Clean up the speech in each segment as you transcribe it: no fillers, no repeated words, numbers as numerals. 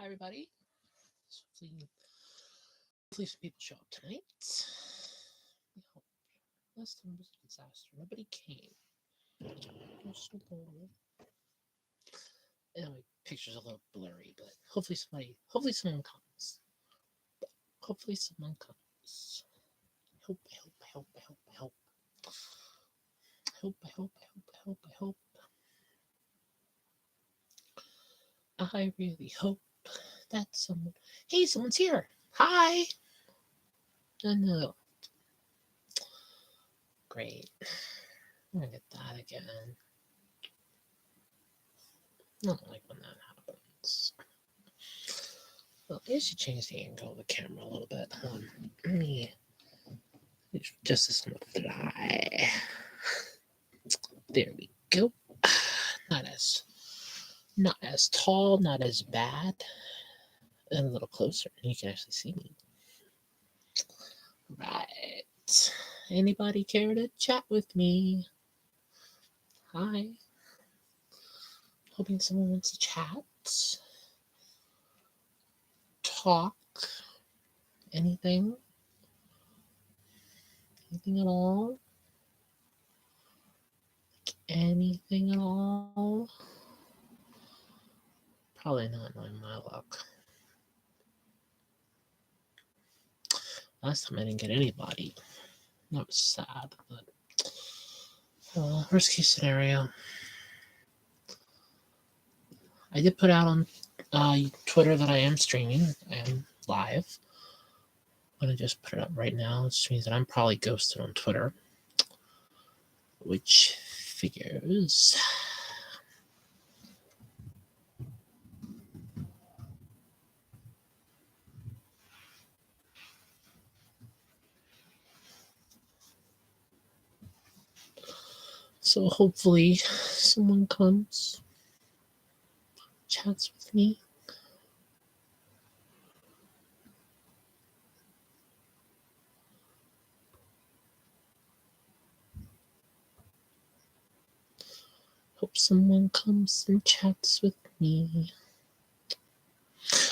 Hi, everybody. Hopefully some people show up tonight. We hope. Last time was a disaster. Nobody came. It was so boring. Anyway, picture's a little blurry, but hopefully someone comes. Hopefully someone comes. I hope. I really hope that someone. Hey, someone's here. Hi. No. Great. I'm gonna get that again. I don't like when that happens. Well, I should change the angle of the camera a little bit. Hold on. Let me just this one fly. There we go. Not as tall, not as bad. And a little closer. You can actually see me. Right. Anybody care to chat with me? Hi. Hoping someone wants to chat. Talk. Anything? Anything at all? Anything at all? Probably not knowing my luck. Last time I didn't get anybody. That was sad, but worst case scenario. I did put out on Twitter that I am streaming. I am live. I'm going to just put it up right now, which means that I'm probably ghosted on Twitter. Which figures. So hopefully someone comes, chats with me. Hope someone comes and chats with me.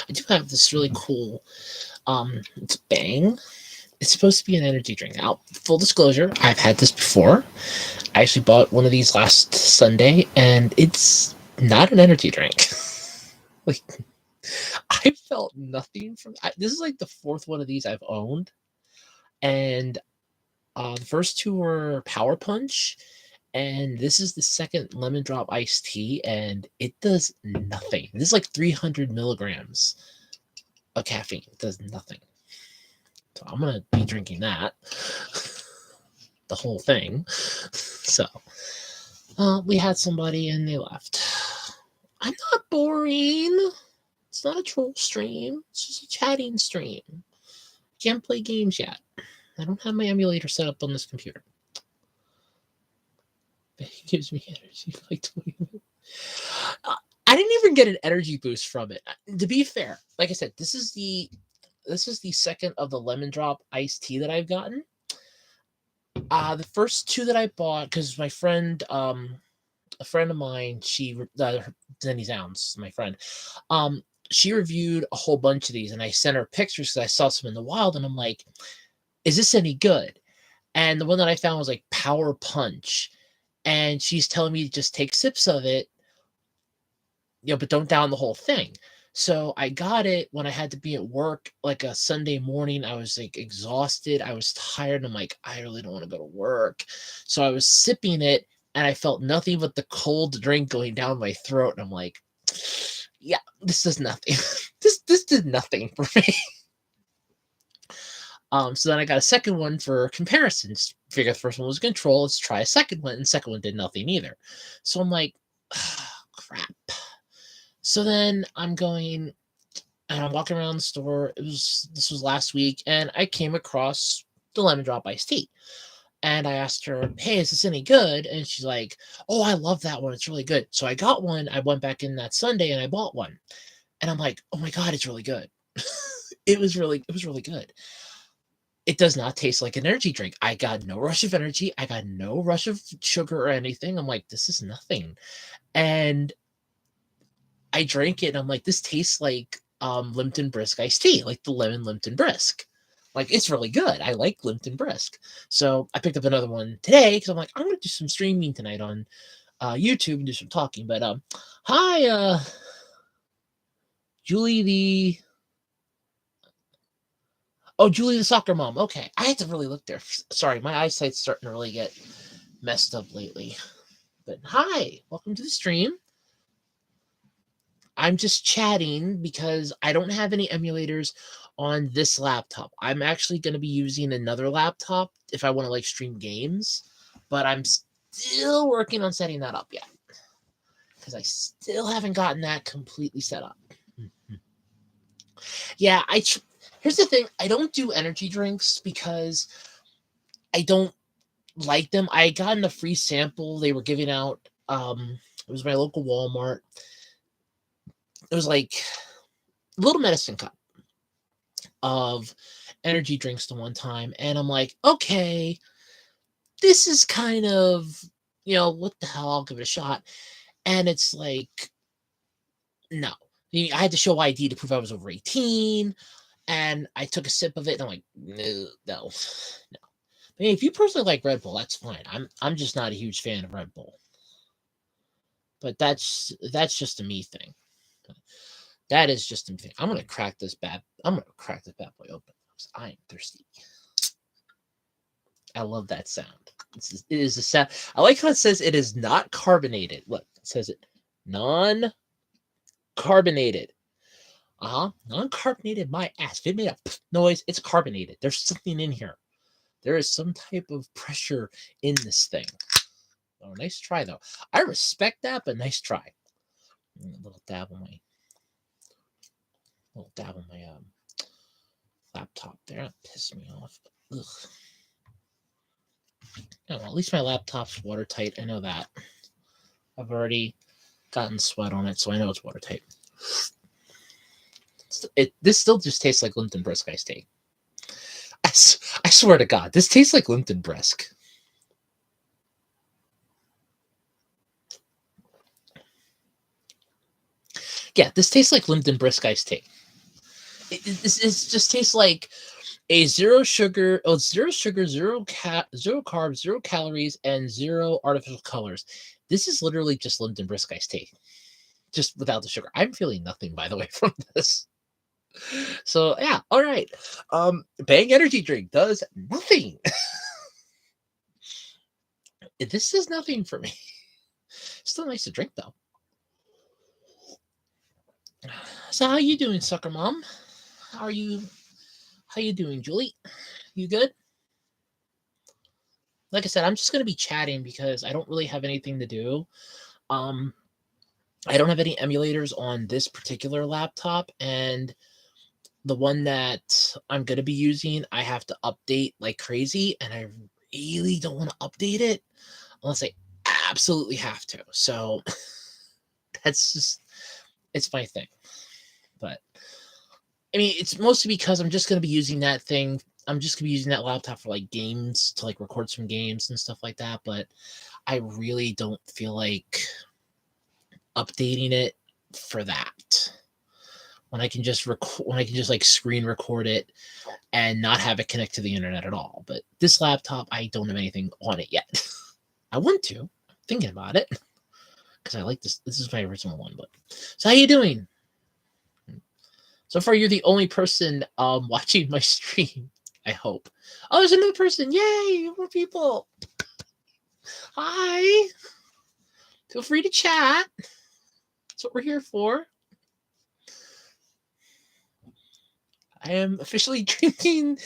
I do have this really cool, it's Bang. It's supposed to be an energy drink. Now, full disclosure, I've had this before. I actually bought one of these last Sunday, and it's not an energy drink. Like, I felt nothing from. This is like the fourth one of these I've owned, and the first two were Power Punch, and this is the second Lemon Drop iced tea, and it does nothing. This is like 300 milligrams of caffeine. It does nothing. So I'm gonna be drinking that, the whole thing. So we had somebody and they left. I'm not boring. It's not a troll stream. It's just a chatting stream. Can't play games yet. I don't have my emulator set up on this computer. It gives me energy like 20 minutes. I didn't even get an energy boost from it. To be fair, like I said, this is the second of the Lemon Drop iced tea that I've gotten. The first two that I bought, because my friend, a friend of mine, Zenny Zounds, my friend, she reviewed a whole bunch of these, and I sent her pictures because I saw some in the wild, and I'm like, is this any good? And the one that I found was like Power Punch, and she's telling me to just take sips of it, but don't down the whole thing. So I got it when I had to be at work, like a Sunday morning. I was like exhausted. I was tired. I'm like, I really don't want to go to work. So I was sipping it and I felt nothing but the cold drink going down my throat. And I'm like, yeah, this does nothing. this did nothing for me. So then I got a second one for comparisons. Figure the first one was control. Let's try a second one. And the second one did nothing either. So I'm like, oh, crap. So then I'm going and I'm walking around the store. This was last week, and I came across the Lemon Drop iced tea. And I asked her, hey, is this any good? And she's like, oh, I love that one. It's really good. So I got one. I went back in that Sunday and I bought one. And I'm like, oh my God, it's really good. It was really good. It does not taste like an energy drink. I got no rush of energy. I got no rush of sugar or anything. I'm like, this is nothing. And I drank it and I'm like, this tastes like Lipton Brisk iced tea, like the lemon Lipton Brisk. Like, it's really good. I like Lipton Brisk. So I picked up another one today because I'm like, I'm going to do some streaming tonight on YouTube and do some talking. But hi, Julie the Julie the soccer mom. Okay, I had to really look there. Sorry, my eyesight's starting to really get messed up lately. But hi, welcome to the stream. I'm just chatting because I don't have any emulators on this laptop. I'm actually going to be using another laptop if I want to like stream games, but I'm still working on setting that up yet because I still haven't gotten that completely set up. Yeah, here's the thing. I don't do energy drinks because I don't like them. I got in a free sample they were giving out. It was my local Walmart. It was like a little medicine cup of energy drinks the one time, and I'm like, okay, this is kind of, what the hell, I'll give it a shot. And it's like, no. I had to show ID to prove I was over 18, and I took a sip of it, and I'm like, no. I mean, if you personally like Red Bull, that's fine. I'm just not a huge fan of Red Bull. But that's just a me thing. That is just a me thing. I'm gonna crack this bad boy open because I am thirsty. I love that sound. It is a sound. I like how it says it is not carbonated. Look, it says it non-carbonated. Non-carbonated. My ass. If it made a noise, it's carbonated. There's something in here. There is some type of pressure in this thing. Oh, nice try though. I respect that, but nice try. A little dab on my laptop there. That pissed me off. Ugh. Oh, well, at least my laptop's watertight. I know that. I've already gotten sweat on it, so I know it's watertight. This still just tastes like Lipton Brisk iced tea. I swear to God, this tastes like Lipton Brisk. Yeah, this tastes like Lipton Brisk iced tea. It just tastes like a zero sugar, zero carbs, 0 calories, and 0 artificial colors. This is literally just Lipton Brisk iced tea, just without the sugar. I'm feeling nothing, by the way, from this. So yeah, all right. Bang energy drink does nothing. This does nothing for me. Still nice to drink though. So how you doing, sucker mom? How you doing, Julie? You good? Like I said, I'm just gonna be chatting because I don't really have anything to do. I don't have any emulators on this particular laptop, and the one that I'm gonna be using, I have to update like crazy, and I really don't want to update it unless I absolutely have to. So it's my thing. But I mean, it's mostly because I'm just gonna be using that thing. I'm just gonna be using that laptop for like games to like record some games and stuff like that. But I really don't feel like updating it for that. When I can just like screen record it and not have it connect to the internet at all. But this laptop, I don't have anything on it yet. I want to. I'm thinking about it because I like this. This is my original one. But so how you doing? So far, you're the only person watching my stream. I hope. Oh, there's another person! Yay! More people. Hi. Feel free to chat. That's what we're here for. I am officially drinking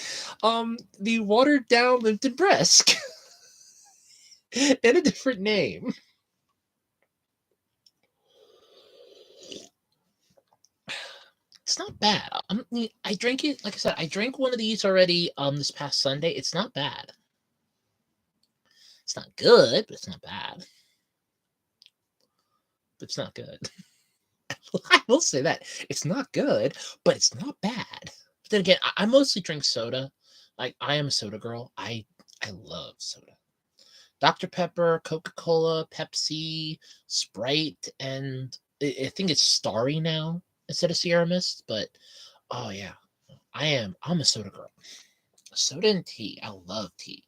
the watered down Lipton Brisk in a different name. It's not bad. I drank it, like I said, I drank one of these already this past Sunday. It's not bad. It's not good, but it's not bad. But it's not good. I will say that. It's not good, but it's not bad. But then again, I mostly drink soda. Like, I am a soda girl. I love soda. Dr. Pepper, Coca-Cola, Pepsi, Sprite, and I think it's Starry now. instead of Sierra Mist. But oh yeah, I'm a soda girl. Soda and tea. I love tea.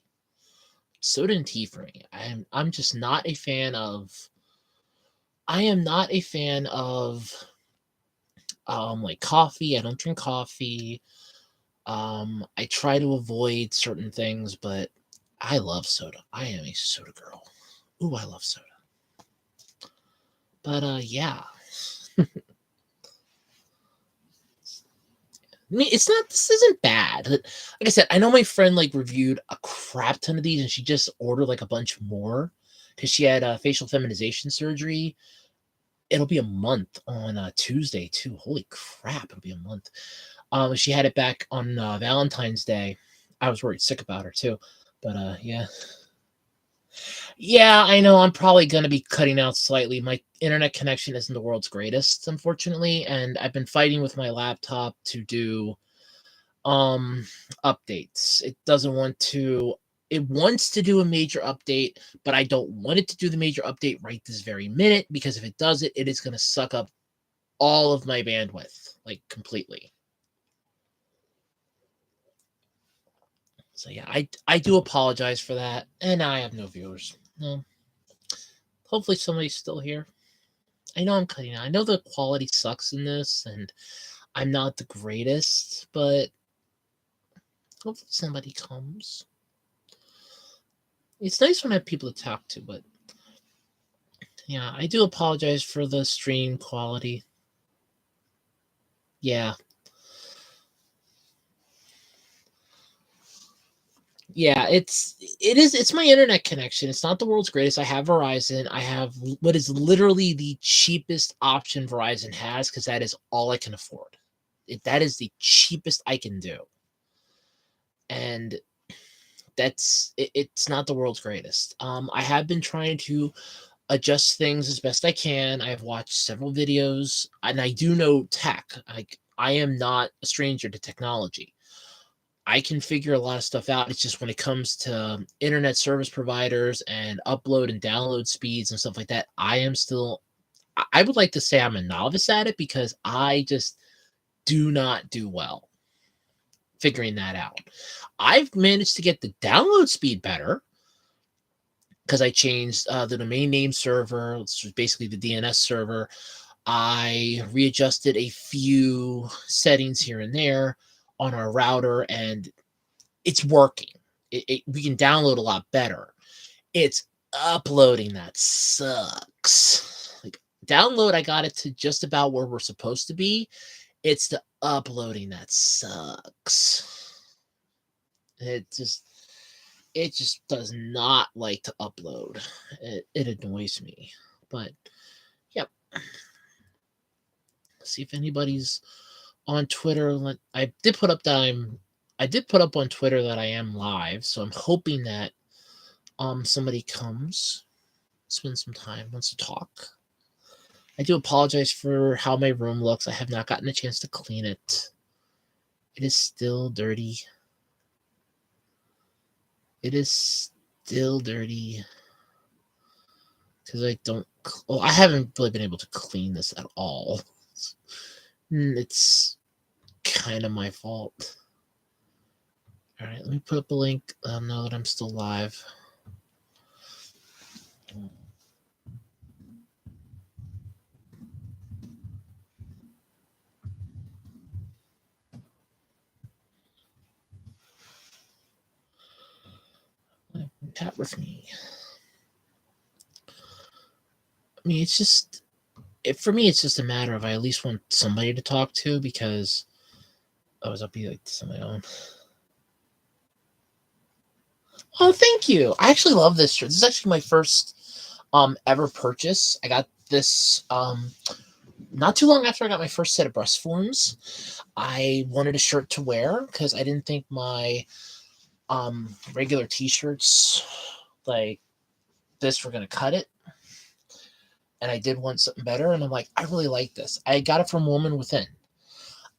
Soda and tea for me. I'm just not a fan of. I am not a fan of like coffee. I don't drink coffee. I try to avoid certain things, but I love soda. I am a soda girl. Ooh, I love soda. But yeah. I mean, it's not. This isn't bad. Like I said, I know my friend like reviewed a crap ton of these, and she just ordered like a bunch more because she had facial feminization surgery. It'll be a month on Tuesday too. Holy crap! It'll be a month. She had it back on Valentine's Day. I was worried sick about her too, but yeah. Yeah, I know I'm probably going to be cutting out slightly. My internet connection isn't the world's greatest, unfortunately, and I've been fighting with my laptop to do updates. It wants to do a major update, but I don't want it to do the major update right this very minute because if it does it, it is going to suck up all of my bandwidth like completely. So yeah, I do apologize for that, and I have no viewers. No. Hopefully somebody's still here. I know I'm cutting out. I know the quality sucks in this, and I'm not the greatest, but hopefully somebody comes. It's nice when I have people to talk to, but yeah, I do apologize for the stream quality. Yeah. Yeah, it's my internet connection. It's not the world's greatest. I have Verizon. I have what is literally the cheapest option Verizon has because that is all I can afford. That is the cheapest I can do. And it's not the world's greatest. I have been trying to adjust things as best I can. I have watched several videos and I do know tech. I am not a stranger to technology. I can figure a lot of stuff out. It's just when it comes to internet service providers and upload and download speeds and stuff like that, I would like to say I'm a novice at it because I just do not do well figuring that out. I've managed to get the download speed better because I changed the domain name server, which was basically the DNS server. I readjusted a few settings here and there on our router, and it's working. We can download a lot better. It's uploading that sucks. Like download, I got it to just about where we're supposed to be. It's the uploading that sucks. It just does not like to upload. It annoys me. But yep. Let's see if anybody's on Twitter. I did put up on Twitter that I am live, so I'm hoping that somebody comes, spend some time, wants to talk. I do apologize for how my room looks. I have not gotten a chance to clean it. It is still dirty. It is still dirty because I haven't really been able to clean this at all. It's kind of my fault. All right, let me put up a link. Know that I'm still live. Chat with me. I mean, for me, it's just a matter of I at least want somebody to talk to because I was up here like this on my own. Oh, thank you. I actually love this shirt. This is actually my first ever purchase. I got this not too long after I got my first set of breast forms. I wanted a shirt to wear because I didn't think my regular t-shirts like this were gonna cut it. And I did want something better, and I'm like, I really like this. I got it from Woman Within.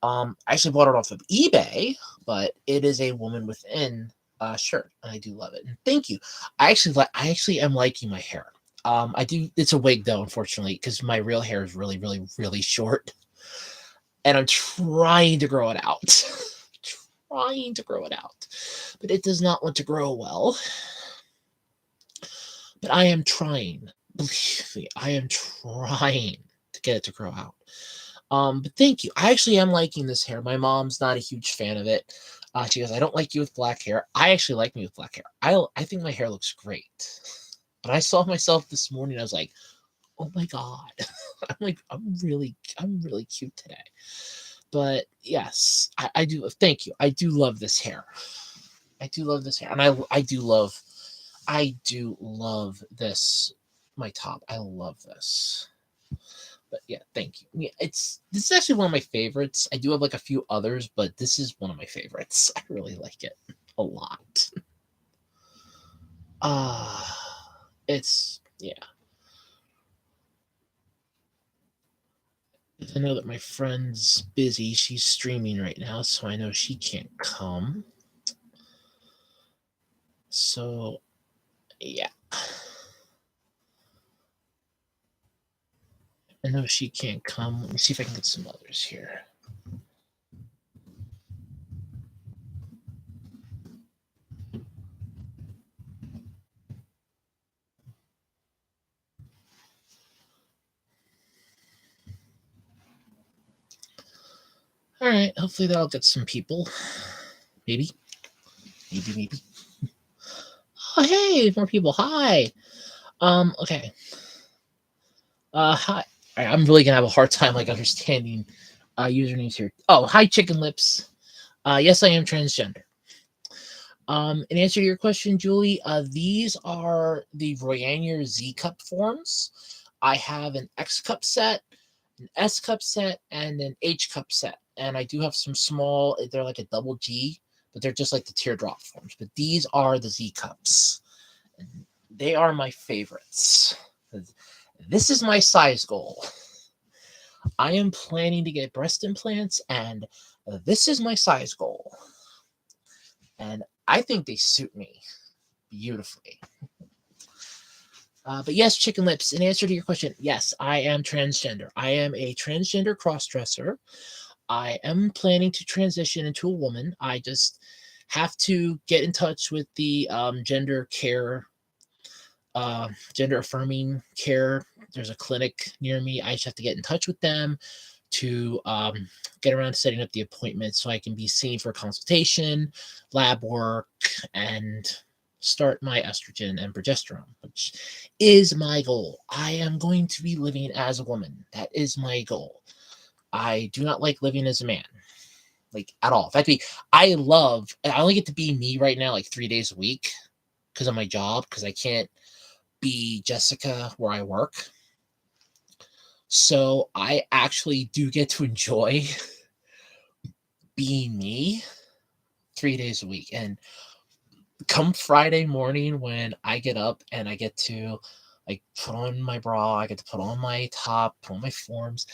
I actually bought it off of eBay, but it is a Woman Within shirt, and I do love it. And thank you. I actually am liking my hair. I do. It's a wig though, unfortunately, because my real hair is really, really, really short. and I'm trying to grow it out. Trying to grow it out, but it does not want to grow well. But I am trying. Believe me, I am trying to get it to grow out. But thank you. I actually am liking this hair. My mom's not a huge fan of it. She goes, "I don't like you with black hair." I actually like me with black hair. I think my hair looks great. But I saw myself this morning. I was like, "Oh my god!" I'm really cute today. But yes, I do. Thank you. I do love this hair. I do love this hair, and I do love this. My top. I love this. But yeah, thank you. Yeah, this is actually one of my favorites. I do have like a few others, but this is one of my favorites. I really like it a lot. It's yeah. I know that my friend's busy. She's streaming right now, so I know she can't come. So yeah. I know she can't come. Let me see if I can get some others here. All right, hopefully that'll get some people. Maybe. Maybe. Oh, hey, more people. Hi. Okay. Hi. All right, I'm really gonna have a hard time like understanding usernames here. Oh, hi, Chicken Lips. Yes, I am transgender. In answer to your question, Julie, these are the Royanger Z cup forms. I have an X cup set, an S cup set, and an H cup set. And I do have some small, they're like a double G, but they're just like the teardrop forms. But these are the Z cups. And they are my favorites. This is my size goal. I am planning to get breast implants, and this is my size goal. And I think they suit me beautifully. But yes, Chicken Lips, in answer to your question, yes, I am transgender. I am a transgender crossdresser. I am planning to transition into a woman. I just have to get in touch with the gender care, gender affirming care. There's a clinic near me. I just have to get in touch with them to get around to setting up the appointment so I can be seen for consultation, lab work, and start my estrogen and progesterone, which is my goal. I am going to be living as a woman. That is my goal. I do not like living as a man, like at all. In fact, I only get to be me right now, like 3 days a week because of my job, because I can't be Jessica where I work. So I actually do get to enjoy being me 3 days a week. And come Friday morning when I get up and I get to like put on my bra, I get to put on my top, put on my forms,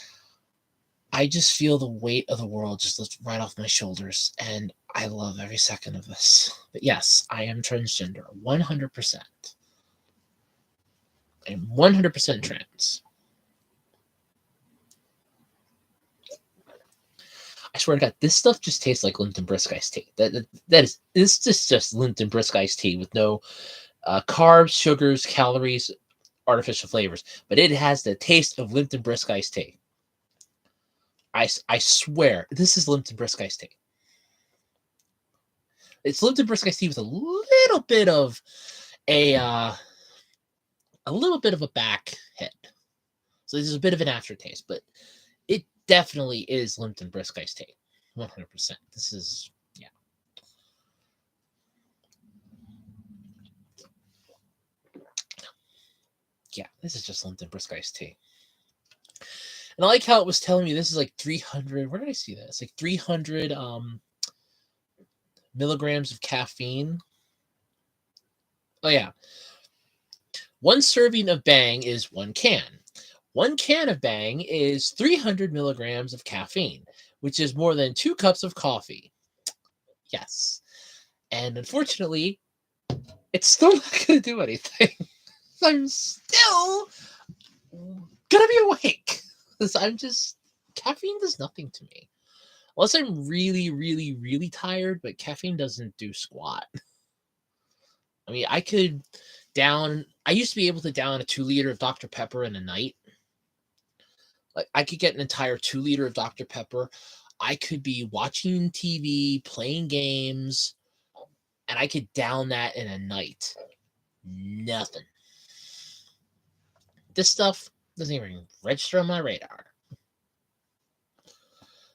I just feel the weight of the world just lift right off my shoulders. And I love every second of this. But yes, I am transgender, 100%. I'm 100% trans. I swear to God, this stuff just tastes like Lipton Brisk iced tea. This is just Lipton Brisk iced tea with no carbs, sugars, calories, artificial flavors. But it has the taste of Lipton Brisk iced tea. I swear, this is Lipton Brisk iced tea. It's Lipton Brisk iced tea with a little bit of a back hit. So there's a bit of an aftertaste, but it definitely is Lipton Brisk iced tea. 100%. This is, yeah. Yeah, this is just Lipton Brisk iced tea. And I like how it was telling me this is like 300. Where did I see that? It's like 300 milligrams of caffeine. Oh, yeah. One serving of Bang is 1 can. 1 can of Bang is 300 milligrams of caffeine, which is more than 2 cups of coffee. Yes. And unfortunately, it's still not going to do anything. I'm still going to be awake because I'm just caffeine does nothing to me. Unless I'm really, really, really tired, but caffeine doesn't do squat. I mean, I used to be able to down a 2 liter of Dr. Pepper in a night. Like, I could get an entire 2 liter of Dr. Pepper. I could be watching TV, playing games, and I could down that in a night. Nothing. This stuff doesn't even register on my radar.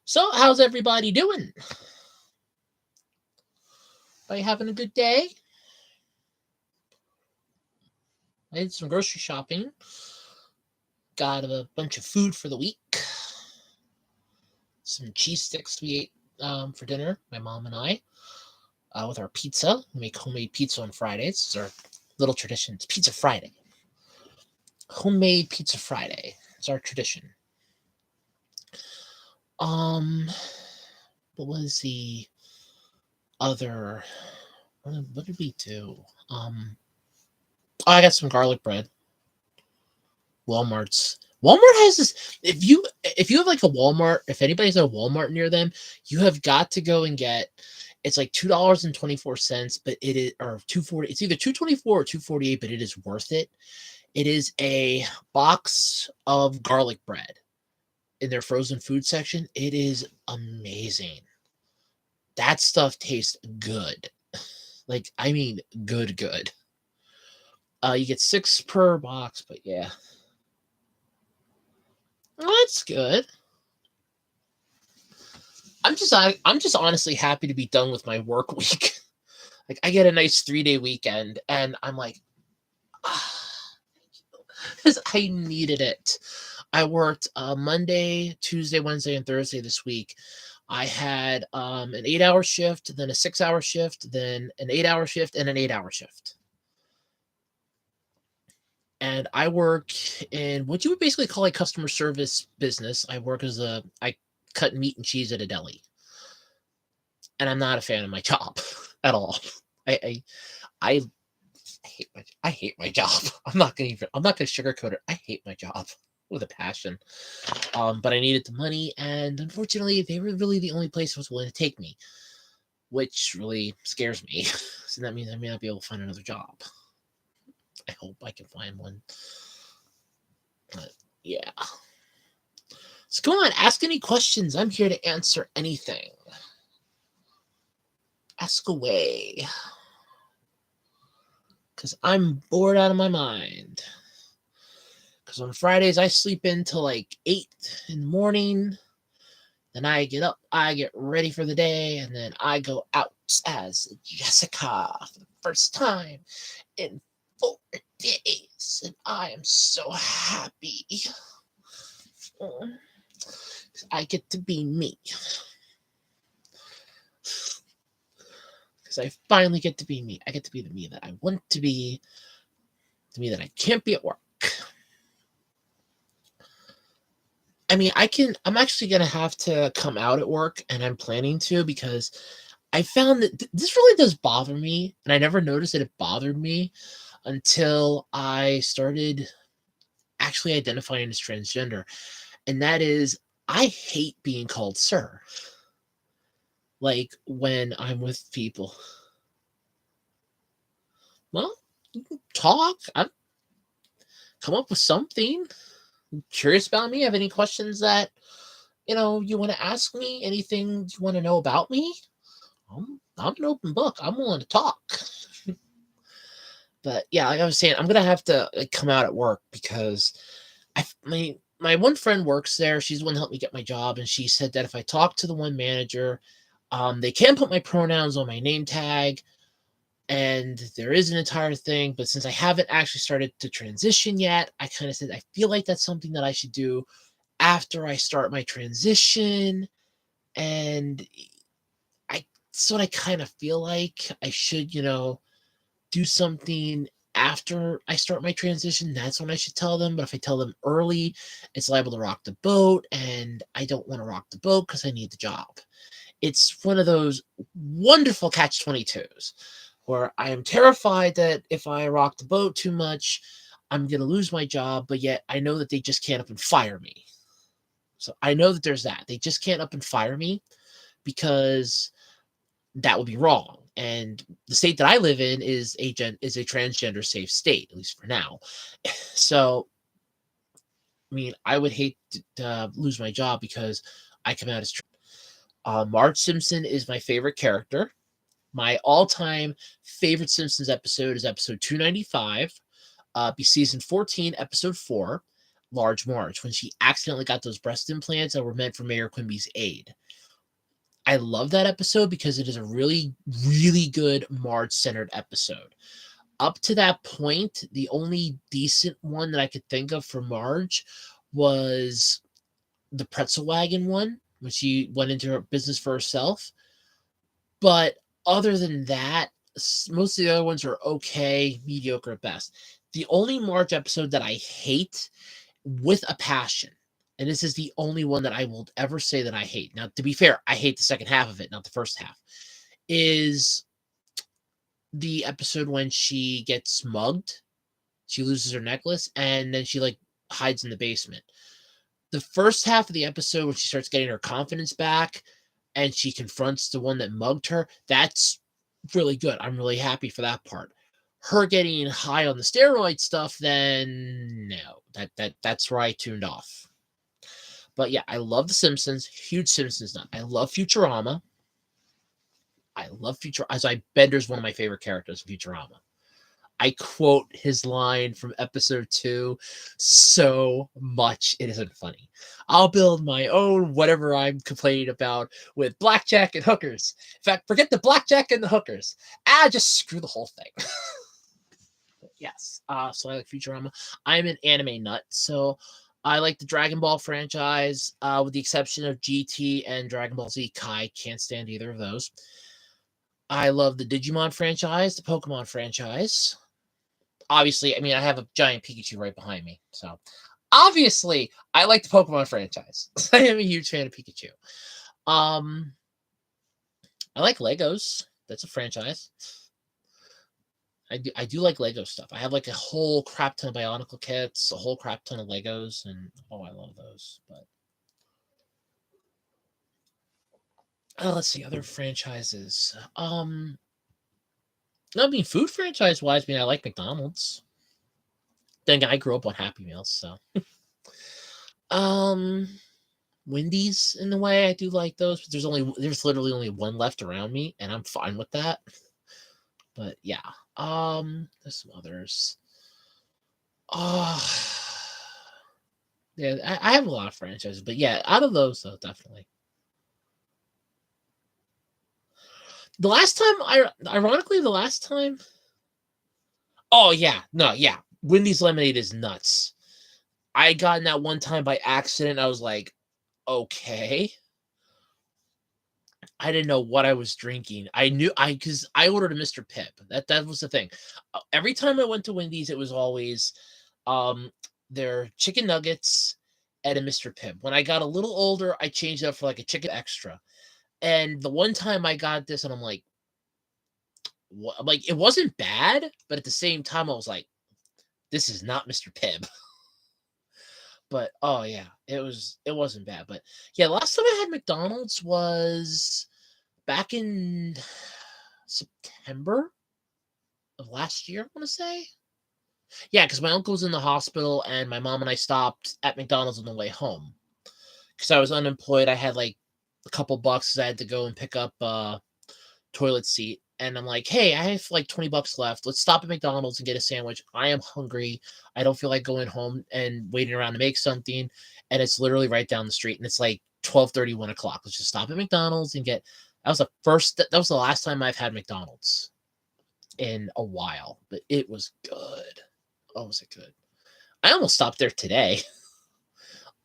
So, how's everybody doing? Are you having a good day? I did some grocery shopping. Got a bunch of food for the week. Some cheese sticks we ate for dinner, my mom and I, with our pizza. We make homemade pizza on Fridays. It's our little tradition. It's Pizza Friday. Homemade Pizza Friday. It's our tradition. What was the other? What did we do? I got some garlic bread. Walmart has this. If you have like a Walmart, if anybody's at a Walmart near them, you have got to go and get. It's like $2.24, but it is or $2.40. It's either $2.24 or $2.48, but it is worth it. It is a box of garlic bread in their frozen food section. It is amazing. That stuff tastes good. Like, I mean, good. You get 6 per box, but yeah. Well, that's good. I'm just honestly happy to be done with my work week. Like, I get a nice 3-day weekend, and I'm like, because I needed it. I worked Monday, Tuesday, Wednesday, and Thursday this week. I had an 8-hour shift, then a 6-hour shift, then an 8-hour shift, and an 8-hour shift. And I work in what you would basically call a customer service business. I cut meat and cheese at a deli. And I'm not a fan of my job at all. I hate my job. I'm not gonna sugarcoat it. I hate my job with a passion. But I needed the money, and unfortunately, they were really the only place that was willing to take me, which really scares me. So that means I may not be able to find another job. I hope I can find one. But yeah. So go on, ask any questions. I'm here to answer anything. Ask away. Because I'm bored out of my mind. Because on Fridays, I sleep in till like 8 in the morning. Then I get up, I get ready for the day, and then I go out as Jessica for the first time in 4 days. And I am so happy. I get to be me. Because I finally get to be me. I get to be the me that I want to be. The me that I can't be at work. I mean, I'm actually going to have to come out at work, and I'm planning to, because I found that this really does bother me, and I never noticed that it bothered me until I started actually identifying as transgender. And that is, I hate being called sir. Like, when I'm with people. Well, you can talk. Come up with something. Curious about me? Have any questions that you want to ask me? Anything you want to know about me? I'm an open book. I'm willing to talk. But yeah, like I was saying, I'm gonna have to come out at work, because my one friend works there. She's the one that helped me get my job, and she said that if I talk to the one manager, they can put my pronouns on my name tag, and there is an entire thing. But since I haven't actually started to transition yet, I kind of said I feel like that's something that I should do after I start my transition. And I kind of feel like I should, do something after I start my transition. That's when I should tell them. But if I tell them early, it's liable to rock the boat, and I don't want to rock the boat because I need the job. It's one of those wonderful catch-22s where I am terrified that if I rock the boat too much, I'm going to lose my job, but yet I know that they just can't up and fire me. So I know that there's that. They just can't up and fire me because that would be wrong. And the state that I live in is a transgender safe state, at least for now. So, I mean, I would hate to lose my job because I come out as Marge Simpson is my favorite character. My all-time favorite Simpsons episode is episode 295, be season 14, episode 4, Large Marge, when she accidentally got those breast implants that were meant for Mayor Quimby's aid. I love that episode because it is a really, really good Marge-centered episode. Up to that point, the only decent one that I could think of for Marge was the Pretzel Wagon one, when she went into her business for herself. But other than that, most of the other ones are okay, mediocre at best. The only Marge episode that I hate with a passion, and this is the only one that I will ever say that I hate. Now, to be fair, I hate the second half of it, not the first half, is the episode when she gets mugged. She loses her necklace, and then she, like, hides in the basement. The first half of the episode, when she starts getting her confidence back and she confronts the one that mugged her, that's really good. I'm really happy for that part. Her getting high on the steroid stuff, then no, that's where I tuned off. But yeah, I love The Simpsons. Huge Simpsons nut. I love Futurama. Bender's one of my favorite characters in Futurama. I quote his line from episode 2 so much. It isn't funny. I'll build my own whatever I'm complaining about with blackjack and hookers. In fact, forget the blackjack and the hookers. Just screw the whole thing. Yes. So I like Futurama. I'm an anime nut, so I like the Dragon Ball franchise, with the exception of GT and Dragon Ball Z Kai. Can't stand either of those. I love the Digimon franchise, the Pokemon franchise. Obviously, I mean, I have a giant Pikachu right behind me. So, obviously, I like the Pokemon franchise. I am a huge fan of Pikachu. I like Legos. That's a franchise. I do like Lego stuff. I have like a whole crap ton of Bionicle kits, a whole crap ton of Legos, and I love those. But let's see, other franchises. I mean, food franchise wise, I like McDonald's. Then I grew up on Happy Meals, so. Wendy's in the way, I do like those, but there's literally only one left around me, and I'm fine with that. But yeah, there's some others. Yeah, I have a lot of franchises, but yeah, out of those though, definitely. The last time, oh yeah, no, yeah, Wendy's lemonade is nuts. I got in that one time by accident. I was like, okay. I didn't know what I was drinking. Because I ordered a Mr. Pibb. That was the thing. Every time I went to Wendy's, it was always their chicken nuggets and a Mr. Pibb. When I got a little older, I changed it up for like a chicken extra. And the one time I got this, and I'm like, what? Like, it wasn't bad, but at the same time, I was like, this is not Mr. Pibb. But oh yeah, it wasn't bad. But yeah, last time I had McDonald's was back in September of last year, I want to say. Yeah, because my uncle was in the hospital, and my mom and I stopped at McDonald's on the way home. Because I was unemployed, I had like a couple bucks. I had to go and pick up a toilet seat. And I'm like, hey, I have like 20 bucks left. Let's stop at McDonald's and get a sandwich. I am hungry. I don't feel like going home and waiting around to make something. And it's literally right down the street. And it's like 12:30, 1 o'clock. Let's just stop at McDonald's and get. That was the last time I've had McDonald's in a while. But it was good. Oh, was it good? I almost stopped there today.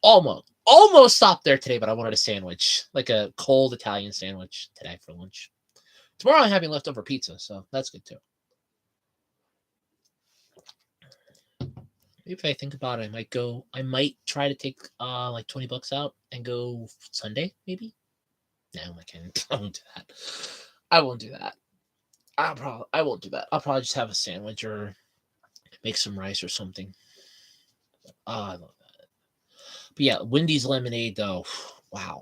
Almost stopped there today, but I wanted a sandwich. Like a cold Italian sandwich today for lunch. Tomorrow I'm having leftover pizza, so that's good too. Maybe if I think about it, I might try to take like 20 bucks out and go Sunday, maybe. No, I can't. I won't do that. I won't do that. I won't do that. I'll probably just have a sandwich or make some rice or something. I love that. But yeah, Wendy's lemonade though, wow.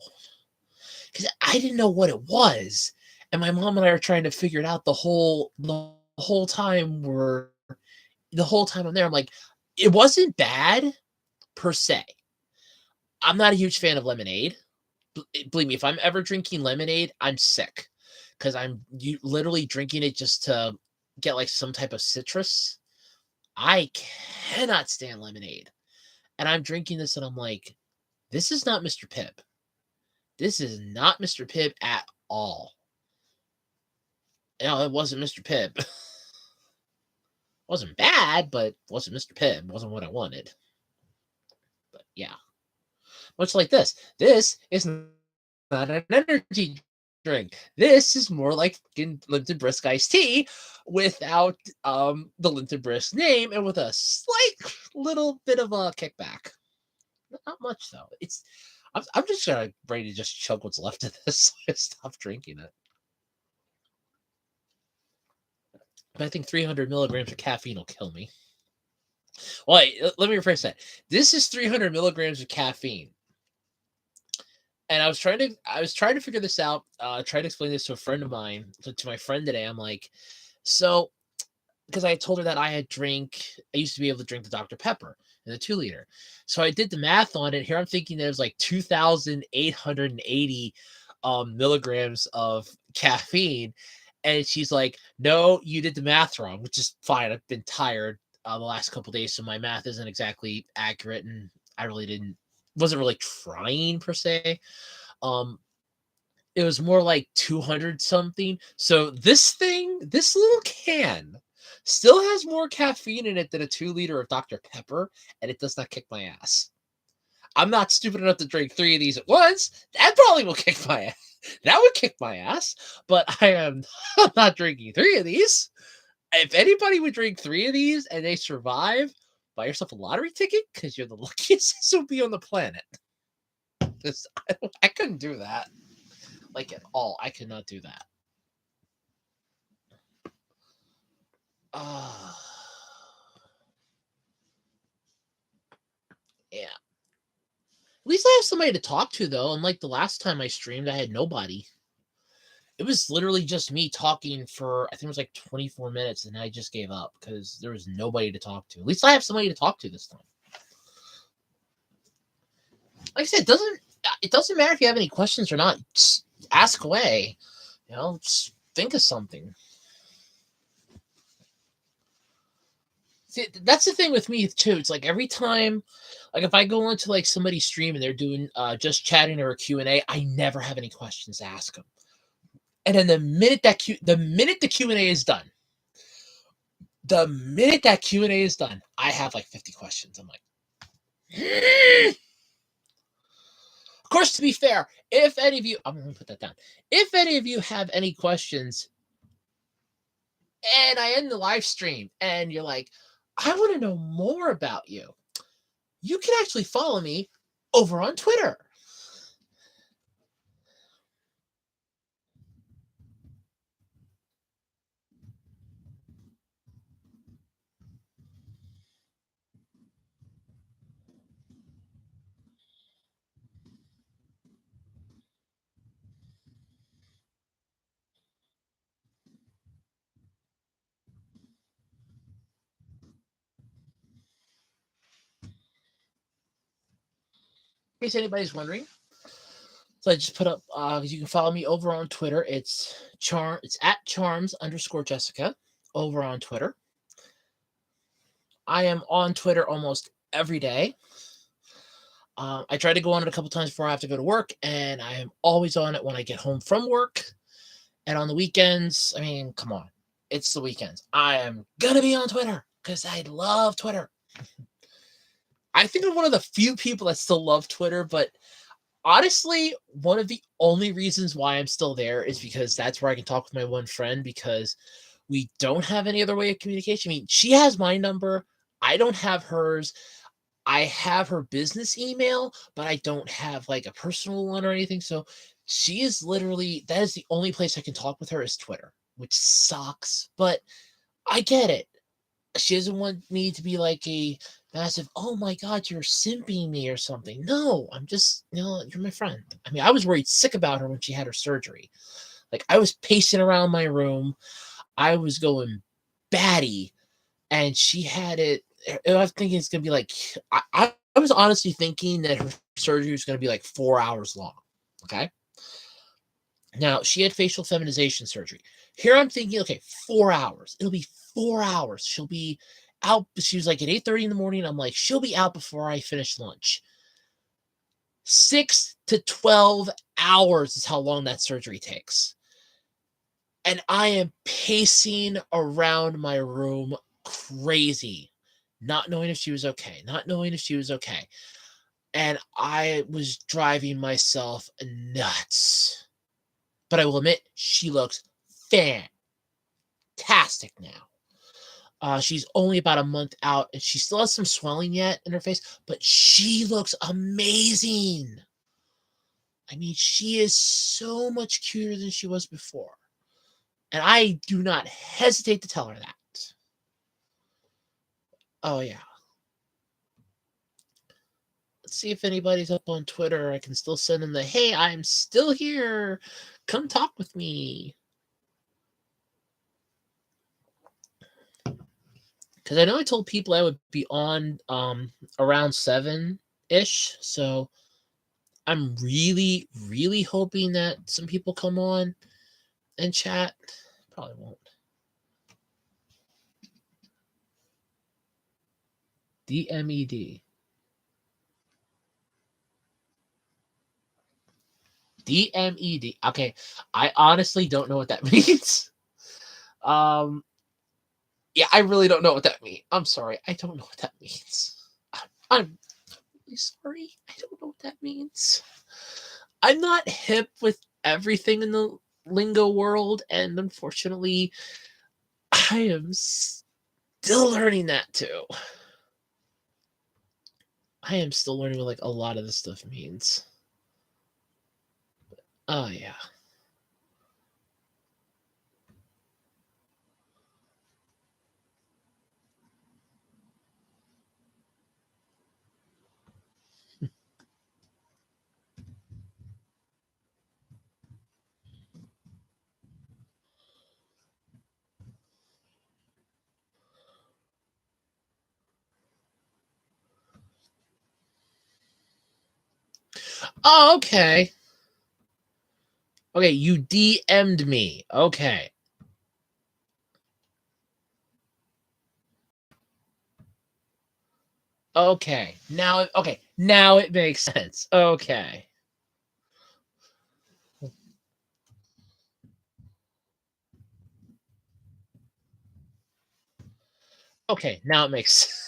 Because I didn't know what it was, and my mom and I are trying to figure it out the whole time I'm there. I'm like, it wasn't bad per se. I'm not a huge fan of lemonade. Believe me, if I'm ever drinking lemonade, I'm sick because literally drinking it just to get like some type of citrus. I cannot stand lemonade. And I'm drinking this and I'm like, this is not Mr. Pibb. This is not Mr. Pibb at all. It wasn't Mr. Pibb. Wasn't bad, but wasn't Mr. Pibb. Wasn't what I wanted. But yeah. Much like this. This is not an energy drink. This is more like Linton Brisk iced tea without the Linton Brisk name and with a slight little bit of a kickback. Not much though. I'm just ready to just chug what's left of this so I stop drinking it. But I think 300 milligrams of caffeine will kill me. Wait, let me rephrase that. This is 300 milligrams of caffeine. And I was trying to figure this out, trying to explain this to a friend of mine, to my friend today. I'm like, so, because I told her that I used to be able to drink the Dr. Pepper in the 2-liter. So I did the math on it. Here I'm thinking there's like 2,880 milligrams of caffeine. And she's like, no, you did the math wrong, which is fine. I've been tired the last couple days, so my math isn't exactly accurate. And I really wasn't really trying per se. It was more like 200 something. So this little can still has more caffeine in it than a 2-liter of Dr. Pepper, and it does not kick my ass. I'm not stupid enough to drink 3 of these at once. That probably will kick my ass. That would kick my ass, but I'm not drinking 3 of these. If anybody would drink 3 of these and they survive, buy yourself a lottery ticket because you're the luckiest SOB on the planet. I couldn't do that. Like at all. I could not do that. Yeah. At least I have somebody to talk to, though. Unlike the last time I streamed, I had nobody. It was literally just me talking for, I think it was like 24 minutes, and I just gave up because there was nobody to talk to. At least I have somebody to talk to this time. Like I said, it doesn't matter if you have any questions or not. Just ask away. Just think of something. See, that's the thing with me too. It's like every time, like if I go into like somebody's stream and they're doing just chatting or a Q&A, I never have any questions to ask them. And then the minute the Q&A is done, I have like 50 questions. I'm like, Of course, to be fair, if any of you, I'm going to put that down. If any of you have any questions, and I end the live stream, and you're like, I want to know more about you, you can actually follow me over on Twitter. In case anybody's wondering. So I just put up, you can follow me over on Twitter. It's at charms_Jessica over on Twitter. I am on Twitter almost every day. I try to go on it a couple times before I have to go to work, and I am always on it when I get home from work. And on the weekends, I mean, come on. It's the weekends. I am going to be on Twitter because I love Twitter. I think I'm one of the few people that still love Twitter, but honestly, one of the only reasons why I'm still there is because that's where I can talk with my one friend, because we don't have any other way of communication. I mean, she has my number. I don't have hers. I have her business email, but I don't have like a personal one or anything. So she is literally, that is the only place I can talk with her is Twitter, which sucks, but I get it. She doesn't want me to be like a massive, oh my God, you're simping me or something. No, I'm just, you're my friend. I mean, I was worried sick about her when she had her surgery. Like, I was pacing around my room. I was going batty, and she had it. I was thinking it's going to be like, I was honestly thinking that her surgery was going to be like 4 hours long. Okay. Now, she had facial feminization surgery. Here I'm thinking, okay, 4 hours. It'll be 4 hours. She'll be out. She was like at 8:30 in the morning. I'm like, she'll be out before I finish lunch. 6 to 12 hours is how long that surgery takes. And I am pacing around my room crazy, not knowing if she was okay, not knowing if she was okay. And I was driving myself nuts. But I will admit, she looks fantastic now. She's only about a month out, and she still has some swelling yet in her face, but she looks amazing. I mean, she is so much cuter than she was before. And I do not hesitate to tell her that. Oh, yeah. Let's see if anybody's up on Twitter. I can still send them the, hey, I'm still here. Come talk with me. Because I know I told people I would be on around 7-ish. So I'm really, really hoping that some people come on and chat. Probably won't. DMED. DMED. Okay. I honestly don't know what that means. Yeah, I really don't know what that means. I'm sorry. I don't know what that means. I'm really sorry. I don't know what that means. I'm not hip with everything in the lingo world, and unfortunately, I am still learning that too. I am still learning what like a lot of this stuff means. Oh yeah. Oh, okay. Okay, you DM'd me. Okay. Okay. Now it makes sense. Okay. Okay, now it makes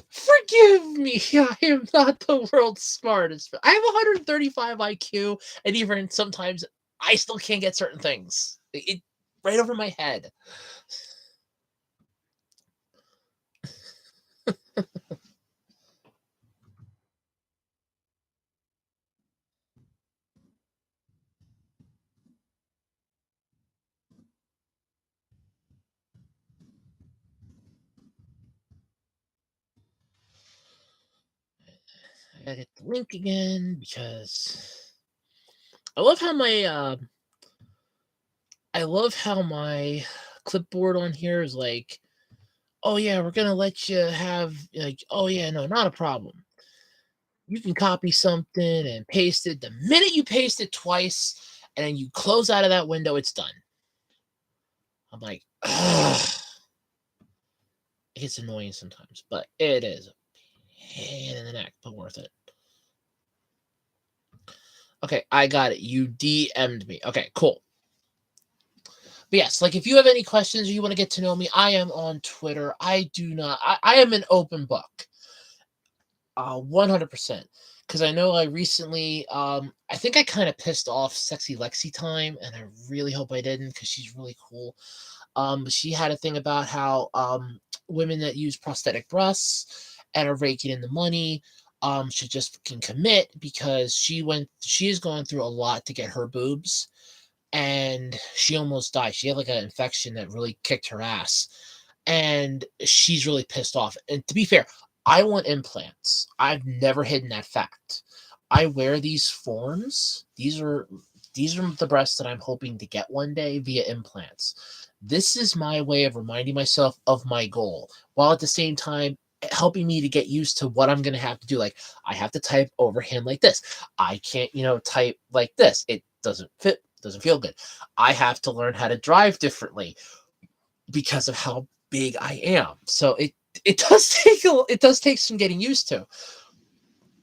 Forgive me. I am not the world's smartest. I have 135 IQ, and even sometimes I still can't get certain things. It right over my head. I gotta get the link again because I love how my clipboard on here is like, oh yeah, we're gonna let you have like, oh yeah, no, not a problem. You can copy something and paste it. The minute you paste it twice and then you close out of that window, it's done. I'm like, ugh. It gets annoying sometimes, but it is a pain in the neck, but worth it. Okay, I got it. You DM'd me. Okay, cool. But yes, like if you have any questions or you want to get to know me, I am on Twitter. I am an open book. 100%. Because I know I recently, I think I kind of pissed off Sexy Lexi Time, and I really hope I didn't because she's really cool. But she had a thing about how women that use prosthetic breasts and are raking in the money should just fucking commit because she is going through a lot to get her boobs. and she almost died. She had like an infection that really kicked her ass, and she's really pissed off. And to be fair, I want implants. I've never hidden that fact. I wear these forms. These are the breasts that I'm hoping to get one day via implants. This is my way of reminding myself of my goal, while at the same time helping me to get used to what I'm going to have to do. Like, I have to type overhand like this. I can't, type like this. It doesn't fit, doesn't feel good. I have to learn how to drive differently because of how big I am. So it does take some getting used to.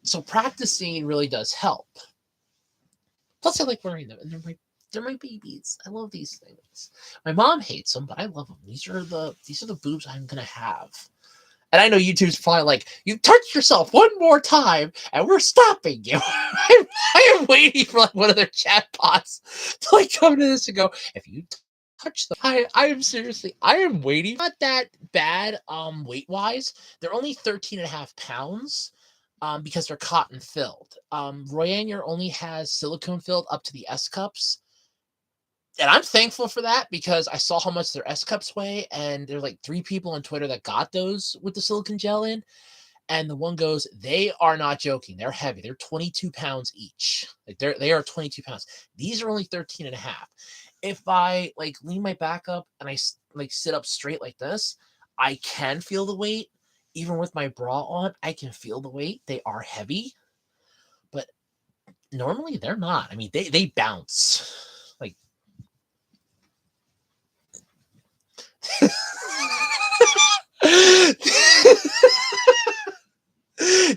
So practicing really does help. Plus, I like wearing them, and they're my babies. I love these things. My mom hates them, but I love them. These are the boobs I'm gonna have. And I know YouTube's probably like, you touch yourself one more time, and we're stopping you. I am waiting for like one of their chatbots to like come to this and go, if you touch them, I am seriously, I am waiting. Not that bad, weight wise. They're only 13 and a half pounds. Because they're cotton filled. Royanuar only has silicone filled up to the S cups. And I'm thankful for that because I saw how much their S cups weigh, and there's like 3 people on Twitter that got those with the silicone gel in. And the one goes, they are not joking. They're heavy. They're 22 pounds each. Like they are 22 pounds. These are only 13 and a half. If I like lean my back up and I like sit up straight like this, I can feel the weight. Even with my bra on, I can feel the weight. They are heavy, but normally they're not. I mean, they bounce. Like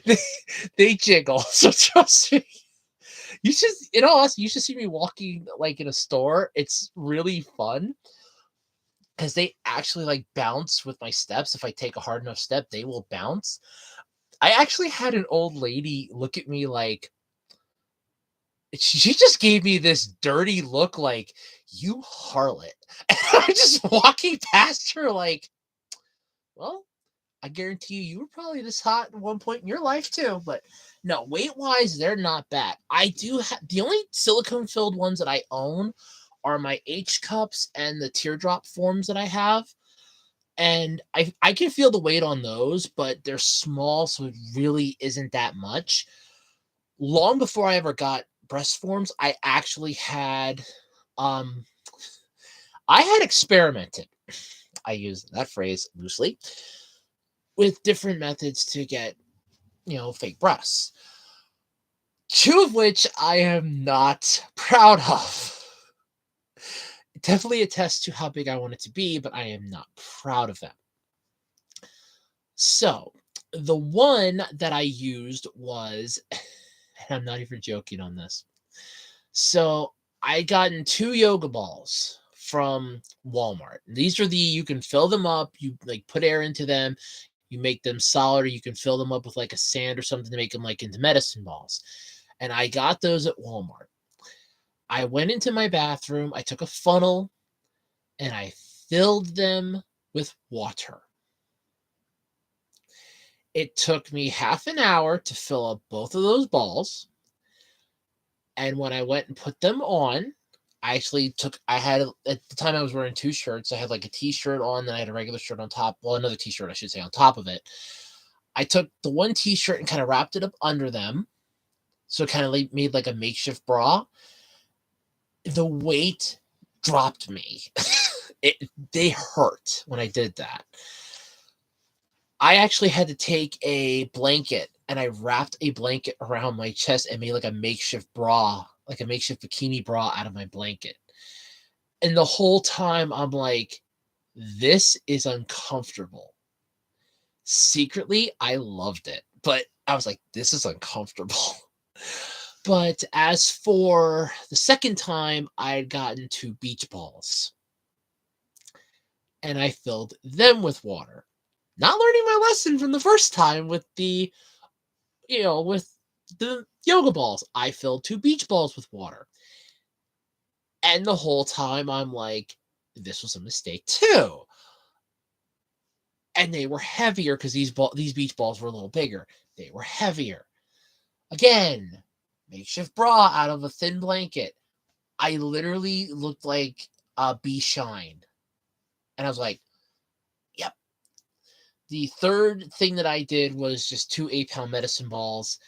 they, they jiggle. So trust me. You should, in all honesty, you should see me walking like in a store. It's really fun because they actually like bounce with my steps. If I take a hard enough step, they will bounce. I actually had an old lady look at me like, she just gave me this dirty look like, you harlot. And I'm just walking past her like, well, I guarantee you were probably this hot at one point in your life too. But no, weight wise, they're not bad. I do have the only silicone filled ones that I own are my H cups and the teardrop forms that I have. And I can feel the weight on those, but they're small, so it really isn't that much. Long before I ever got breast forms, um I had experimented. I use that phrase loosely with different methods to get, fake breasts. 2 of which I am not proud of. It definitely attests to how big I want it to be, but I am not proud of them. So, the one that I used was, and I'm not even joking on this. So, I gotten 2 yoga balls from Walmart. These are you can fill them up, you like put air into them, you make them solid, or you can fill them up with like a sand or something to make them like into medicine balls. And I got those at Walmart. I went into my bathroom, I took a funnel, and I filled them with water. It took me half an hour to fill up both of those balls. And when I went and put them on, I had, at the time I was wearing 2 shirts. I had like a t-shirt on, then I had a regular shirt on top. Well, another t-shirt, I should say, on top of it. I took the one t-shirt and kind of wrapped it up under them. So it kind of made like a makeshift bra. The weight dropped me. They hurt when I did that. I actually had to take a blanket and I wrapped a blanket around my chest and made like a makeshift bra, like a makeshift bikini bra out of my blanket. And the whole time I'm like, this is uncomfortable. Secretly, I loved it, but I was like, this is uncomfortable. But as for the second time, I had gotten 2 beach balls and I filled them with water. Not learning my lesson from the first time with with the yoga balls. I filled 2 beach balls with water. And the whole time I'm like, this was a mistake too. And they were heavier because these beach balls were a little bigger. They were heavier. Again, makeshift bra out of a thin blanket. I literally looked like a bee shine. And I was like, yep. The third thing that I did was just 2 8-pound medicine balls.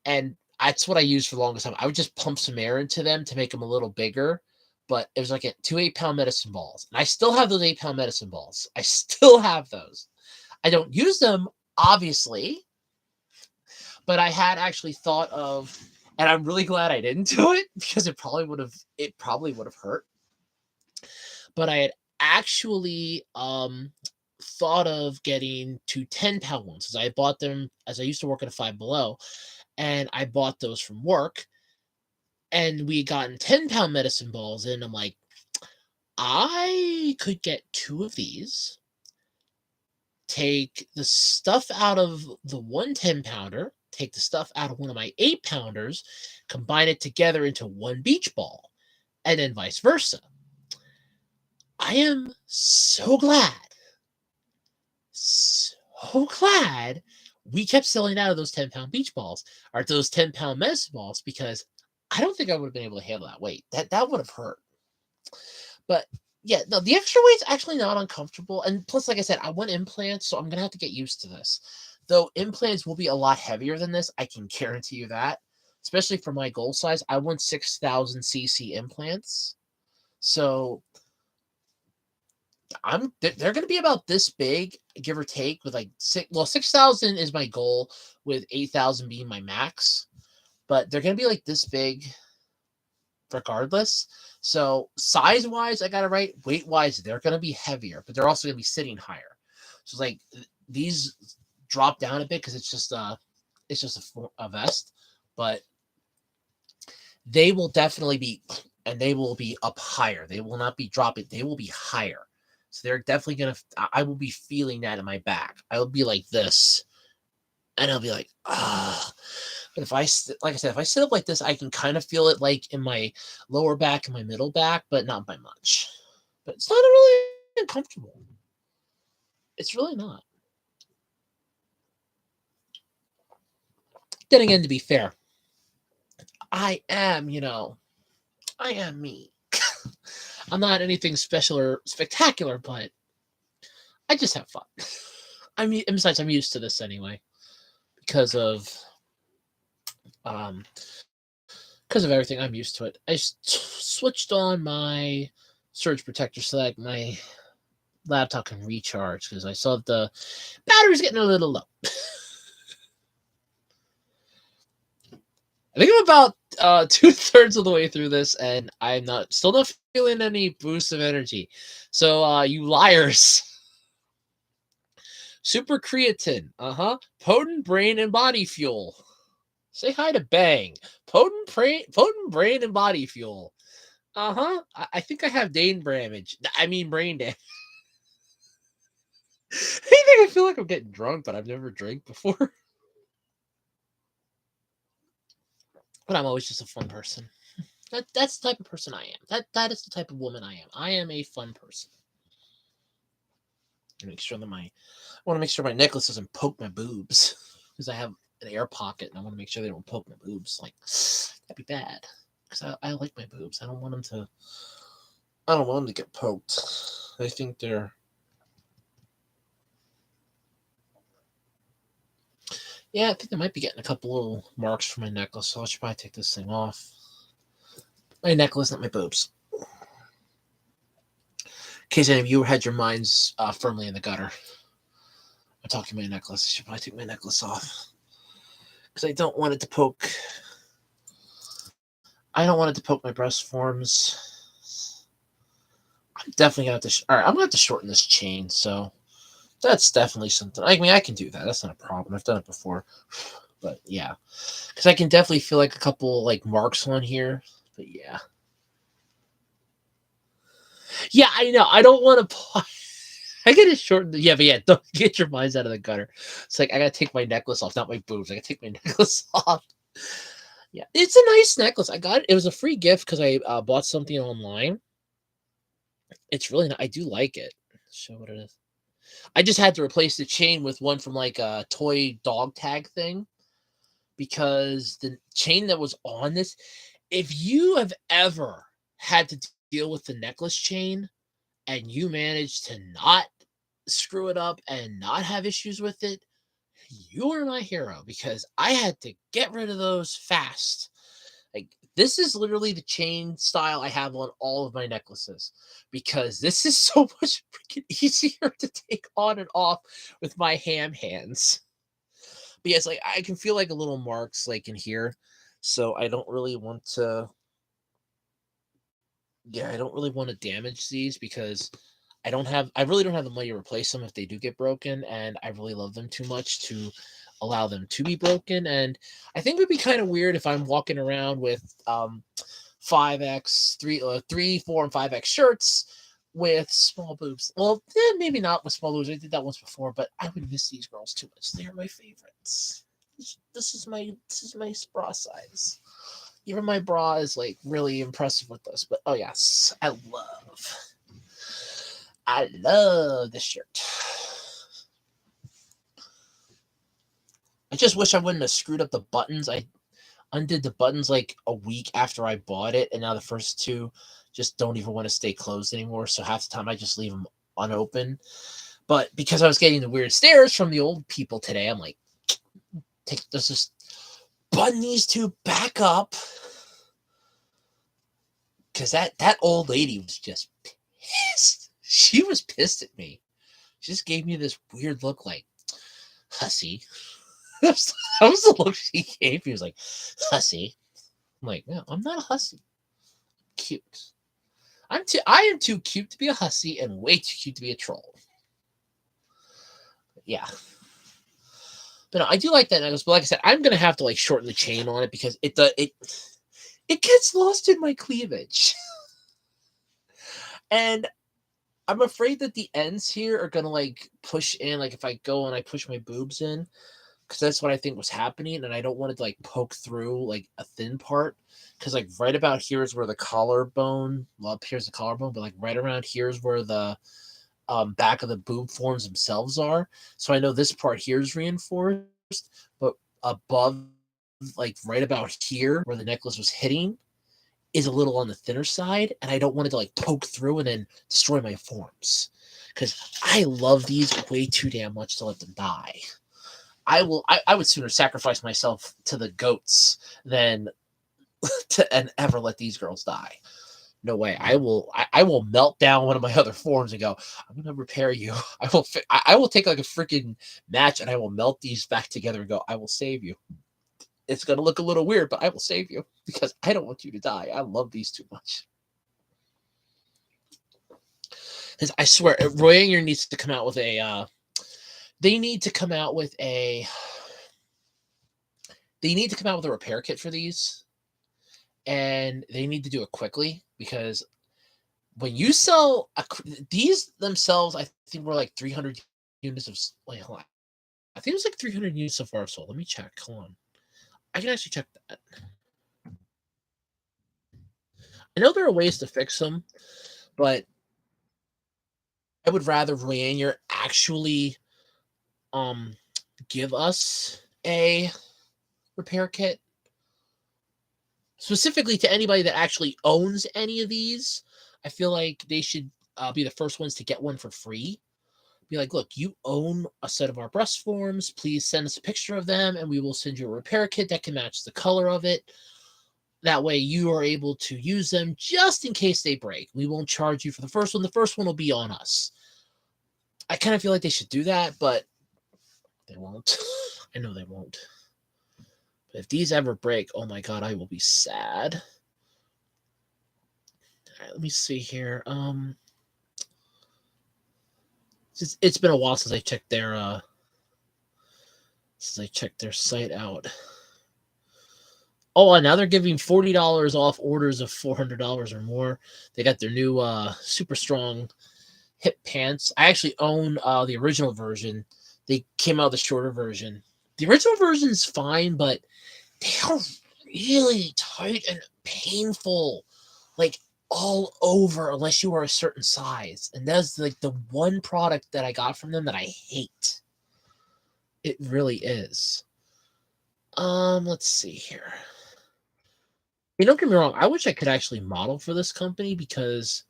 And that's what I used for the longest time. I would just pump some air into them to make them a little bigger. But it was like 2 8-pound medicine balls. And I still have those 8-pound medicine balls. I still have those. I don't use them, obviously. But I had actually thought of, and I'm really glad I didn't do it because it probably would have hurt. But I had actually thought of getting 2 10-pound ones because I bought them as I used to work at a Five Below, and I bought those from work. And we gotten 10-pound medicine balls in. I'm like, I could get 2 of these, take the stuff out of the 1 10-pounder, take the stuff out of one of my 8-pounders, combine it together into one beach ball, and then vice versa. I am so glad we kept selling out of those 10-pound beach balls or those 10-pound medicine balls because I don't think I would have been able to handle that weight. That would have hurt. But yeah, no, the extra weight's actually not uncomfortable. And plus, like I said, I want implants, so I'm gonna have to get used to this. Though implants will be a lot heavier than this, I can guarantee you that. Especially for my goal size, I want 6,000 cc implants. So they're going to be about this big, give or take, with like 6,000 is my goal, with 8,000 being my max. But they're going to be like this big regardless. So size wise, I got it right. Weight wise, they're going to be heavier, but they're also going to be sitting higher. So like these drop down a bit because it's just a vest, but they will definitely be, and they will be up higher. They will not be dropping. They will be higher. So they're definitely going to, I will be feeling that in my back. I will be like this, and I'll be like, ah. But if like I said, if I sit up like this, I can kind of feel it like in my lower back and my middle back, but not by much. But it's not really uncomfortable. It's really not. Then again, to be fair, I am me. I'm not anything special or spectacular, but I just have fun. I mean, and besides, I'm used to this anyway because of everything. I'm used to it. I switched on my surge protector so that my laptop can recharge because I saw that the battery's getting a little low. I think I'm about 2/3 of the way through this, and I'm still not feeling any boost of energy. So, you liars. Super creatine, potent brain and body fuel. Say hi to Bang. Potent brain and body fuel. I think I have brain damage. Brain damage. I feel like I'm getting drunk, but I've never drank before. But I'm always just a fun person. That's the type of person I am. That is the type of woman I am. I am a fun person. I want to make sure my necklace doesn't poke my boobs because I have an air pocket and I want to make sure they don't poke my boobs. Like that'd be bad because I like my boobs. I don't want them to get poked. I think they're. Yeah, I think I might be getting a couple little marks from my necklace, so I should probably take this thing off. My necklace, not my boobs. In case any of you had your minds firmly in the gutter. I'm talking my necklace. I should probably take my necklace off. Because I don't want it to poke. I don't want it to poke my breast forms. I'm definitely going to have to... Alright, I'm going to have to shorten this chain, so... That's definitely something. I can do that. That's not a problem. I've done it before. But yeah. Because I can definitely feel like a couple like marks on here. But yeah. Yeah, I know. I don't want to... I get it shortened. Yeah, but yeah, don't get your minds out of the gutter. It's like I gotta take my necklace off, not my boobs. I gotta take my necklace off. Yeah, it's a nice necklace. I got it. It was a free gift because I bought something online. It's really nice. I do like it. Show what it is. I just had to replace the chain with one from like a toy dog tag thing because the chain that was on this, if you have ever had to deal with the necklace chain and you managed to not screw it up and not have issues with it, you are my hero because I had to get rid of those fast. Like this is literally the chain style I have on all of my necklaces because this is so much freaking easier to take on and off with my hands. But yes, like I can feel like a little marks like in here, so I don't really want to. Yeah, I don't really want to damage these because I really don't have the money to replace them if they do get broken, and I really love them too much to allow them to be broken. And I think it would be kind of weird if I'm walking around with 5X, 3, 4, and 5X shirts with small boobs. Well, maybe not with small boobs. I did that once before, but I would miss these girls too much. They are my favorites. This is my bra size. Even my bra is like really impressive with this. But oh yes, I love this shirt. I just wish I wouldn't have screwed up the buttons. I undid the buttons like a week after I bought it, and now the first two just don't even want to stay closed anymore. So half the time I just leave them unopened. But because I was getting the weird stares from the old people today, I'm like, let's just button these two back up. Because that old lady was just pissed. She was pissed at me. She just gave me this weird look like, hussy. That was the look she gave me. It was like, hussy. I'm like, no, I'm not a hussy. I'm cute. I am too cute to be a hussy and way too cute to be a troll. Yeah. But no, I do like that necklace. But like I said, I'm gonna have to like shorten the chain on it because it gets lost in my cleavage. And I'm afraid that the ends here are gonna like push in, like if I go and I push my boobs in, because that's what I think was happening, and I don't want it to like poke through like a thin part, because like right about here is where the collarbone. Well, up here's the collarbone, but like right around here is where the back of the boob forms themselves are. So I know this part here is reinforced, but above, like right about here where the necklace was hitting, is a little on the thinner side, and I don't want it to like poke through and then destroy my forms. Because I love these way too damn much to let them die. I would sooner sacrifice myself to the goats than and ever let these girls die. No way. I will melt down one of my other forms and go, I'm gonna repair you. I will take like a freaking match and I will melt these back together and go, I will save you. It's gonna look a little weird, but I will save you because I don't want you to die. I love these too much. Because I swear, Royanger needs to come out with a. They need to come out with a. They need to come out with a repair kit for these, and they need to do it quickly because when you sell these themselves, I think we're like 300 units of. Wait, hold on. I think it was like 300 units so far sold. Let me check. Hold on. I can actually check that. I know there are ways to fix them, but I would rather Voyager actually give us a repair kit specifically to anybody that actually owns any of these. I feel like they should be the first ones to get one for free. Be like, look, you own a set of our breast forms. Please send us a picture of them, and we will send you a repair kit that can match the color of it. That way, you are able to use them just in case they break. We won't charge you for the first one. The first one will be on us. I kind of feel like they should do that, but they won't. I know they won't. But if these ever break, oh my god, I will be sad. All right, let me see here. It's been a while since I checked their site out. Oh, and now they're giving $40 off orders of $400 or more. They got their new super strong hip pants. I actually own the original version. They came out with a shorter version. The original version is fine, but they are really tight and painful, like all over, unless you are a certain size. And that's like the one product that I got from them that I hate. It really is. Let's see here. Don't get me wrong. I wish I could actually model for this company because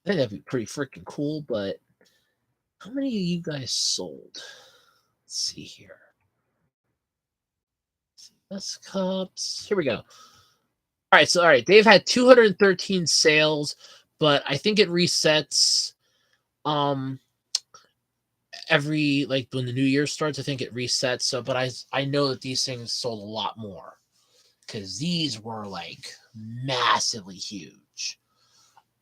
I think that'd be pretty freaking cool. But how many of you guys sold? Let's see here. Best cups. Here we go. All right, they've had 213 sales, but I think it resets um every like when the new year starts. I think it resets. So, but I know that these things sold a lot more because these were like massively huge.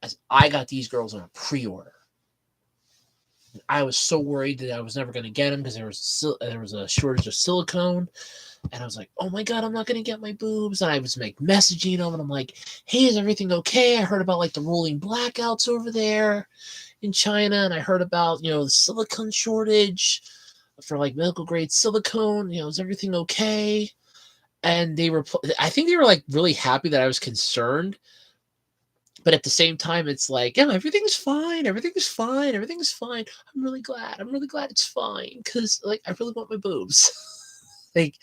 As I got these girls on a pre-order. I was so worried that I was never going to get them because there was a shortage of silicone, and I was like, "Oh my god, I'm not going to get my boobs." And I was like messaging them, and I'm like, "Hey, is everything okay? I heard about like the rolling blackouts over there in China, and I heard about the silicone shortage for like medical grade silicone. Is everything okay?" And they were, I think they were like really happy that I was concerned, but at the same time, it's like, yeah, everything's fine. Everything's fine. Everything's fine. I'm really glad. I'm really glad it's fine because, like, I really want my boobs. Like,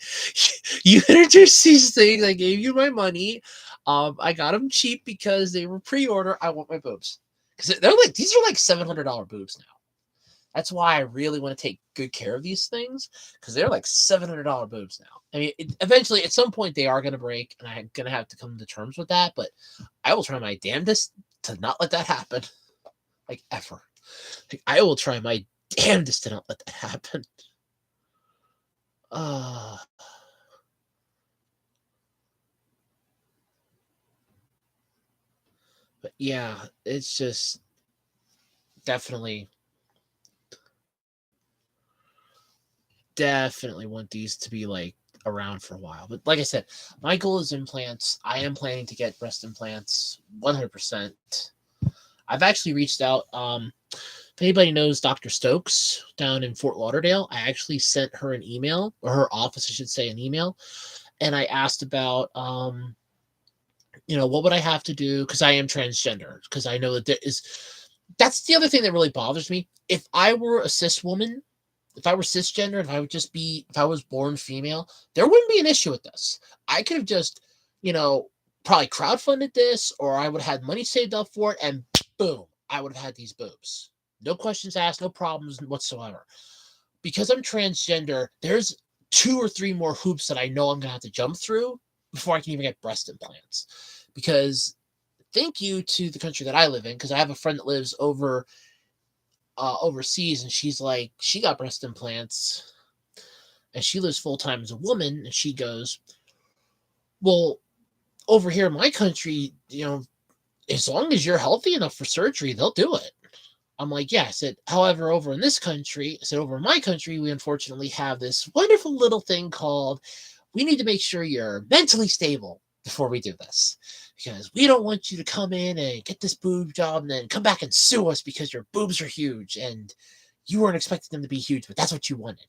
you introduced these things. I gave you my money. I got them cheap because they were pre-order. I want my boobs because these are like $700 boobs now. That's why I really want to take good care of these things because they're like $700 boobs now. I mean, eventually, at some point, they are going to break, and I'm going to have to come to terms with that. But I will try my damnedest to not let that happen, like ever. Like, I will try my damnedest to not let that happen. Uh, but yeah, it's just definitely, definitely want these to be like around for a while. But like I said, my goal is implants. I am planning to get breast implants 100%. I've actually reached out. If anybody knows Dr. Stokes down in Fort Lauderdale, I actually sent her an email, or her office, I should say, an email, and I asked about, what would I have to do because I am transgender. Because I know that that's the other thing that really bothers me. If I were a cis woman, if I were cisgender, if I was born female, there wouldn't be an issue with this. I could have just, you know, probably crowdfunded this, or I would have had money saved up for it, and boom, I would have had these boobs. No questions asked, no problems whatsoever. Because I'm transgender, there's two or three more hoops that I know I'm gonna have to jump through before I can even get breast implants. Because thank you to the country that I live in, because I have a friend that lives overseas, and she's like, she got breast implants, and she lives full time as a woman, and she goes, "Well, over here in my country, as long as you're healthy enough for surgery, they'll do it." I'm like, "Yeah." I said, "However, over in this country," I said, "over in my country, we unfortunately have this wonderful little thing called, we need to make sure you're mentally stable before we do this. Because we don't want you to come in and get this boob job and then come back and sue us because your boobs are huge and you weren't expecting them to be huge, but that's what you wanted."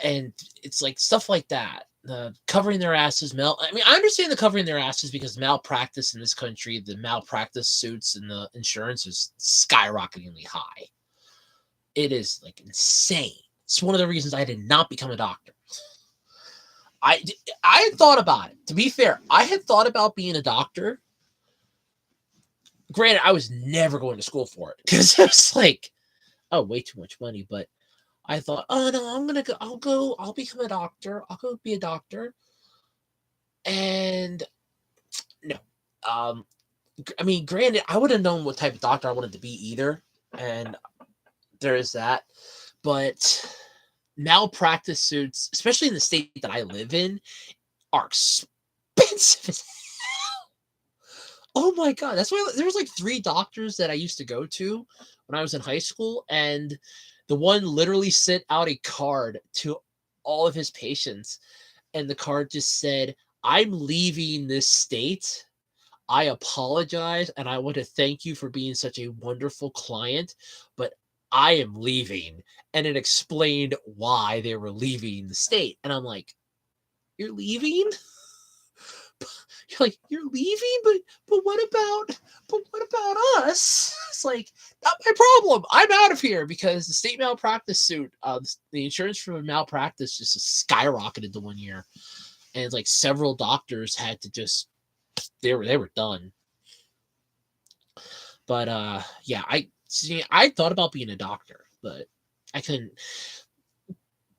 And it's like stuff like that. The covering their asses, I mean, I understand the covering their asses because malpractice in this country, the malpractice suits and the insurance is skyrocketingly high. It is like insane. It's one of the reasons I did not become a doctor. I I had thought about it. To be fair, I had thought about being a doctor. Granted, I was never going to school for it because it was like, oh, way too much money. But I thought, oh no, I'm gonna go. I'll become a doctor. I'll go be a doctor. And no, um, I mean, granted, I would have known what type of doctor I wanted to be either, and there is that. But malpractice suits, especially in the state that I live in, are expensive as, oh my god, that's why there was like three doctors that I used to go to when I was in high school, and the one literally sent out a card to all of his patients, and the card just said, "I'm leaving this state. I apologize, and I want to thank you for being such a wonderful client, but I am leaving." And it explained why they were leaving the state. And I'm like, "You're leaving?" You're like, "You're leaving, but what about us?" It's like, not my problem. I'm out of here because the state malpractice suit, the insurance for malpractice just skyrocketed the one year. and it's like several doctors had to just they were done. But yeah, I thought about being a doctor, but I couldn't.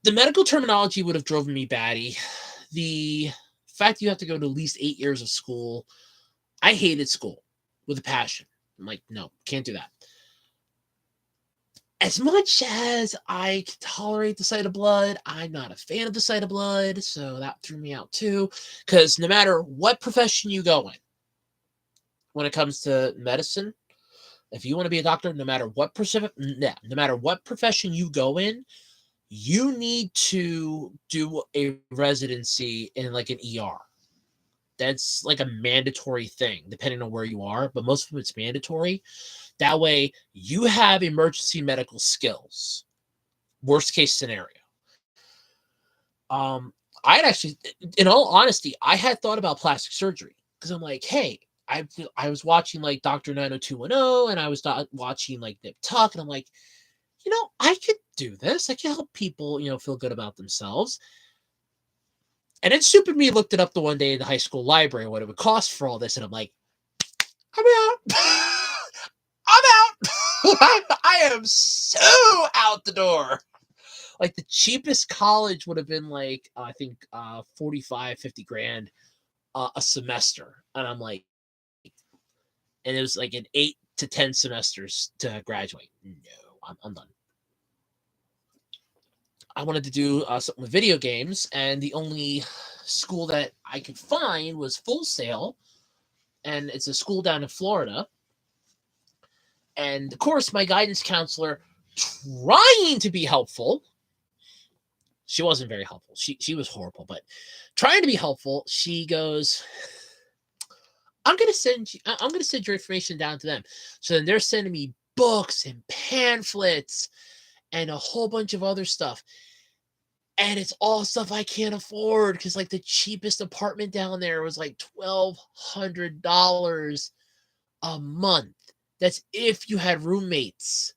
The medical terminology would have driven me batty. The fact you have to go to at least 8 years of school. I hated school with a passion. I'm like, no, can't do that. As much as I can tolerate the sight of blood, I'm not a fan of the sight of blood, so that threw me out too. Because no matter what profession you go in, when it comes to medicine, if you want to be a doctor, no matter what profession you go in, you need to do a residency in like an ER. That's like a mandatory thing, depending on where you are, but most of them it's mandatory. That way, you have emergency medical skills. Worst case scenario. Um, I'd actually, in all honesty, I had thought about plastic surgery because I'm like, hey, I was watching like Doctor 90210, and I was watching like Nip Tuck, and I'm like, I could do this. I can help people, feel good about themselves. And then Stupid Me looked it up the one day in the high school library, what it would cost for all this, and I'm like, I'm out. I'm out. I am so out the door. Like the cheapest college would have been like, I think 45, 50 grand a semester. And I'm like, and it was like an 8 to 10 semesters to graduate. No, I'm done. I wanted to do something with video games, and the only school that I could find was Full Sail, and it's a school down in Florida. And of course, my guidance counselor, trying to be helpful, she wasn't very helpful. She was horrible, but trying to be helpful, she goes, I'm gonna send your information down to them. So then they're sending me books and pamphlets and a whole bunch of other stuff. And it's all stuff I can't afford because like the cheapest apartment down there was like $1,200 a month. That's if you had roommates.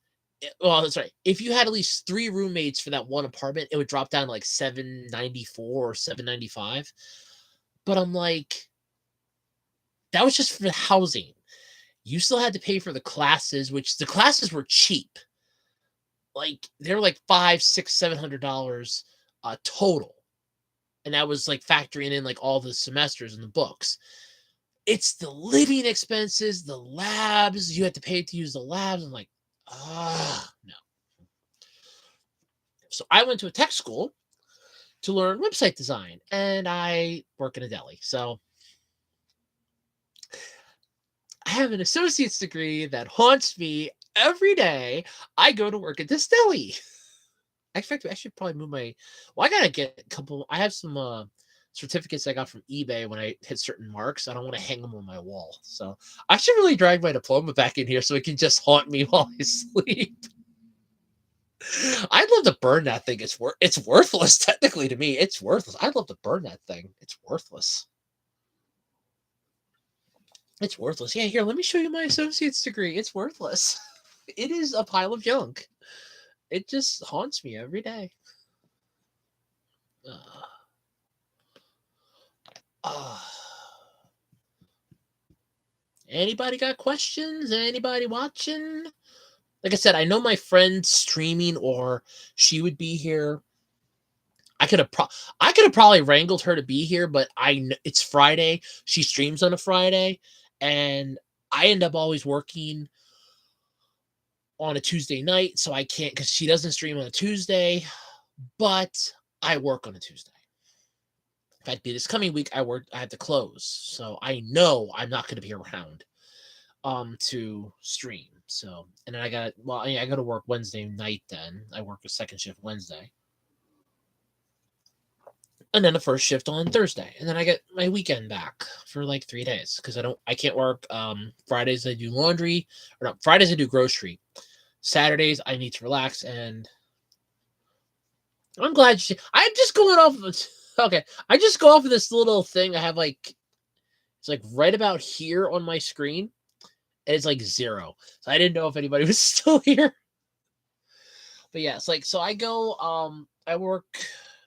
Well, that's right. If you had at least 3 roommates for that one apartment, it would drop down to like $794 or $795. But I'm like, that was just for the housing. You still had to pay for the classes, which the classes were cheap. Like they were like $500, $600, $700 total, and that was like factoring in like all the semesters and the books. It's the living expenses, the labs. You had to pay to use the labs. I'm like, no. So I went to a tech school to learn website design, and I work in a deli. So I have an associate's degree that haunts me every day I go to work at this deli. In fact, I should probably move my. Well, I gotta get a couple. I have some certificates I got from eBay when I hit certain marks. I don't want to hang them on my wall, so I should really drag my diploma back in here so it can just haunt me while I sleep. I'd love to burn that thing. It's worthless technically to me. It's worthless. I'd love to burn that thing. It's worthless. It's worthless. Yeah, here, let me show you my associate's degree. It's worthless. It is a pile of junk. It just haunts me every day. Uh, Anybody got questions? Anybody watching? Like I said, I know my friend's streaming, or she would be here. I could have probably wrangled her to be here, but it's Friday. She streams on a Friday, and I end up always working on a Tuesday night, so I can't because she doesn't stream on a Tuesday, but I work on a Tuesday. In fact, this coming week I had to close, so I know I'm not going to be around to stream. So, and then I got to work Wednesday night. Then I work a second shift Wednesday, and then the first shift on Thursday, and then I get my weekend back for like 3 days because I can't work. Fridays I do laundry, or no, Fridays I do grocery. Saturdays I need to relax, and I'm glad I'm just going off of. Okay, I just go off of this little thing I have. Like it's like right about here on my screen, and it's like 0. So I didn't know if anybody was still here. But yeah, it's like, so I go, I work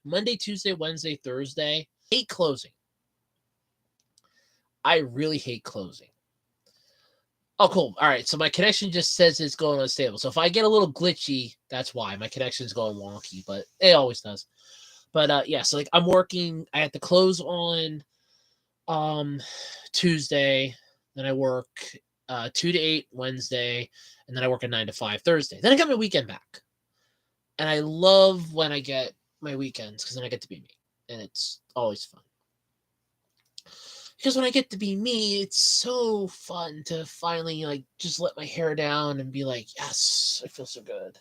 Monday, Tuesday, Wednesday, Thursday. hate closing. I really hate closing. Oh, cool. All right. So my connection just says it's going unstable. So if I get a little glitchy, that's why my connection's going wonky, but it always does. But yeah, so like I'm working, I have to close on um Tuesday, then I work 2 to 8 Wednesday, and then I work a 9 to 5 Thursday. Then I got my weekend back. And I love when I get my weekends because then I get to be me. And it's always fun. Because when I get to be me, it's so fun to finally like just let my hair down and be like, yes, I feel so good.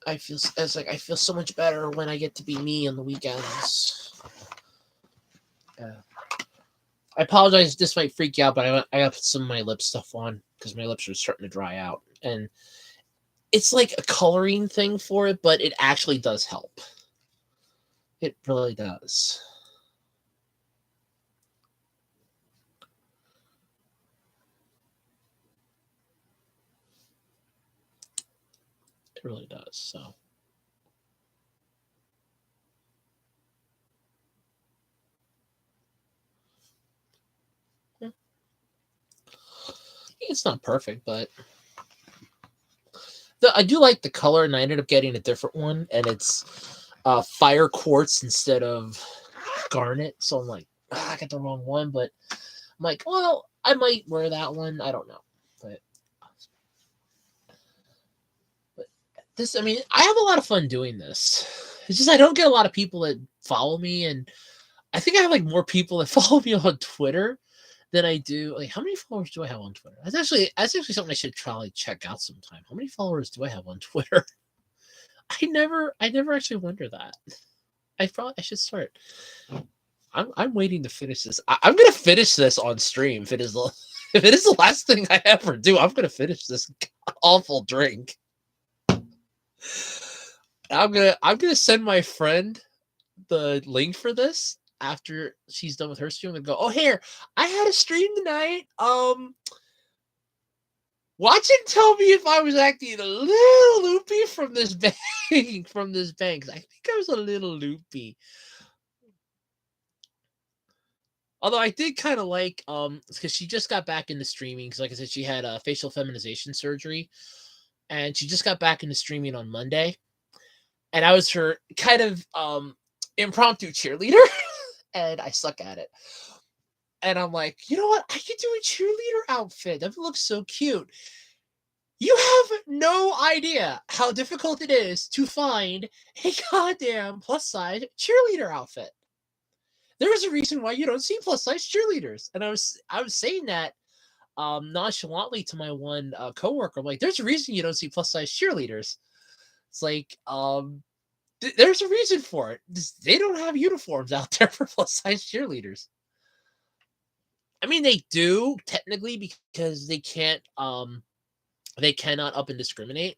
I feel so much better when I get to be me on the weekends. Yeah. I apologize. This might freak you out, but I got some of my lip stuff on because my lips are starting to dry out, and it's like a coloring thing for it, but it actually does help. It really does. It really does. So. Yeah. It's not perfect, but I do like the color, and I ended up getting a different one, and it's fire quartz instead of garnet. So I'm like, I got the wrong one, but I'm like, well, I might wear that one. I don't know, but this, I mean, I have a lot of fun doing this. It's just I don't get a lot of people that follow me, and I think I have like more people that follow me on Twitter than I do. Like, how many followers do I have on Twitter? That's actually something I should probably check out sometime. How many followers do I have on Twitter? I never actually wonder that. I should start. I'm waiting to finish this. I'm gonna finish this on stream. If it is the if it is the last thing I ever do, I'm gonna finish this awful drink. I'm gonna send my friend the link for this after she's done with her stream and go, oh here, I had a stream tonight. Watch and tell me if I was acting a little loopy from this bang from this bang. I think I was a little loopy. Although I did kind of like because she just got back into streaming because like I said she had a facial feminization surgery and she just got back into streaming on Monday and I was her kind of impromptu cheerleader and I suck at it. And I'm like, you know what? I could do a cheerleader outfit. That looks so cute. You have no idea how difficult it is to find a goddamn plus size cheerleader outfit. There is a reason why you don't see plus size cheerleaders. And I was saying that nonchalantly to my one coworker. I'm like, there's a reason you don't see plus size cheerleaders. It's like there's a reason for it. They don't have uniforms out there for plus size cheerleaders. I mean, they do technically because they cannot up and discriminate.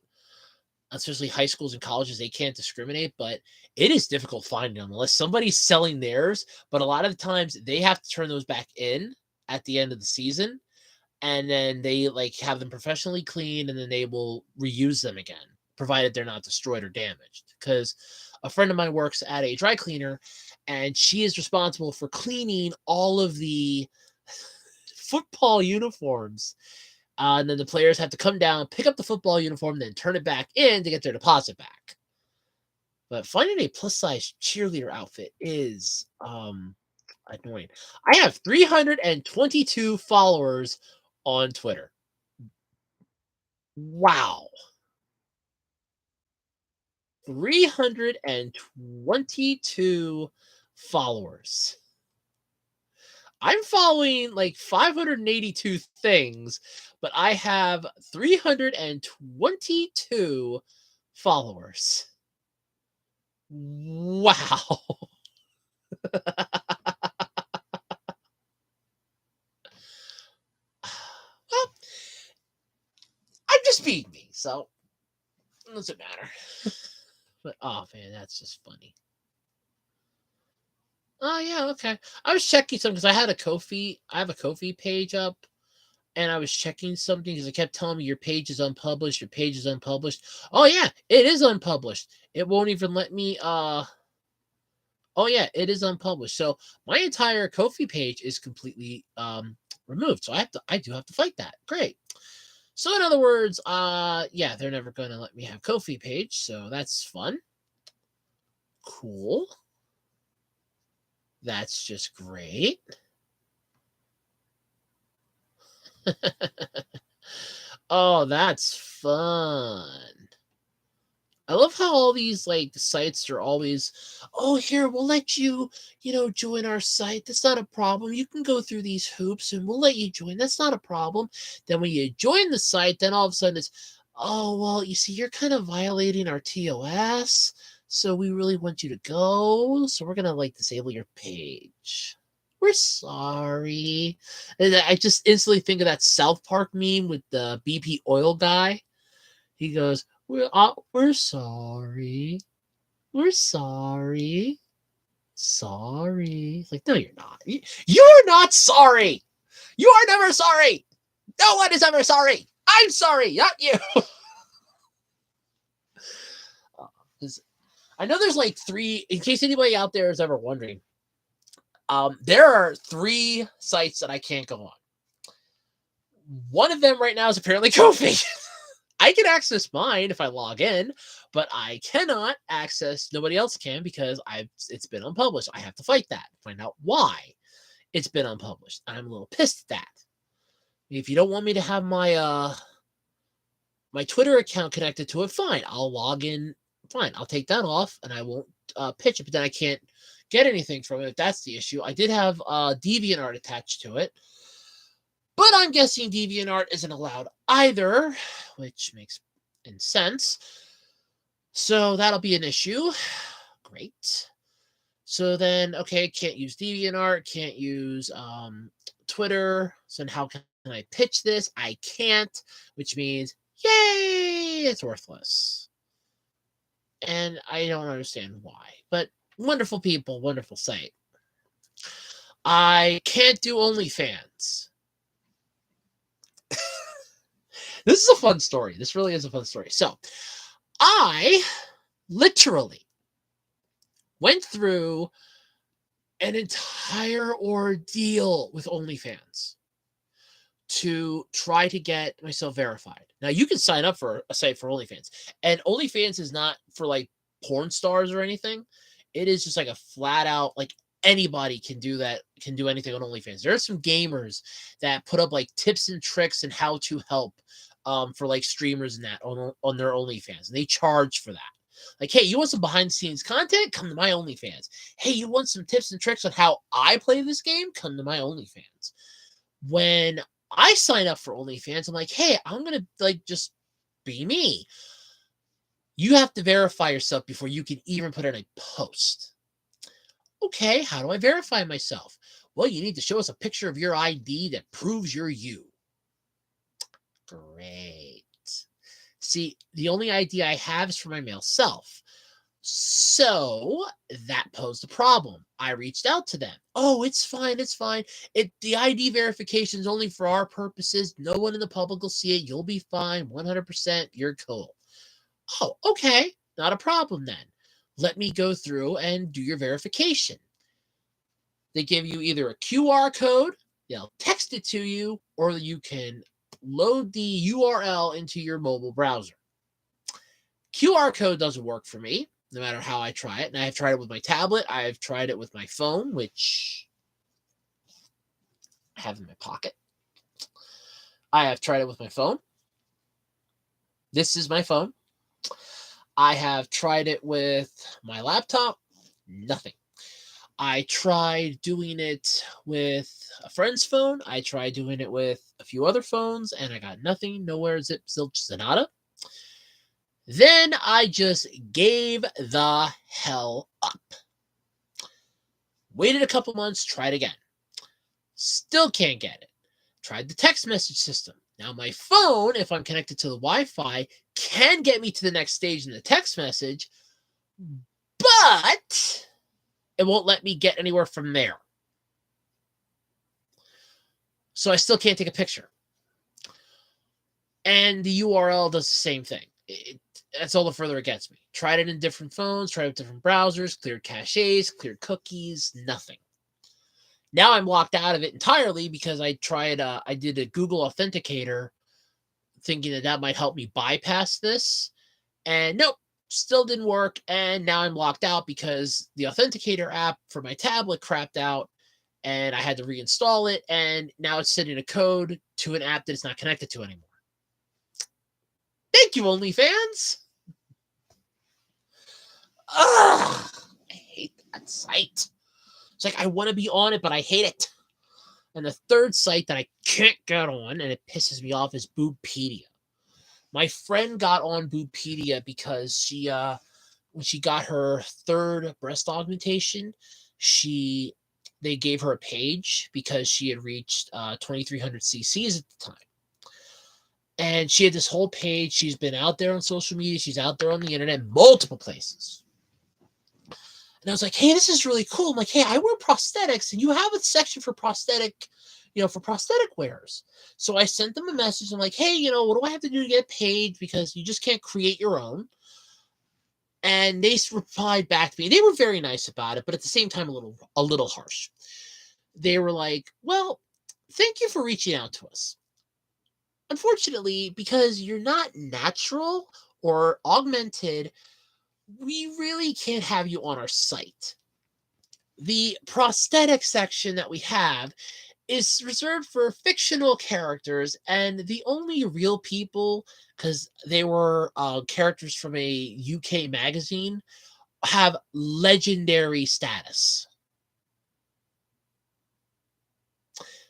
Especially high schools and colleges, they can't discriminate, but it is difficult finding them unless somebody's selling theirs. But a lot of the times they have to turn those back in at the end of the season, and then they like have them professionally cleaned, and then they will reuse them again, provided they're not destroyed or damaged. Because a friend of mine works at a dry cleaner, and she is responsible for cleaning all of the football uniforms. And then the players have to come down, pick up the football uniform, then turn it back in to get their deposit back. But finding a plus size cheerleader outfit is annoying. I have 322 followers on Twitter. Wow. 322 followers. I'm following like 582 things, but I have 322 followers. Wow. Well, I'm just being me, so it doesn't matter. But oh man, that's just funny. Oh yeah, okay. I was checking something because I have a Kofi page up, and I was checking something because it kept telling me your page is unpublished, your page is unpublished. Oh yeah, it is unpublished. It won't even let me Oh yeah, it is unpublished. So my entire Ko-fi page is completely removed. So I do have to fight that. Great. So in other words, yeah, they're never going to let me have Ko-fi page. So that's fun. Cool. That's just great. Oh, that's fun. I love how all these like sites are always, oh, here, we'll let you, join our site. That's not a problem. You can go through these hoops and we'll let you join. That's not a problem. Then when you join the site, then all of a sudden it's, oh, well, you see, you're kind of violating our TOS. So we really want you to go. So we're going to like disable your page. We're sorry. And I just instantly think of that South Park meme with the BP oil guy. He goes, we're sorry. We're sorry. Sorry. Like, no, you're not. You're not sorry. You are never sorry. No one is ever sorry. I'm sorry, not you. I know there's like 3, in case anybody out there is ever wondering, there are 3 sites that I can't go on. One of them right now is apparently Ko-fi. I can access mine if I log in, but I cannot access, nobody else can because it's been unpublished. I have to fight that, find out why it's been unpublished. I'm a little pissed at that. If you don't want me to have my my Twitter account connected to it, fine. I'll log in, fine. I'll take that off and I won't pitch it, but then I can't get anything from it if that's the issue. I did have DeviantArt attached to it, but I'm guessing DeviantArt isn't allowed either, which makes sense. So that'll be an issue. Great. So then, okay, can't use DeviantArt, can't use Twitter. So how can I pitch this? I can't, which means, yay, it's worthless. And I don't understand why. But wonderful people, wonderful site. I can't do OnlyFans. This is a fun story. This really is a fun story. So I literally went through an entire ordeal with OnlyFans to try to get myself verified. Now you can sign up for a site for OnlyFans, and OnlyFans is not for like porn stars or anything. It is just like a flat out like anybody can do that, can do anything on OnlyFans. There are some gamers that put up like tips and tricks and how to help for like streamers and that on their OnlyFans, and they charge for that. Like, hey, you want some behind the scenes content? Come to my OnlyFans. Hey, you want some tips and tricks on how I play this game? Come to my OnlyFans. When I sign up for OnlyFans, I'm like, hey, I'm gonna like just be me. You have to verify yourself before you can even put in a post. Okay, how do I verify myself? Well, you need to show us a picture of your ID that proves you're you. Great. See, the only ID I have is for my male self. So that posed a problem. I reached out to them. Oh, it's fine. It's fine. The ID verification is only for our purposes. No one in the public will see it. You'll be fine. 100%. You're cool. Oh, okay. Not a problem then. Let me go through and do your verification. They give you either a QR code, they'll text it to you, or you can load the URL into your mobile browser. QR code doesn't work for me, no matter how I try it. And I've tried it with my tablet. I've tried it with my phone, which I have in my pocket. I have tried it with my phone. This is my phone. I have tried it with my laptop. Nothing. I tried doing it with a friend's phone. I tried doing it with a few other phones, and I got nothing. Nowhere, zip, zilch, zanada. Then I just gave the hell up. Waited a couple months, tried again. Still can't get it. Tried the text message system. Now my phone, if I'm connected to the Wi-Fi, can get me to the next stage in the text message, but it won't let me get anywhere from there. So I still can't take a picture. And the URL does the same thing. That's all the further it gets me. Tried it in different phones, tried it with different browsers, cleared caches, cleared cookies, nothing. Now I'm locked out of it entirely because I did a Google Authenticator thinking that that might help me bypass this. And nope, still didn't work. And now I'm locked out because the Authenticator app for my tablet crapped out and I had to reinstall it. And now it's sending a code to an app that it's not connected to anymore. Thank you, OnlyFans. Ugh, I hate that site. It's like I want to be on it, but I hate it. And the third site that I can't get on, and it pisses me off, is Boobpedia. My friend got on Boobpedia because when she got her third breast augmentation, they gave her a page because she had reached 2,300 cc's at the time. And she had this whole page. She's been out there on social media. She's out there on the internet, multiple places. And I was like, hey, this is really cool. I'm like, hey, I wear prosthetics, and you have a section for prosthetic wearers. So I sent them a message. I'm like, hey, what do I have to do to get a page? Because you just can't create your own. And they replied back to me. They were very nice about it, but at the same time, a little harsh. They were like, well, thank you for reaching out to us. Unfortunately, because you're not natural or augmented, we really can't have you on our site. The prosthetic section that we have is reserved for fictional characters, and the only real people, because they were characters from a UK magazine, have legendary status.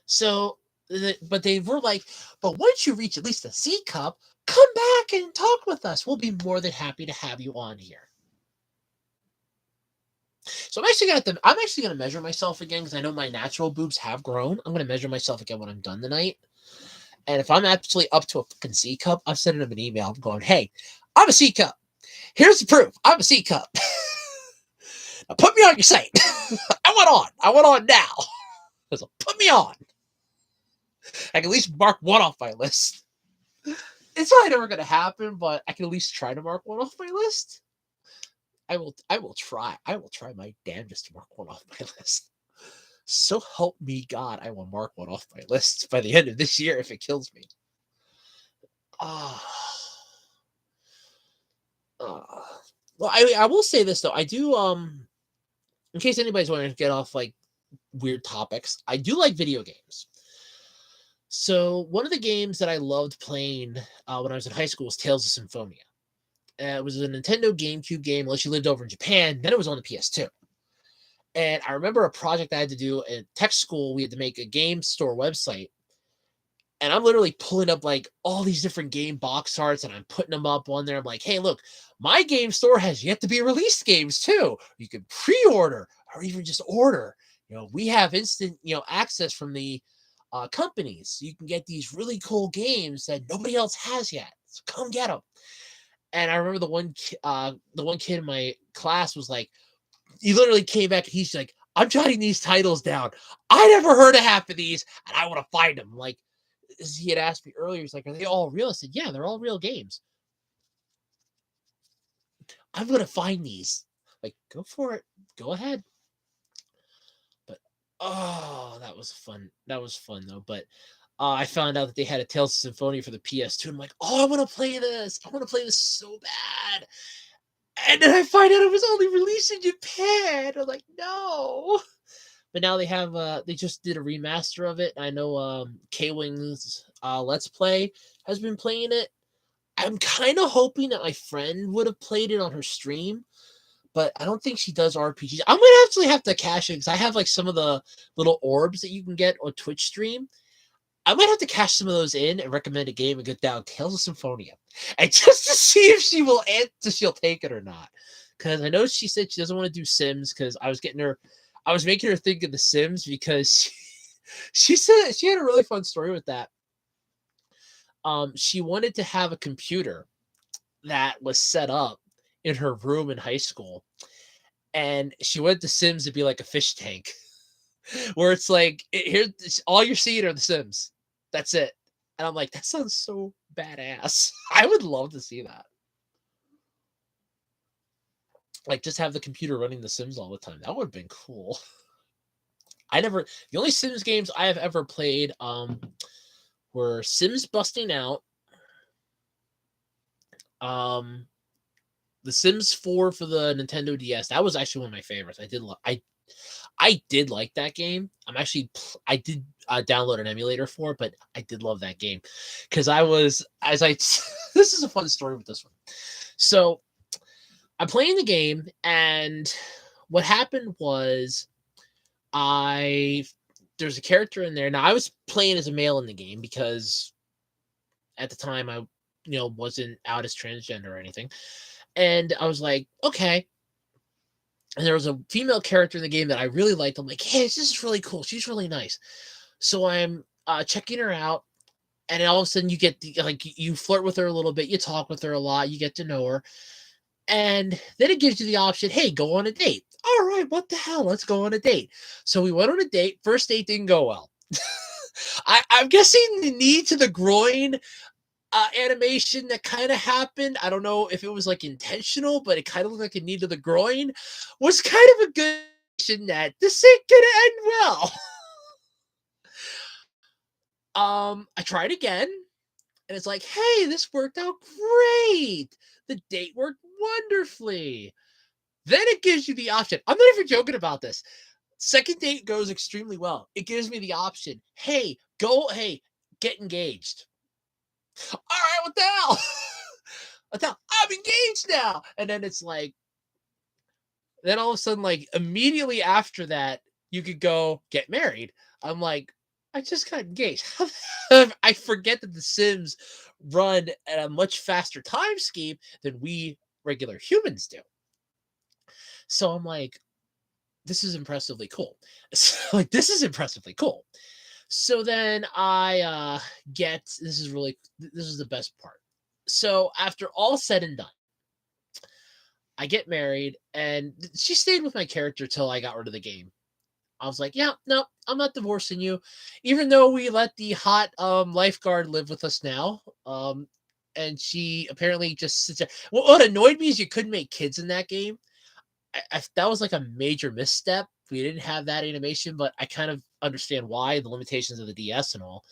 So, but they were like, but once you reach at least a C cup, come back and talk with us. We'll be more than happy to have you on here. So I'm actually gonna measure myself again because I know my natural boobs have grown. I'm gonna measure myself again when I'm done tonight. And if I'm actually up to a fucking C cup, I'm sending them an email. I'm going, hey, I'm a C cup. Here's the proof. I'm a C cup. Now put me on your site. I went on now. So put me on. I can at least mark one off my list. It's probably never going to happen, but I can at least try to mark one off my list. I will try. I will try my damnedest to mark one off my list. So help me God, I will mark one off my list by the end of this year if it kills me. Well, I will say this though. I do in case anybody's wanting to get off like weird topics, I do like video games. So one of the games that I loved playing when I was in high school was Tales of Symphonia. It was a Nintendo GameCube game unless you lived over in Japan. Then it was on the PS2. And I remember a project I had to do at tech school. We had to make a game store website. And I'm literally pulling up like all these different game box arts and I'm putting them up on there. I'm like, hey, look, my game store has yet to be released games too. You can pre-order or even just order. We have instant, access from the companies. You can get these really cool games that nobody else has yet. So come get them. And I remember the one kid in my class was like, he literally came back and he's like, I'm jotting these titles down. I never heard of half of these and I want to find them. Like, as he had asked me earlier, he's like, are they all real? I said, yeah, they're all real games. I'm going to find these. Like, go for it. Go ahead. But, that was fun. That was fun, though. But I found out that they had a Tales of Symphonia for the PS2. I'm like, oh, I want to play this. I want to play this so bad. And then I find out it was only released in Japan. I'm like, no. But now they just did a remaster of it. I know K-Wing's Let's Play has been playing it. I'm kind of hoping that my friend would have played it on her stream, but I don't think she does RPGs. I'm gonna actually have to cash it because I have like some of the little orbs that you can get on Twitch stream. I might have to cash some of those in and recommend a game and get down Tales of Symphonia, and just to see if she'll take it or not. Because I know she said she doesn't want to do Sims because I was making her think of The Sims because she said she had a really fun story with that. She wanted to have a computer that was set up in her room in high school, and she wanted The Sims to be like a fish tank, where it's like here's all you're seeing are The Sims. That's it. And I'm like, that sounds so badass. I would love to see that. Like, just have the computer running The Sims all the time. That would have been cool. The only Sims games I have ever played were Sims Busting Out, um, The Sims 4 for the Nintendo DS. That was actually one of my favorites. I did like that game. I did download an emulator for it, but I did love that game because I was as I. This is a fun story with this one. So I'm playing the game, and what happened was I there's a character in there. Now I was playing as a male in the game because at the time I wasn't out as transgender or anything, and I was like, okay. And there was a female character in the game that I really liked. I'm like, hey, this is really cool. She's really nice. So I'm checking her out, and all of a sudden you flirt with her a little bit, you talk with her a lot, you get to know her, and then it gives you the option, hey, go on a date. All right, what the hell? Let's go on a date. So we went on a date. First date didn't go well. I'm guessing the knee to the groin animation that kind of happened. I don't know if it was like intentional, but it kind of looked like a knee to the groin. Was kind of a good indication that this ain't gonna end well. I tried again, and it's like, hey, this worked out great. The date worked wonderfully. Then it gives you the option. I'm not even joking about this. Second date goes extremely well. It gives me the option. Hey, get engaged. All right, what the hell? What the hell? I'm engaged now. And then it's like, then all of a sudden, like immediately after that, you could go get married. I'm like, I just got engaged. I forget that the Sims run at a much faster time scheme than we regular humans do. So I'm like, this is impressively cool. So, like, this is impressively cool. So then I get this is the best part. So after all said and done, I get married, and she stayed with my character till I got rid of the game. I was like, yeah, no, I'm not divorcing you, even though we let the hot lifeguard live with us now. And she apparently just sits there. What annoyed me is you couldn't make kids in that game. That was like a major misstep. We didn't have that animation, but I kind of understand why the limitations of the DS and all.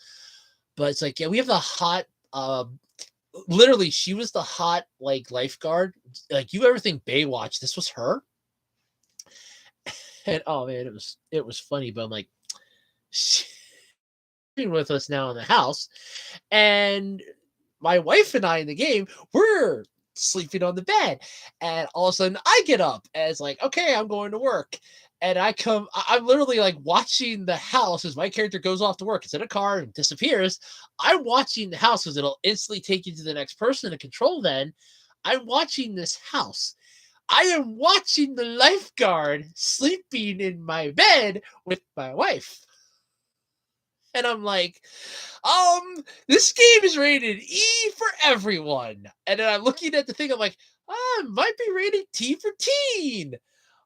But it's like, yeah, we have the hot. Literally, she was the hot like lifeguard. Like, you ever think Baywatch? This was her. And oh man, it was funny. But I'm like, she's with us now in the house, and my wife and I in the game, we're sleeping on the bed. And all of a sudden I get up and it's like, okay, I'm going to work. And I'm literally like watching the house as my character goes off to work. It's in a car and disappears. I'm watching the house because it'll instantly take you to the next person to control then. I'm watching this house. I am watching the lifeguard sleeping in my bed with my wife. And I'm like, this game is rated E for everyone. And then I'm looking at the thing, I'm like, it might be rated T for teen.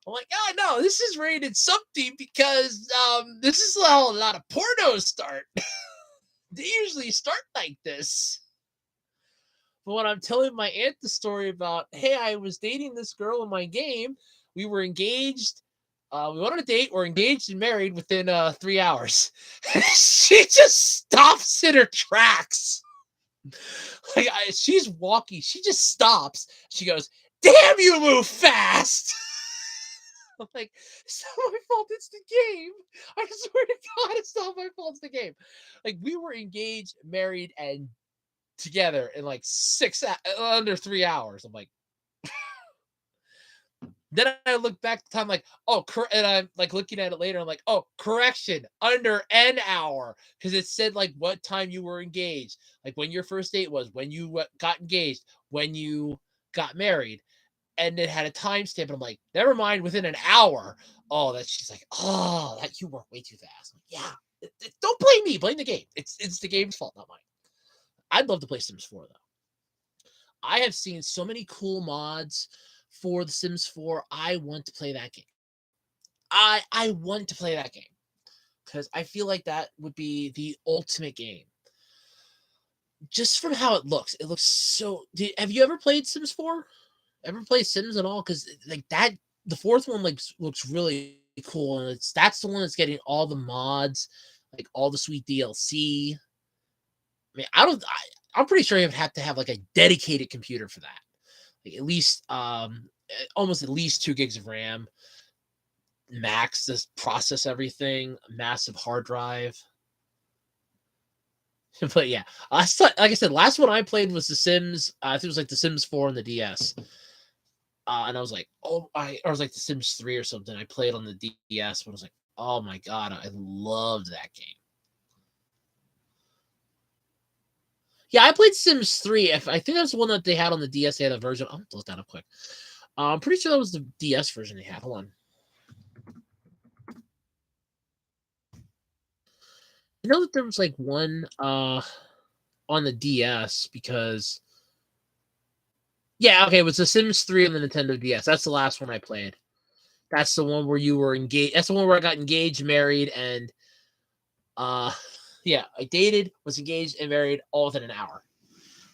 I'm like, oh no, this is rated something because this is how a lot of pornos start. They usually start like this. But when I'm telling my aunt the story about, hey, I was dating this girl in my game, we were engaged. We went on a date. We're engaged and married within 3 hours. She just stops in her tracks. Like, she's walking. She just stops. She goes, "Damn, you move fast." I'm like, it's not my fault. It's the game. I swear to God, it's not my fault. It's the game. Like, we were engaged, married, and together in like under 3 hours. I'm like, then I look back at the time like, oh, and I'm like looking at it later. I'm like, oh, correction, under an hour, because it said like what time you were engaged, like when your first date was, when you got engaged, when you got married, and it had a timestamp. And I'm like, never mind, within an hour. Oh, that she's like, oh, that you work way too fast. I'm like, yeah, don't blame me, blame the game. It's the game's fault, not mine. I'd love to play Sims 4 though. I have seen so many cool mods for The Sims 4. I want to play that game. I want to play that game because I feel like that would be the ultimate game. Just from how it looks so. Have you ever played Sims 4? Ever play Sims at all? Because like that, the fourth one like looks really cool, and that's the one that's getting all the mods, like all the sweet DLC. I mean, I'm pretty sure you would have to have like a dedicated computer for that. Like at least almost at least 2 gigs of RAM max to process everything, massive hard drive. But yeah, like I said, last one I played was The Sims. I think it was like The Sims 4 on the DS. And I was like, or it was like The Sims 3 or something. I played on the DS, but I was like, oh my god, I loved that game. Yeah, I played Sims 3. I think that's the one that they had on the DS. They had a version. I'm look that up quick. I'm pretty sure that was the DS version they had. Hold on. I know that there was like one on the DS because yeah, okay, it was The Sims 3 on the Nintendo DS. That's the last one I played. That's the one where you were engaged. That's the one where I got engaged, married, and uh yeah, I dated, was engaged, and married all within an hour.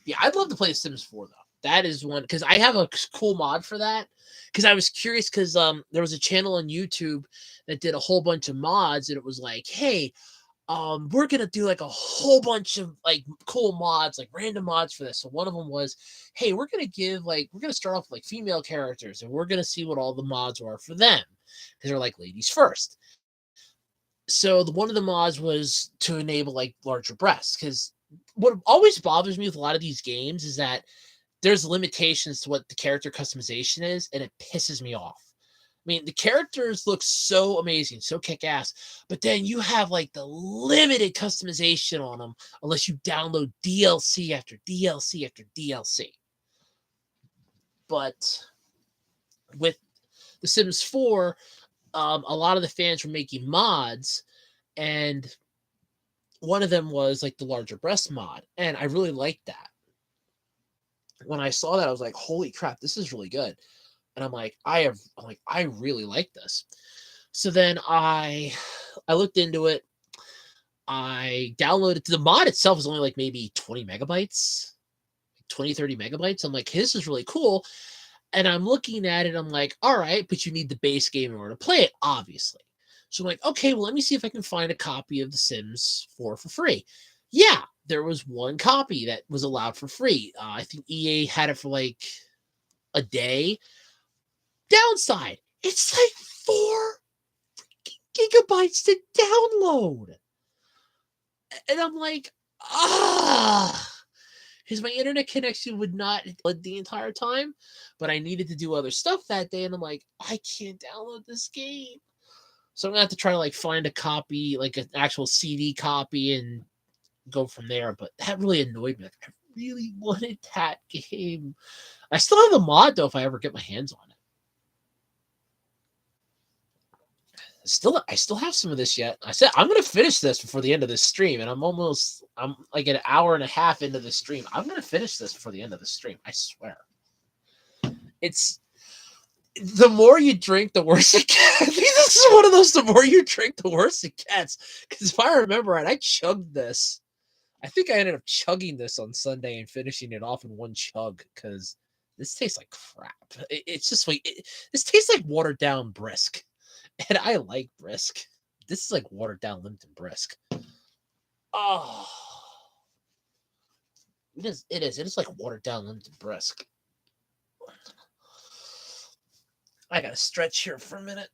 Yeah, I'd love to play Sims 4 though. That is one because I have a cool mod for that. Because I was curious because there was a channel on YouTube that did a whole bunch of mods, and it was like, hey, we're gonna do like a whole bunch of like cool mods, like random mods for this. So one of them was, hey, we're gonna start off with like female characters, and we're gonna see what all the mods are for them because they're like ladies first. So one of the mods was to enable like larger breasts because what always bothers me with a lot of these games is that there's limitations to what the character customization is, and it pisses me off. I mean, the characters look so amazing, so kick ass, but then you have like the limited customization on them unless you download DLC after DLC after DLC. But with The Sims 4, a lot of the fans were making mods, and one of them was like the larger breast mod, and I really liked that. When I saw that, I was like, "Holy crap, this is really good!" And I really like this. So then I looked into it. I downloaded the mod itself is only like maybe 20 megabytes, 20, 30 megabytes. I'm like, hey, this is really cool. And I'm looking at it, I'm like, all right, but you need the base game in order to play it, obviously. So I'm like, okay, well, let me see if I can find a copy of The Sims 4 for free. Yeah, there was one copy that was allowed for free. I think EA had it for like a day. Downside, it's like 4 gigabytes to download. And I'm like, ah, because my internet connection would not the entire time, but I needed to do other stuff that day, and I'm like, I can't download this game. So I'm gonna have to try to like find a copy, like an actual CD copy, and go from there. But that really annoyed me. Like, I really wanted that game. I still have the mod though if I ever get my hands on it. I still have some of this yet. I said I'm gonna finish this before the end of this stream, and I'm like an hour and a half into the stream. I'm gonna finish this before the end of the stream. I swear. It's the more you drink, the worse it gets. I think this is one of those. The more you drink, the worse it gets. Because if I remember right, I chugged this. I think I ended up chugging this on Sunday and finishing it off in one chug because this tastes like crap. It's just like this tastes like watered down brisk. And I like brisk. This is like watered down Lipton brisk. Oh, it is. It is. It is like watered down Lipton brisk. I gotta stretch here for a minute.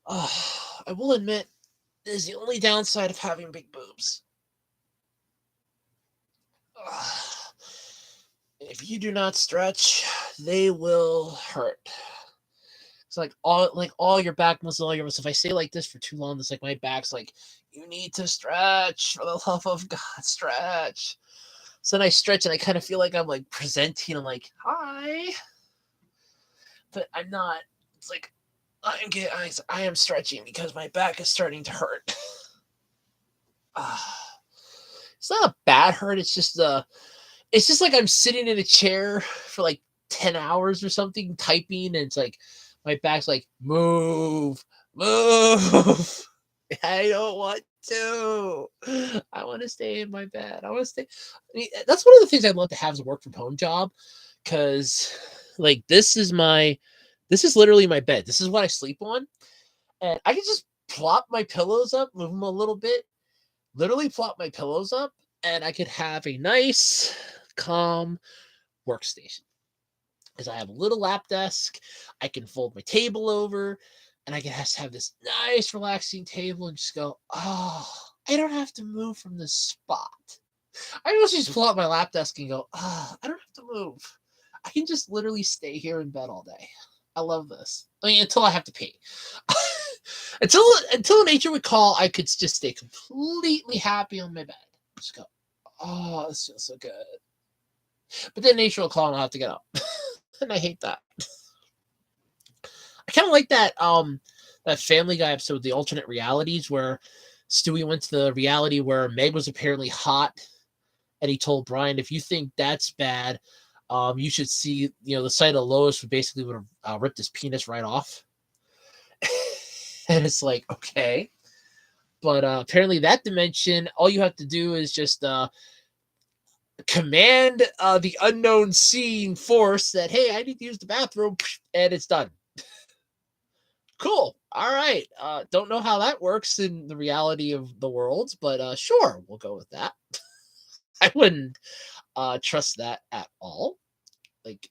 Oh, I will admit, this is the only downside of having big boobs. If you do not stretch, they will hurt. It's like all your back muscle, all your muscle. If I stay like this for too long, it's like my back's like, you need to stretch for the love of God, stretch. So then I stretch and I kind of feel like I'm like presenting. I'm like, hi, but I'm not. It's like I am stretching because my back is starting to hurt. It's not a bad hurt. It's just like I'm sitting in a chair for like 10 hours or something typing, and it's like my back's like, move, move. I don't want to. I want to stay in my bed. I want to stay. I mean, that's one of the things I'd love to have as a work from home job, because like this is literally my bed. This is what I sleep on, and I can just plop my pillows up, move them a little bit, literally plop my pillows up, and I could have a nice, calm workstation. Because I have a little lap desk, I can fold my table over, and I can just have this nice, relaxing table and just go, oh, I don't have to move from this spot. I can also just pull out my lap desk and go, oh, I don't have to move. I can just literally stay here in bed all day. I love this. I mean, until I have to pee. until nature would call, I could just stay completely happy on my bed. Just go, oh, this feels so good. But then nature will call and I'll have to get up. And I hate that. I kind of like that Family Guy episode, The Alternate Realities, where Stewie went to the reality where Meg was apparently hot, and he told Brian, if you think that's bad, you should see, the sight of Lois would basically would have ripped his penis right off. And it's like, okay. But apparently that dimension, all you have to do is just command the unknown seeing force that, hey, I need to use the bathroom, and it's done. Cool. All right. Don't know how that works in the reality of the worlds, but sure, we'll go with that. I wouldn't trust that at all, like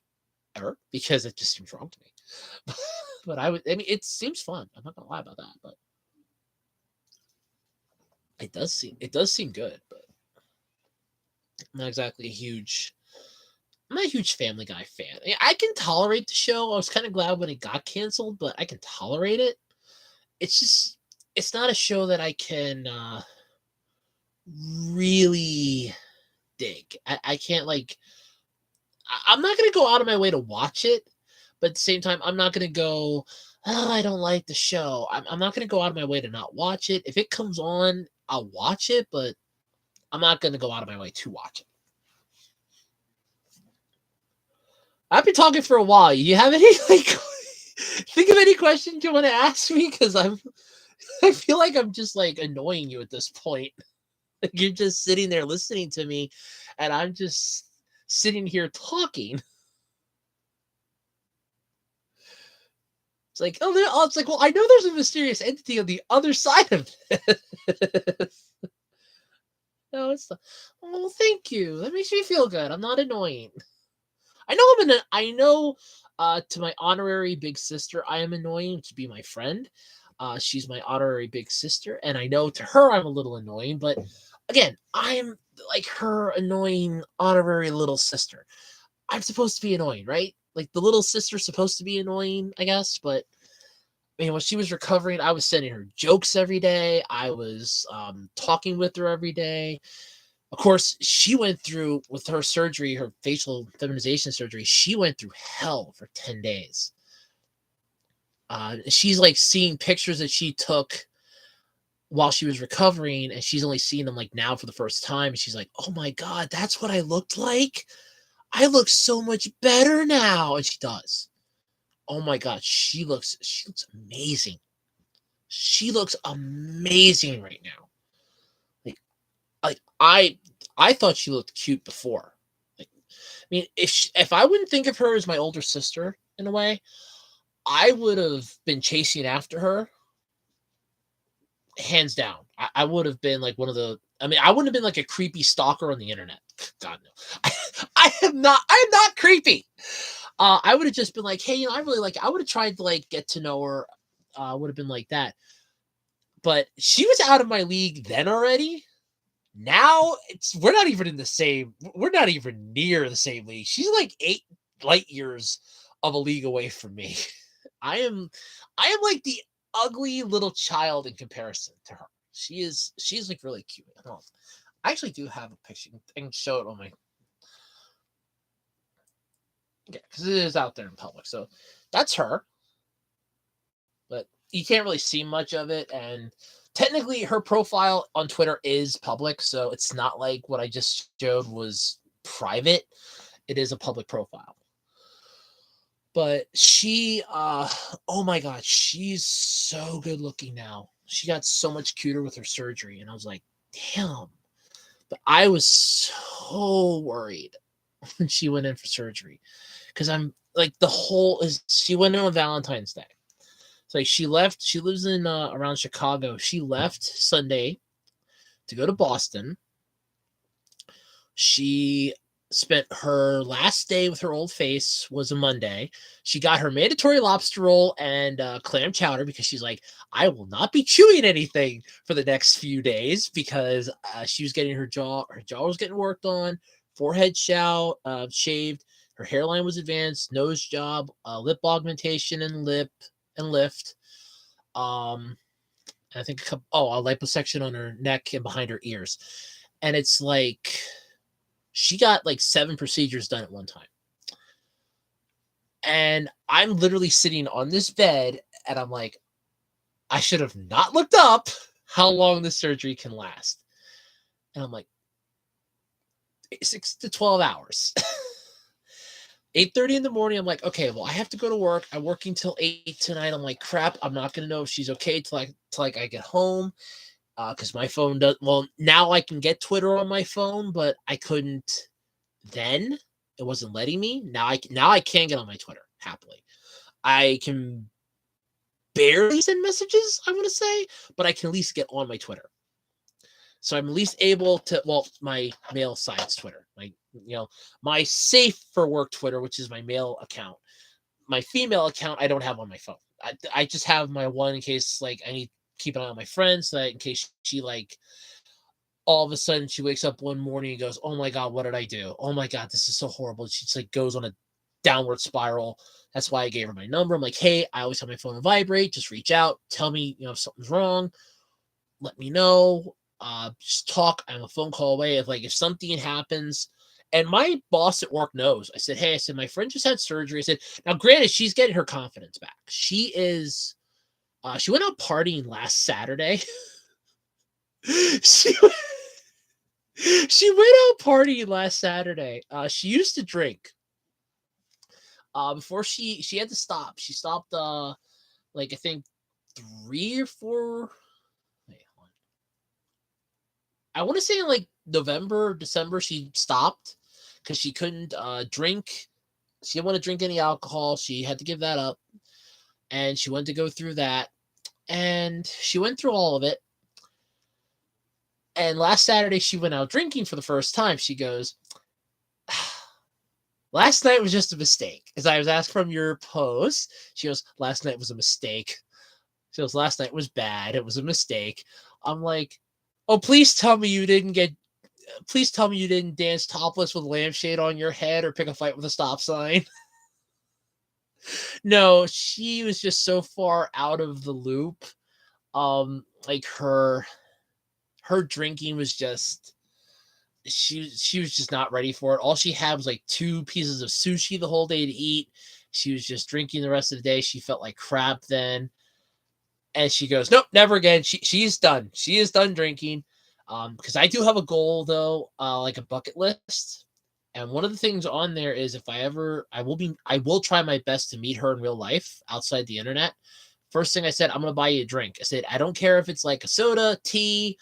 ever, because it just seems wrong to me. But I mean, it seems fun. I'm not gonna lie about that, but it does seem good, but I'm not exactly I'm not a huge Family Guy fan. I mean, I can tolerate the show. I was kind of glad when it got canceled, but I can tolerate it. It's just, it's not a show that I can really dig. I can't like. I'm not gonna go out of my way to watch it, but at the same time, I'm not gonna go. Oh, I don't like the show. I'm not gonna go out of my way to not watch it. If it comes on, I'll watch it, but I'm not gonna go out of my way to watch it. I've been talking for a while. You have any like think of any questions you want to ask me? Because I feel like I'm just like annoying you at this point. Like you're just sitting there listening to me, and I'm just sitting here talking. It's like, it's like, well, I know there's a mysterious entity on the other side of this. No, it's not. Oh, thank you. That makes me feel good. I'm not annoying. I know to my honorary big sister, I am annoying to be my friend. She's my honorary big sister, and I know to her I'm a little annoying, but again, I'm like her annoying honorary little sister. I'm supposed to be annoying, right? Like the little sister's supposed to be annoying, I guess, but I mean, when she was recovering, I was sending her jokes every day. I was talking with her every day. Of course, she went through with her surgery, her facial feminization surgery. She went through hell for 10 days. She's like seeing pictures that she took while she was recovering, and she's only seeing them like now for the first time. And she's like, "Oh my god, that's what I looked like. I look so much better now." And she does. Oh my god, she looks amazing. She looks amazing right now. Like I thought she looked cute before. Like, I mean, if I wouldn't think of her as my older sister in a way, I would have been chasing after her hands down. I would have been like one of the. I mean, I wouldn't have been like a creepy stalker on the internet. God no, I am not. I am not creepy. I would have just been like, hey, I really like. I would have tried to like get to know her. Would have been like that. But she was out of my league then already. Now we're not even in the same. We're not even near the same league. She's like 8 light years of a league away from me. I am like the ugly little child in comparison to her. She's like really cute. I actually do have a picture. I can show it on my. Yeah, because it is out there in public. So that's her. But you can't really see much of it. And technically, her profile on Twitter is public. So it's not like what I just showed was private. It is a public profile. But she, oh my God, she's so good looking now. she got so much cuter with her surgery. And I was like, damn. But I was so worried when she went in for surgery because I'm like she went in on Valentine's Day. It's like she left. She lives in around Chicago. She left Sunday to go to Boston. She spent her last day with her old face was a Monday. She got her mandatory lobster roll and clam chowder because she's like, I will not be chewing anything for the next few days because she was getting her jaw was getting worked on, forehead shaved, her hairline was advanced, nose job, lip augmentation and lift. I think a liposuction on her neck and behind her ears. And it's like she got like 7 procedures done at one time. And I'm literally sitting on this bed and I'm like, I should have not looked up how long the surgery can last. And I'm like, 6 to 12 hours. 8:30 in the morning, I'm like, okay, well, I have to go to work. I'm working till 8 tonight. I'm like, crap, I'm not gonna know if she's okay till I get home. Because my phone does now I can get Twitter on my phone, but I couldn't then. It wasn't letting me. Now I can get on my Twitter happily. I can barely send messages, I want to say, but I can at least get on my Twitter. So I'm at least able to, my mail side's Twitter, my safe for work Twitter, which is my mail account. My female account, I don't have on my phone. I just have my one in case, like, I need to keep an eye on my friends so that in case she, like, all of a sudden she wakes up one morning and goes, oh my God, what did I do? Oh my God, this is so horrible. She just, like, goes on a downward spiral. That's why I gave her my number. I'm like, hey, I always have my phone to vibrate. Just reach out. Tell me, if something's wrong. Let me know. Just talk. I'm a phone call away. If something happens, and my boss at work knows. I said, my friend just had surgery. I said, now granted, she's getting her confidence back. She is, she went out partying last Saturday. she went out partying last Saturday. She used to drink. Before she had to stop. She stopped, I think 3 or 4. I want to say in November, December, she stopped because she couldn't drink. She didn't want to drink any alcohol. She had to give that up. And she wanted to go through that. And she went through all of it. And last Saturday, she went out drinking for the first time. She goes, last night was just a mistake. As I was asked from your post, she goes, last night was a mistake. She goes, last night was bad. It was a mistake. I'm like, oh, please tell me you didn't dance topless with a lampshade on your head or pick a fight with a stop sign. No, she was just so far out of the loop. Her drinking was just, she was just not ready for it. All she had was 2 pieces of sushi the whole day to eat. She was just drinking the rest of the day. She felt like crap then. And she goes, nope, never again. She's done. She is done drinking. Because I do have a goal though, like a bucket list. And one of the things on there is if I will try my best to meet her in real life outside the internet. First thing I said, I'm going to buy you a drink. I said, I don't care if it's like a soda, tea,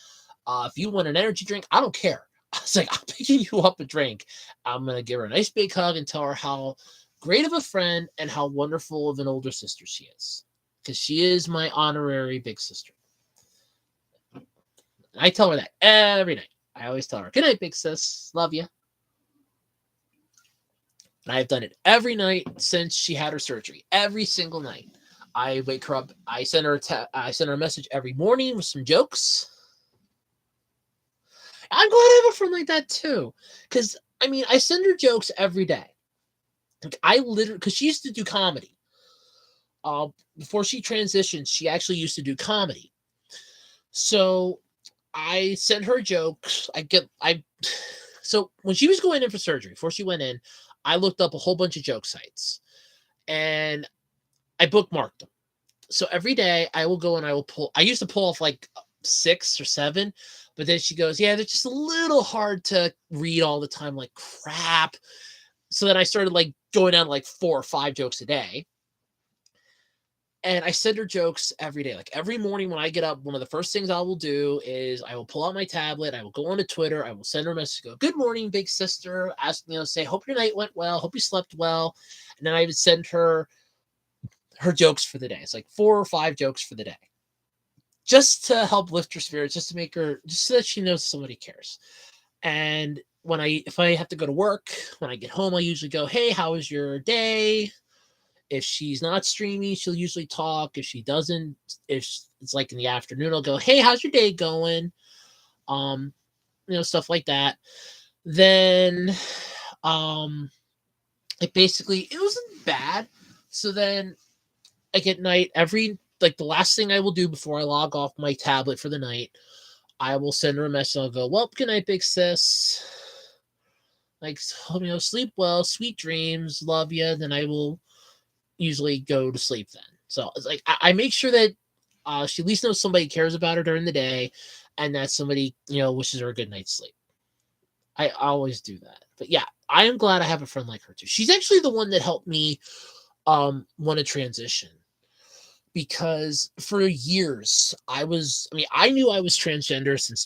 if you want an energy drink, I don't care. I was like, I'm picking you up a drink. I'm going to give her a nice big hug and tell her how great of a friend and how wonderful of an older sister she is. Because she is my honorary big sister. I tell her that every night. I always tell her, good night, big sis. Love you. And I've done it every night since she had her surgery. Every single night. I wake her up. I send her a message every morning with some jokes. I'm glad I have a friend like that too. Because, I send her jokes every day. Because she used to do comedy. Before she transitioned, she actually used to do comedy. So I sent her jokes. So when she was going in for surgery, before she went in, I looked up a whole bunch of joke sites and I bookmarked them. So every day I will go and I used to pull off 6 or 7, but then she goes, yeah, they're just a little hard to read all the time, like crap. So then I started going down 4 or 5 jokes a day. And I send her jokes every day. Like every morning when I get up, one of the first things I will do is I will pull out my tablet, I will go onto Twitter, I will send her a message, go, "Good morning, big sister." Ask, say, "Hope your night went well, hope you slept well." And then I would send her jokes for the day. It's like 4 or 5 jokes for the day. Just to help lift her spirits, just to make her, just so that she knows somebody cares. And if I have to go to work, when I get home, I usually go, "Hey, how was your day?" If she's not streaming, she'll usually talk. If she doesn't, if it's like in the afternoon, I'll go, "Hey, how's your day going?" Um, stuff like that. Then, it wasn't bad. So then, like at night, the last thing I will do before I log off my tablet for the night, I will send her a message. I'll go, "Well, good night, big sis. Like, sleep well, sweet dreams, love you." Then I will usually go to sleep then. So it's like I make sure that she at least knows somebody cares about her during the day, and that somebody wishes her a good night's sleep. I always do that. But yeah, I am glad I have a friend like her too. She's actually the one that helped me want to transition, because for years I knew I was transgender since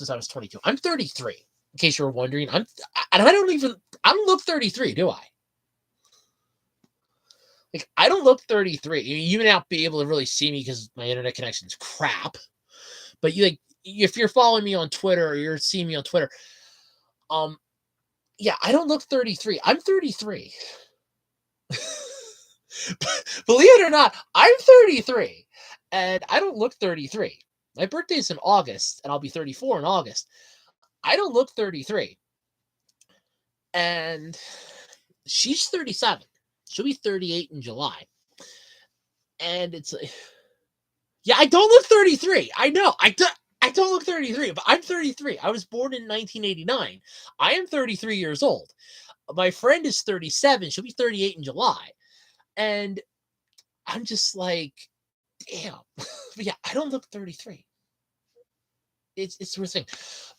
I was 22. I'm 33. In case you were wondering, I don't look 33, do I? Like, I don't look 33. You may not be able to really see me because my internet connection is crap. But if you're following me on Twitter or you're seeing me on Twitter, yeah, I don't look 33. I'm 33. Believe it or not, I'm 33, and I don't look 33. My birthday's in August, and I'll be 34 in August. I don't look 33, and she's 37. She'll be 38 in July, and it's like, yeah, I don't look 33. I know. I don't look 33, but I'm 33. I was born in 1989. I am 33 years old. My friend is 37. She'll be 38 in July. And I'm just like, damn. But yeah, I don't look 33. It's the sort of thing.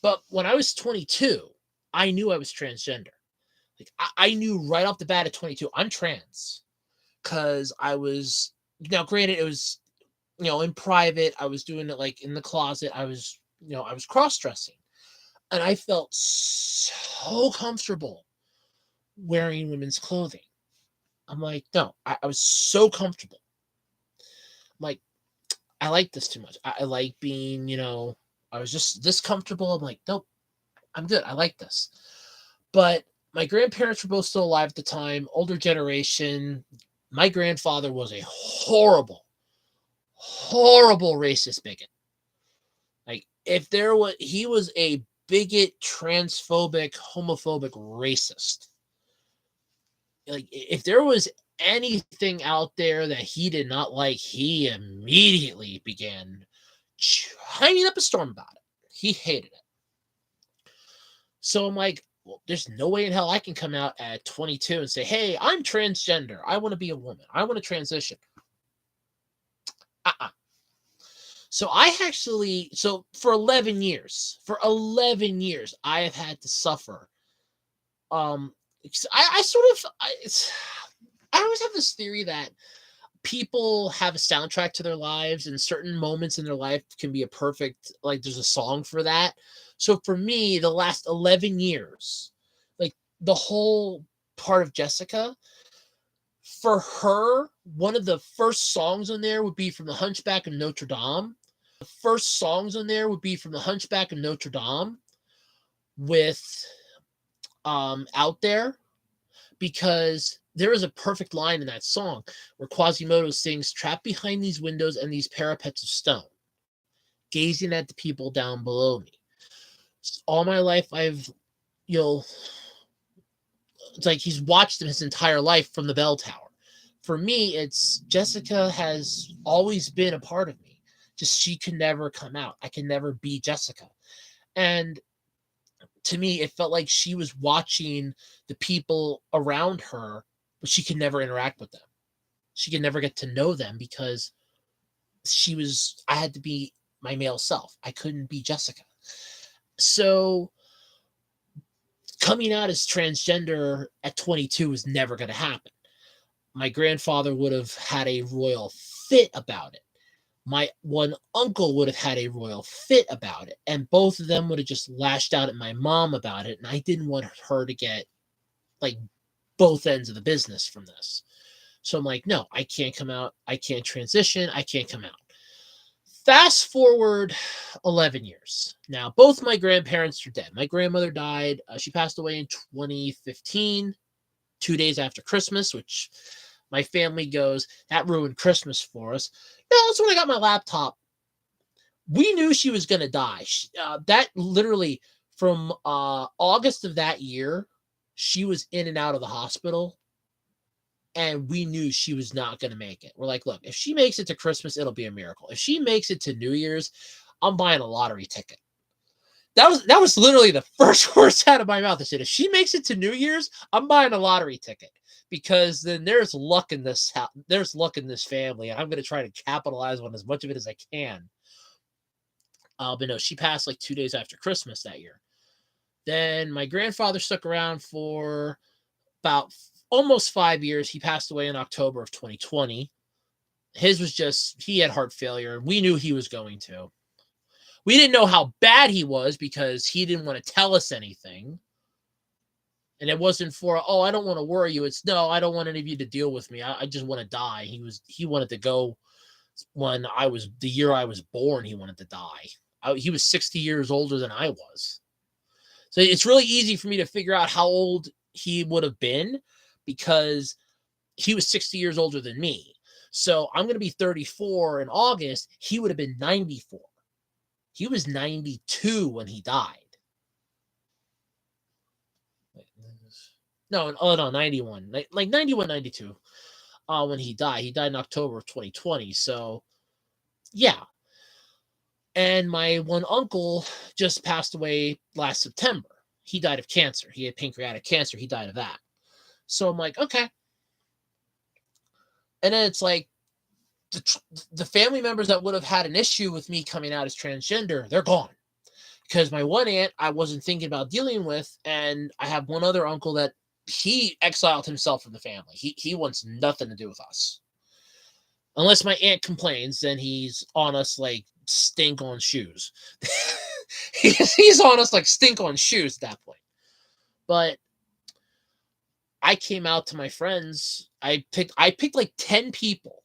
But when I was 22, I knew I was transgender. Like I knew right off the bat at 22, I'm trans. Because I was, now granted, it was in private. I was doing it like in the closet. I was cross dressing, and I felt so comfortable wearing women's clothing. I'm like, no, I was so comfortable. I'm like, I like this too much. I like being, I was just this comfortable. I'm like, nope, I'm good. I like this. But my grandparents were both still alive at the time, older generation. My grandfather was a horrible, horrible racist bigot. Like, he was a bigot, transphobic, homophobic, racist. Like, if there was anything out there that he did not like, he immediately began chiming up a storm about it. He hated it. So I'm like, well, there's no way in hell I can come out at 22 and say, "Hey, I'm transgender. I want to be a woman. I want to transition." Uh-uh. So for 11 years, I have had to suffer. I sort of, I always have this theory that people have a soundtrack to their lives, and certain moments in their life can be a perfect, like there's a song for that. So for me, the last 11 years, like the whole part of Jessica, for her, one of the first songs on there would be from The Hunchback of Notre Dame. The first songs on there would be from The Hunchback of Notre Dame with Out There, because there is a perfect line in that song where Quasimodo sings, "Trapped behind these windows and these parapets of stone, gazing at the people down below me." All my life, it's like he's watched him his entire life from the bell tower. For me, it's Jessica has always been a part of me. Just she could never come out. I can never be Jessica. And to me, it felt like she was watching the people around her, but she could never interact with them. She could never get to know them because I had to be my male self. I couldn't be Jessica. So coming out as transgender at 22 was never going to happen. My grandfather would have had a royal fit about it. My one uncle would have had a royal fit about it. And both of them would have just lashed out at my mom about it. And I didn't want her to get like both ends of the business from this. So I'm like, no, I can't come out. I can't transition. I can't come out. Fast forward 11 years. Now, both my grandparents are dead. My grandmother died. She passed away in 2015, 2 days after Christmas, which my family goes, that ruined Christmas for us. No, that's when I got my laptop. We knew she was going to die. That literally from August of that year, she was in and out of the hospital. And we knew she was not going to make it. We're like, look, if she makes it to Christmas, it'll be a miracle. If she makes it to New Year's, I'm buying a lottery ticket. That was literally the first words out of my mouth. I said, if she makes it to New Year's, I'm buying a lottery ticket because then there's luck in this house. There's luck in this family, and I'm going to try to capitalize on as much of it as I can. But no, she passed like 2 days after Christmas that year. Then my grandfather stuck around for about almost 5 years. He passed away in October of 2020. His was just, he had heart failure. We knew he was going to. We didn't know how bad he was because he didn't want to tell us anything. And it wasn't for, oh, I don't want to worry you. It's no, I don't want any of you to deal with me. I just want to die. He wanted to go when the year I was born, he wanted to die. He was 60 years older than I was. So it's really easy for me to figure out how old he would have been because he was 60 years older than me. So I'm going to be 34 in August. He would have been 94. He was 92 when he died. No, 91. Like 91, 92 when he died. He died in October of 2020. So, yeah. And my one uncle just passed away last September. He died of cancer. He had pancreatic cancer. He died of that. So I'm like, okay. And then it's like the family members that would have had an issue with me coming out as transgender, they're gone. Because my one aunt I wasn't thinking about dealing with, and I have one other uncle that he exiled himself from the family. He wants nothing to do with us. Unless my aunt complains, then he's on us like stink on shoes. He's on us like stink on shoes at that point. But I came out to my friends. I picked like 10 people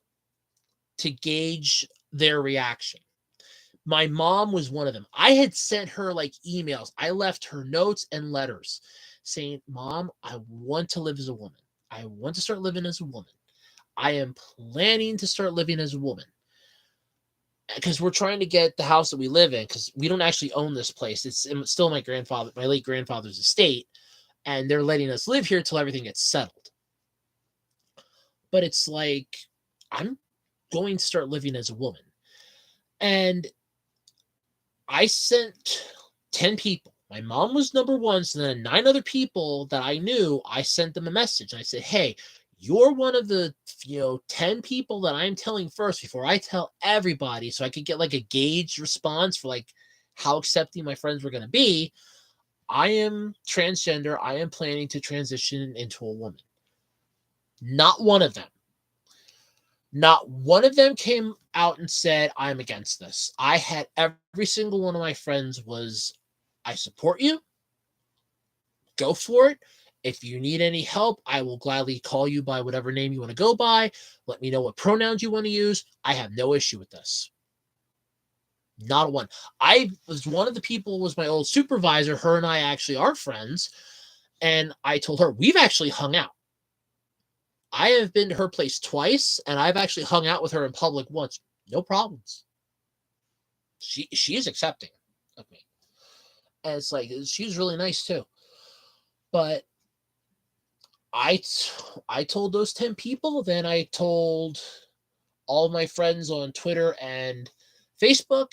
to gauge their reaction. My mom was one of them. I had sent her like emails. I left her notes and letters saying, Mom, I want to live as a woman. I want to start living as a woman. I am planning to start living as a woman. Because we're trying to get the house that we live in, because we don't actually own this place. It's still my late grandfather's estate, and they're letting us live here till everything gets settled. But it's like, I'm going to start living as a woman. And I sent 10 people. My mom was number one, so then 9 other people that I knew, I sent them a message. I said, hey, you're one of the 10 people that I'm telling first before I tell everybody, so I could get like a gauge response for like how accepting my friends were going to be. I am transgender. I am planning to transition into a woman. Not one of them came out and said, I'm against this. I had every single one of my friends was, I support you. Go for it. If you need any help, I will gladly call you by whatever name you want to go by. Let me know what pronouns you want to use. I have no issue with this. Not one. I was one of the people, was my old supervisor. Her and I actually are friends. And I told her, we've actually hung out. I have been to her place twice, and I've actually hung out with her in public once. No problems. She is accepting of me. And it's like, she's really nice too. But I told those 10 people, then I told all my friends on Twitter and Facebook,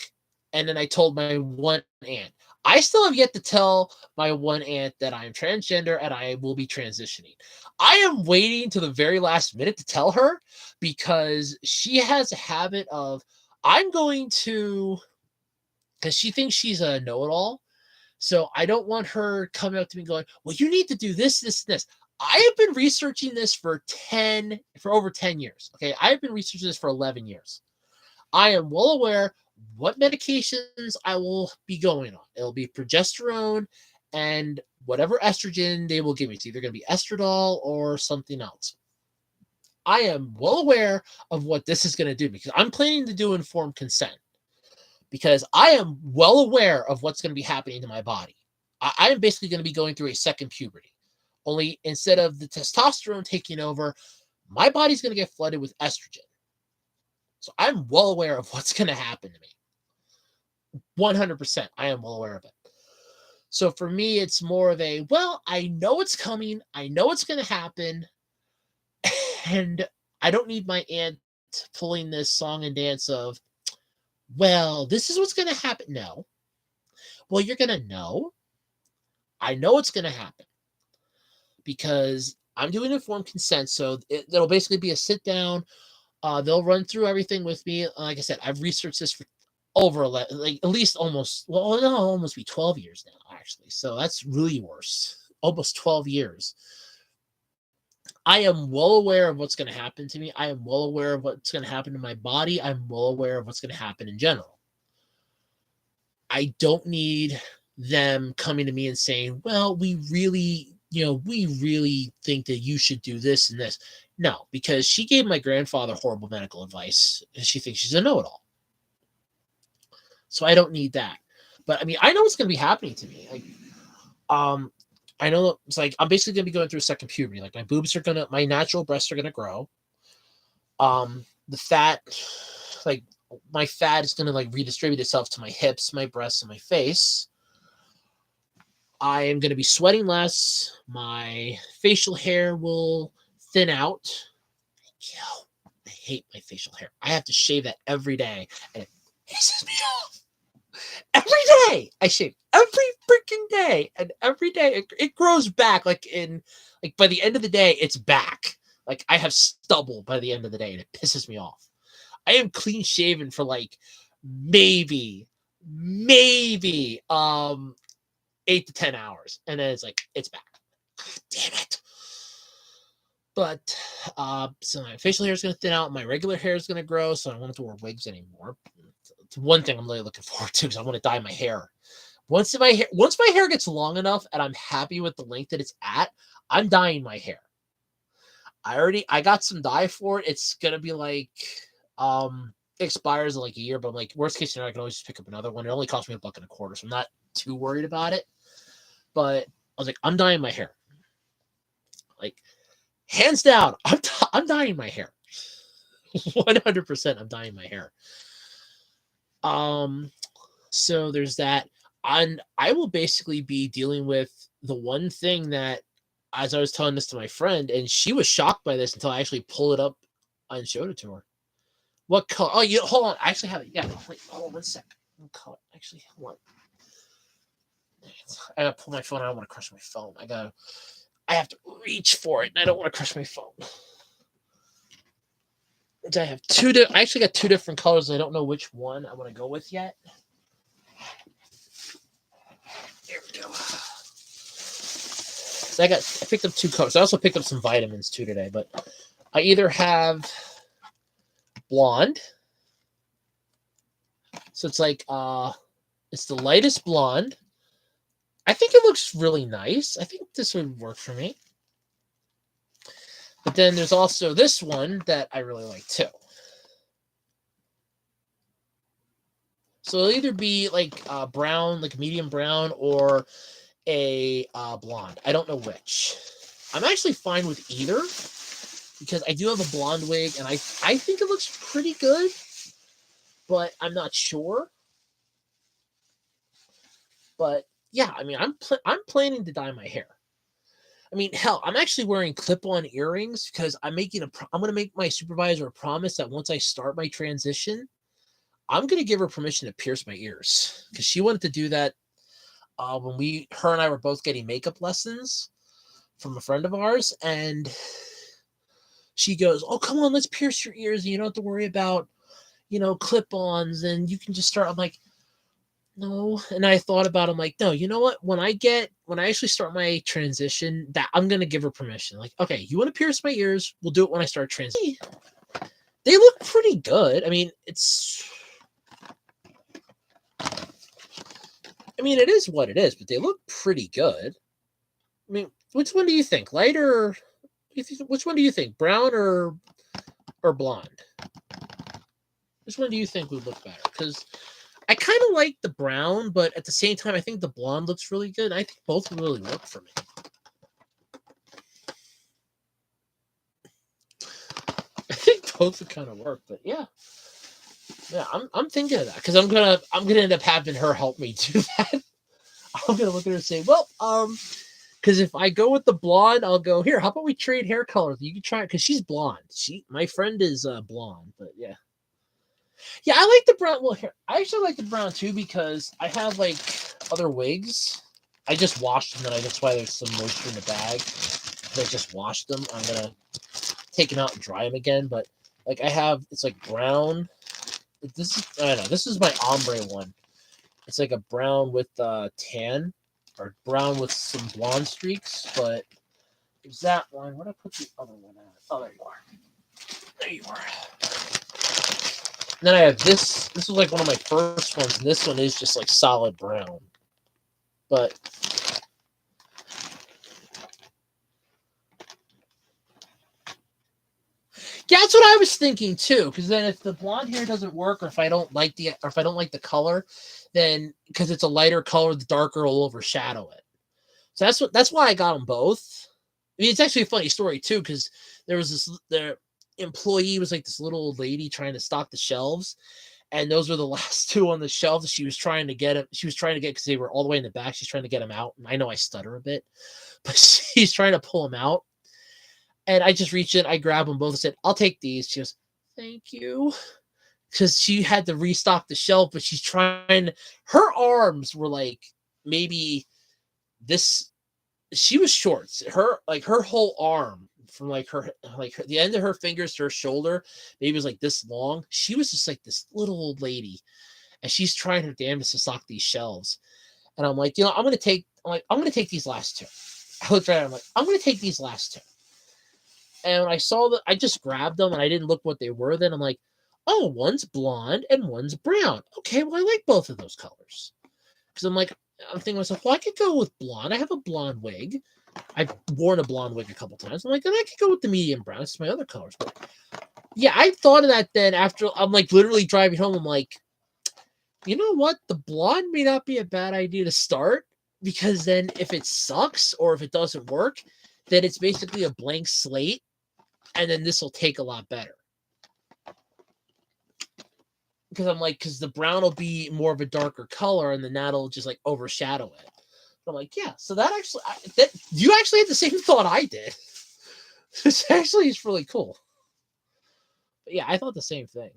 and then I told my one aunt. I still have yet to tell my one aunt that I'm transgender and I will be transitioning. I am waiting to the very last minute to tell her because she has a habit of, I'm going to, because she thinks she's a know-it-all. So I don't want her coming up to me going, well, you need to do this, this, this. I have been researching this for over 10 years. Okay. I have been researching this for 11 years. I am well aware what medications I will be going on. It'll be progesterone and whatever estrogen they will give me. It's either going to be estradiol or something else. I am well aware of what this is going to do because I'm planning to do informed consent because I am well aware of what's going to be happening to my body. I am basically going to be going through a second puberty. Only instead of the testosterone taking over, my body's going to get flooded with estrogen. So I'm well aware of what's going to happen to me. 100%. I am well aware of it. So for me, it's more of a, well, I know it's coming. I know it's going to happen. And I don't need my aunt pulling this song and dance of, well, this is what's going to happen. No. Well, you're going to know. I know it's going to happen because I'm doing informed consent. So it'll basically be a sit down. They'll run through everything with me. Like I said, I've researched this for over 11, like at least almost, well, it'll almost be 12 years now, actually. So that's really worse. Almost 12 years. I am well aware of what's going to happen to me. I am well aware of what's going to happen to my body. I'm well aware of what's going to happen in general. I don't need them coming to me and saying, well, we really think that you should do this and this. No, because she gave my grandfather horrible medical advice and she thinks she's a know-it-all. So I don't need that. But I mean, I know what's going to be happening to me. Like, I know it's like I'm basically gonna be going through a second puberty. Like my natural breasts are gonna grow. The fat, like my fat is gonna like redistribute itself to my hips, my breasts, and my face. I am gonna be sweating less. My facial hair will thin out. I hate my facial hair. I have to shave that every day, and it pisses me off. Every day I shave every freaking day, and every day it grows back. Like by the end of the day, it's back. Like I have stubble by the end of the day, and it pisses me off. I am clean shaven for like maybe 8 to 10 hours, and then it's back. Damn it. But so my facial hair is going to thin out. My regular hair is going to grow, so I don't have to wear wigs anymore. It's one thing I'm really looking forward to because I want to dye my hair. Once my hair gets long enough and I'm happy with the length that it's at, I'm dyeing my hair. I got some dye for it. It's gonna be like it expires in like a year, but I'm like, worst case scenario, I can always just pick up another one. It only cost me $1.25, so I'm not too worried about it. But I was like, I'm dyeing my hair. Like, hands down, I'm dyeing my hair. 100% I'm dyeing my hair. So there's that. And I will basically be dealing with the one thing that, as I was telling this to my friend, and she was shocked by this until I actually pulled it up and showed it to her. What color? Oh, hold on. I actually have it. Yeah, wait, hold on 1 second. What color? Actually, hold on. I gotta pull my phone. I don't want to crush my phone. I have to reach for it, and I don't want to crush my phone. I have I actually got two different colors. I don't know which one I want to go with yet. There we go. So I picked up two colors. I also picked up some vitamins too today, but I either have blonde. So it's like it's the lightest blonde. I think it looks really nice. I think this would work for me. But then there's also this one that I really like too. So it'll either be like brown, like medium brown, or a blonde. I don't know which. I'm actually fine with either because I do have a blonde wig and I think it looks pretty good, but I'm not sure. But yeah, I mean, I'm planning to dye my hair. I mean, hell, I'm actually wearing clip-on earrings because I'm going to make my supervisor a promise that once I start my transition, I'm going to give her permission to pierce my ears because she wanted to do that when her and I were both getting makeup lessons from a friend of ours, and she goes, "Oh, come on, let's pierce your ears, and you don't have to worry about, clip-ons, and you can just start." I'm like, No, and I thought about it, I'm like, "No, you know what? When I actually start my transition, that I'm gonna give her permission. Like, okay, you wanna pierce my ears? We'll do it when I start transitioning." They look pretty good. It is what it is, but they look pretty good. Which one do you think? Light or which one do you think? Brown or blonde? Which one do you think would look better? Because I kind of like the brown, but at the same time, I think the blonde looks really good. I think both would really work for me. I think both would kind of work, but yeah, I'm thinking of that because I'm gonna end up having her help me do that. I'm gonna look at her and say, well, because if I go with the blonde, I'll go here. How about we trade hair colors? You can try it because she's blonde. My friend is blonde, but yeah. Yeah, I like the brown. Well, here I actually like the brown too because I have like other wigs. I just washed them, and that's why there's some moisture in the bag. I just washed them. I'm gonna take them out and dry them again. But like I have, it's like brown. I don't know. This is my ombre one. It's like a brown with tan, or brown with some blonde streaks. But there's that one. Where did I put the other one at? Oh, there you are. There you are. And then I have this. This was like one of my first ones, and this one is just like solid brown. But yeah, that's what I was thinking too. Because then if the blonde hair doesn't work, or if I don't like the color, then because it's a lighter color, the darker will overshadow it. So that's why I got them both. It's actually a funny story too, because there was the employee was like this little old lady trying to stock the shelves, and those were the last two on the shelves. She was trying to get them. She was trying to get because they were all the way in the back. She's trying to get them out, and I know I stutter a bit, but she's trying to pull them out. And I just reached in, I grabbed them both and said, I'll take these. She goes, thank you. Because she had to restock the shelf, but she's trying. Her arms were like maybe this. She was short. Her whole arm from the end of her fingers to her shoulder, maybe was like this long. She was just like this little old lady, and she's trying her damnedest to stock these shelves. And I'm like, I'm gonna take these last two. I looked at her, I'm like, I'm gonna take these last two. And when I saw that, I just grabbed them and I didn't look what they were. Then I'm like, oh, one's blonde and one's brown. Okay, well, I like both of those colors. Because I'm thinking to myself, well, I could go with blonde. I have a blonde wig. I've worn a blonde wig a couple times. I'm like, then I could go with the medium brown. It's my other colors. But yeah, I thought of that then after I'm like literally driving home. I'm like, you know what? The blonde may not be a bad idea to start because then if it sucks or if it doesn't work, then it's basically a blank slate, and then this will take a lot better. Because because the brown will be more of a darker color, and then that'll just like overshadow it. So I'm like, yeah. So that actually, you actually had the same thought I did. This actually is really cool. But yeah, I thought the same thing.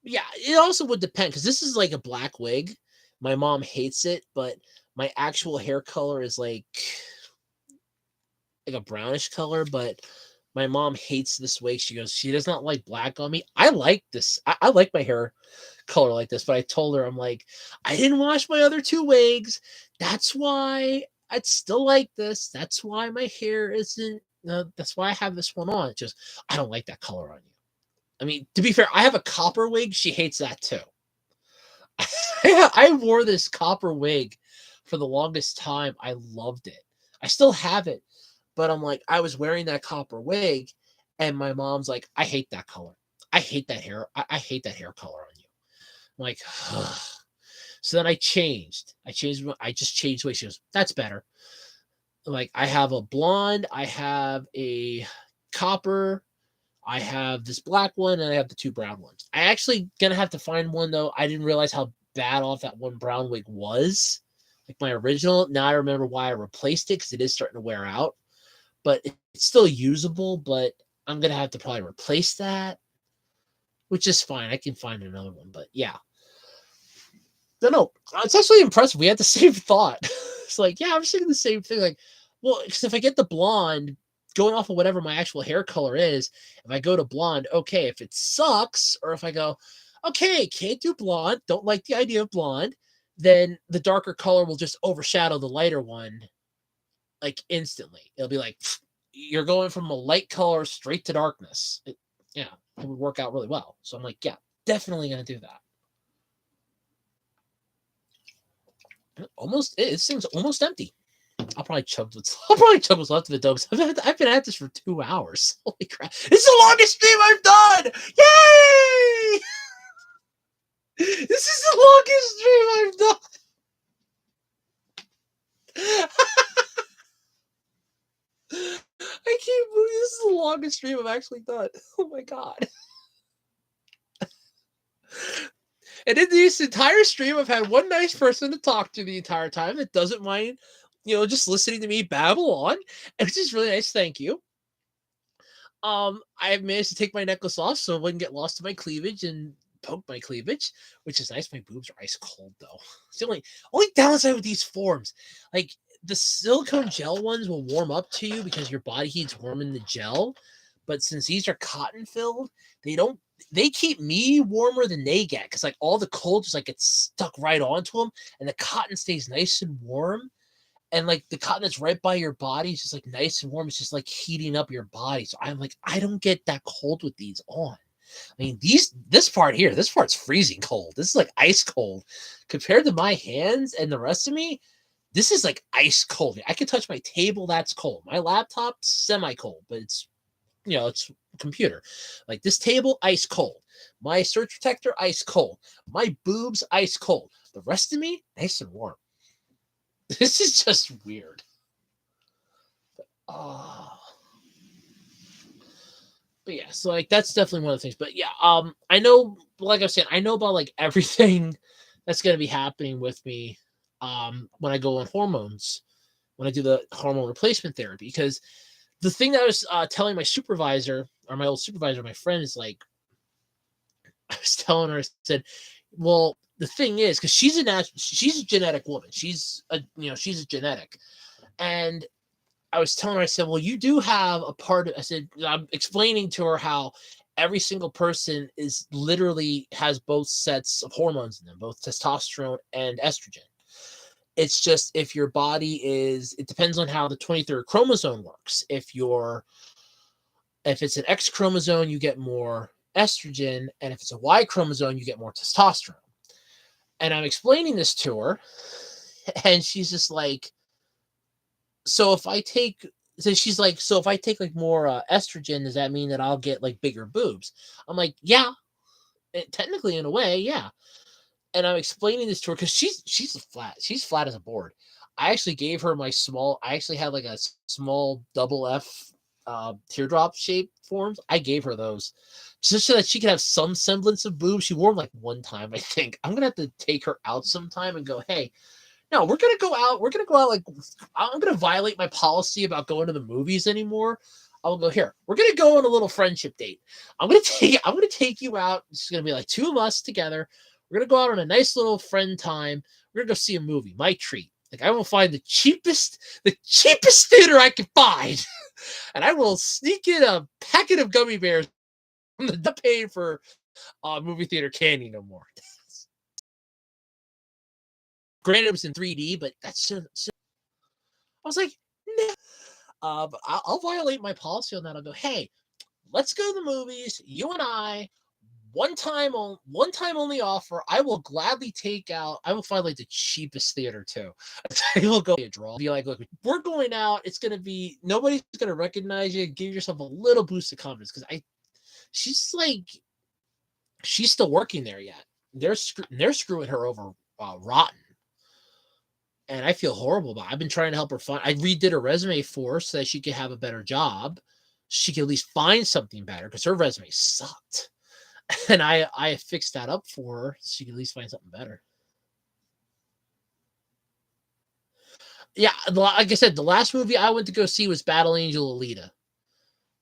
Yeah, it also would depend because this is like a black wig. My mom hates it, but my actual hair color is like a brownish color, but my mom hates this wig. She goes, she does not like black on me. I like this. I like my hair color like this, but I told her, I'm like, I didn't wash my other two wigs. That's why I'd still like this. That's why my hair isn't. That's why I have this one on. It's just I don't like that color on you. I mean, to be fair, I have a copper wig. She hates that too. I wore this copper wig for the longest time. I loved it. I still have it, but I'm like, I was wearing that copper wig, and my mom's like, I hate that color. I hate that hair. I hate that hair color on you. I'm like, ugh. So then I changed. I just changed the way she goes. That's better. Like I have a blonde, I have a copper, I have this black one, and I have the two brown ones. I actually gonna have to find one though. I didn't realize how bad off that one brown wig was, like my original. Now I remember why I replaced it because it is starting to wear out, but it's still usable. But I'm gonna have to probably replace that, which is fine. I can find another one, but yeah. No, it's actually impressive. We had the same thought. It's like, yeah, I'm thinking the same thing. Like, well, because if I get the blonde, going off of whatever my actual hair color is, if I go to blonde, okay. If it sucks, or if I go, Okay, can't do blonde, don't like the idea of blonde, then the darker color will just overshadow the lighter one like instantly. It'll be like you're going from a light color straight to darkness. Yeah, it would work out really well. So I'm like, yeah, definitely gonna do that. Almost, it seems almost empty. I'll probably chug what's left of the dogs. I've been at this for 2 hours. Holy crap! This is the longest stream I've done. Yay! This is the longest stream I've done. I can't believe this is the longest stream I've actually done. Oh my god. And in this entire stream, I've had one nice person to talk to the entire time that doesn't mind, just listening to me babble on. And it's just really nice. Thank you. I have managed to take my necklace off so it wouldn't get lost to my cleavage and poke my cleavage, which is nice. My boobs are ice cold though. It's the only downside with these forms. Like the silicone gel ones will warm up to you because your body heat's warming the gel. But since these are cotton filled, they don't they keep me warmer than they get because like all the cold just like gets stuck right onto them and the cotton stays nice and warm and like the cotton that's right by your body is just like nice and warm. It's just like heating up your body. So I'm like, I don't get that cold with these on. I mean, this part's freezing cold. This is like ice cold compared to my hands and the rest of me. This is like ice cold. I can touch my table. That's cold. My laptop, semi cold, but it's a computer. Like this table, ice cold. My surge protector, ice cold. My boobs, ice cold. The rest of me, nice and warm. This is just weird. Oh. But yeah, so like that's definitely one of the things. But yeah, I know, like I said, I know about like everything that's gonna be happening with me when I go on hormones, when I do the hormone replacement therapy. Because the thing that I was telling my supervisor or my old supervisor, my friend, is like I was telling her, I said, well, the thing is, because she's a genetic woman. She's a genetic. And I was telling her, I said, well, you do have a part. I said, I'm explaining to her how every single person is literally has both sets of hormones in them, both testosterone and estrogen. It's just if your body it depends on how the 23rd chromosome works. If it's an X chromosome, you get more estrogen, and if it's a Y chromosome, you get more testosterone. And I'm explaining this to her, and she's just like, so if I take so she's like, so if I take like more estrogen, does that mean that I'll get like bigger boobs? I'm like, yeah, technically in a way, yeah. And I'm explaining this to her because she's flat as a board. I actually had like a small double F teardrop shape forms. I gave her those just so that she could have some semblance of boobs. She wore them like one time, I think. I'm gonna have to take her out sometime and go, hey, no, we're gonna go out. We're gonna go out like I'm gonna violate my policy about going to the movies anymore. I'll go here. We're gonna go on a little friendship date. I'm gonna take you out. It's gonna be like two of us together. We're gonna go out on a nice little friend time. We're gonna go see a movie. My treat. Like I will find the cheapest theater I can find, and I will sneak in a packet of gummy bears. I'm not paying for movie theater candy no more. Granted, it was in 3D, but that's just I was like, no. But I'll violate my policy on that. I'll go, hey, let's go to the movies. You and I, one time only offer. I will gladly take out. I will find like the cheapest theater too. I will go a draw. Be like, look, we're going out. It's gonna be nobody's gonna recognize you. Give yourself a little boost of confidence because she's like, she's still working there yet. They're screwing her over rotten. And I feel horrible about it. I've been trying to help her find. I redid her resume for her so that she could have a better job. She could at least find something better because her resume sucked. And I fixed that up for her so she could at least find something better. Yeah, like I said, the last movie I went to go see was Battle Angel Alita,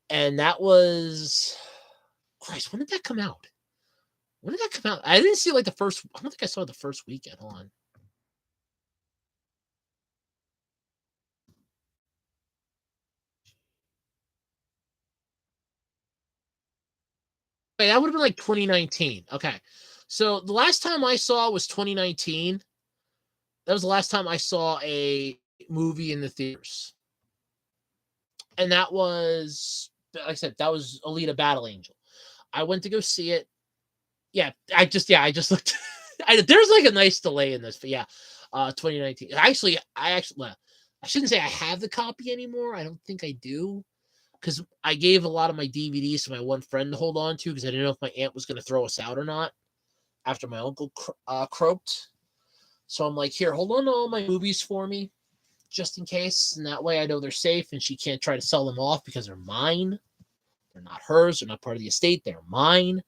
and that was Christ. When did that come out? When did that come out? I didn't see like the first. I don't think I saw it the first weekend. Hold on. Wait, that would have been like 2019. Okay. So the last time I saw was 2019. That was the last time I saw a movie in the theaters. And that was, like I said, that was Alita Battle Angel. I went to go see it. I just looked. There's like a nice delay in this, but yeah, 2019. I shouldn't say I have the copy anymore. I don't think I do because I gave a lot of my DVDs to my one friend to hold on to because I didn't know if my aunt was going to throw us out or not after my uncle croaked. So I'm like, here, hold on to all my movies for me, just in case, and that way I know they're safe and she can't try to sell them off because they're mine. They're not hers. They're not part of the estate. They're mine.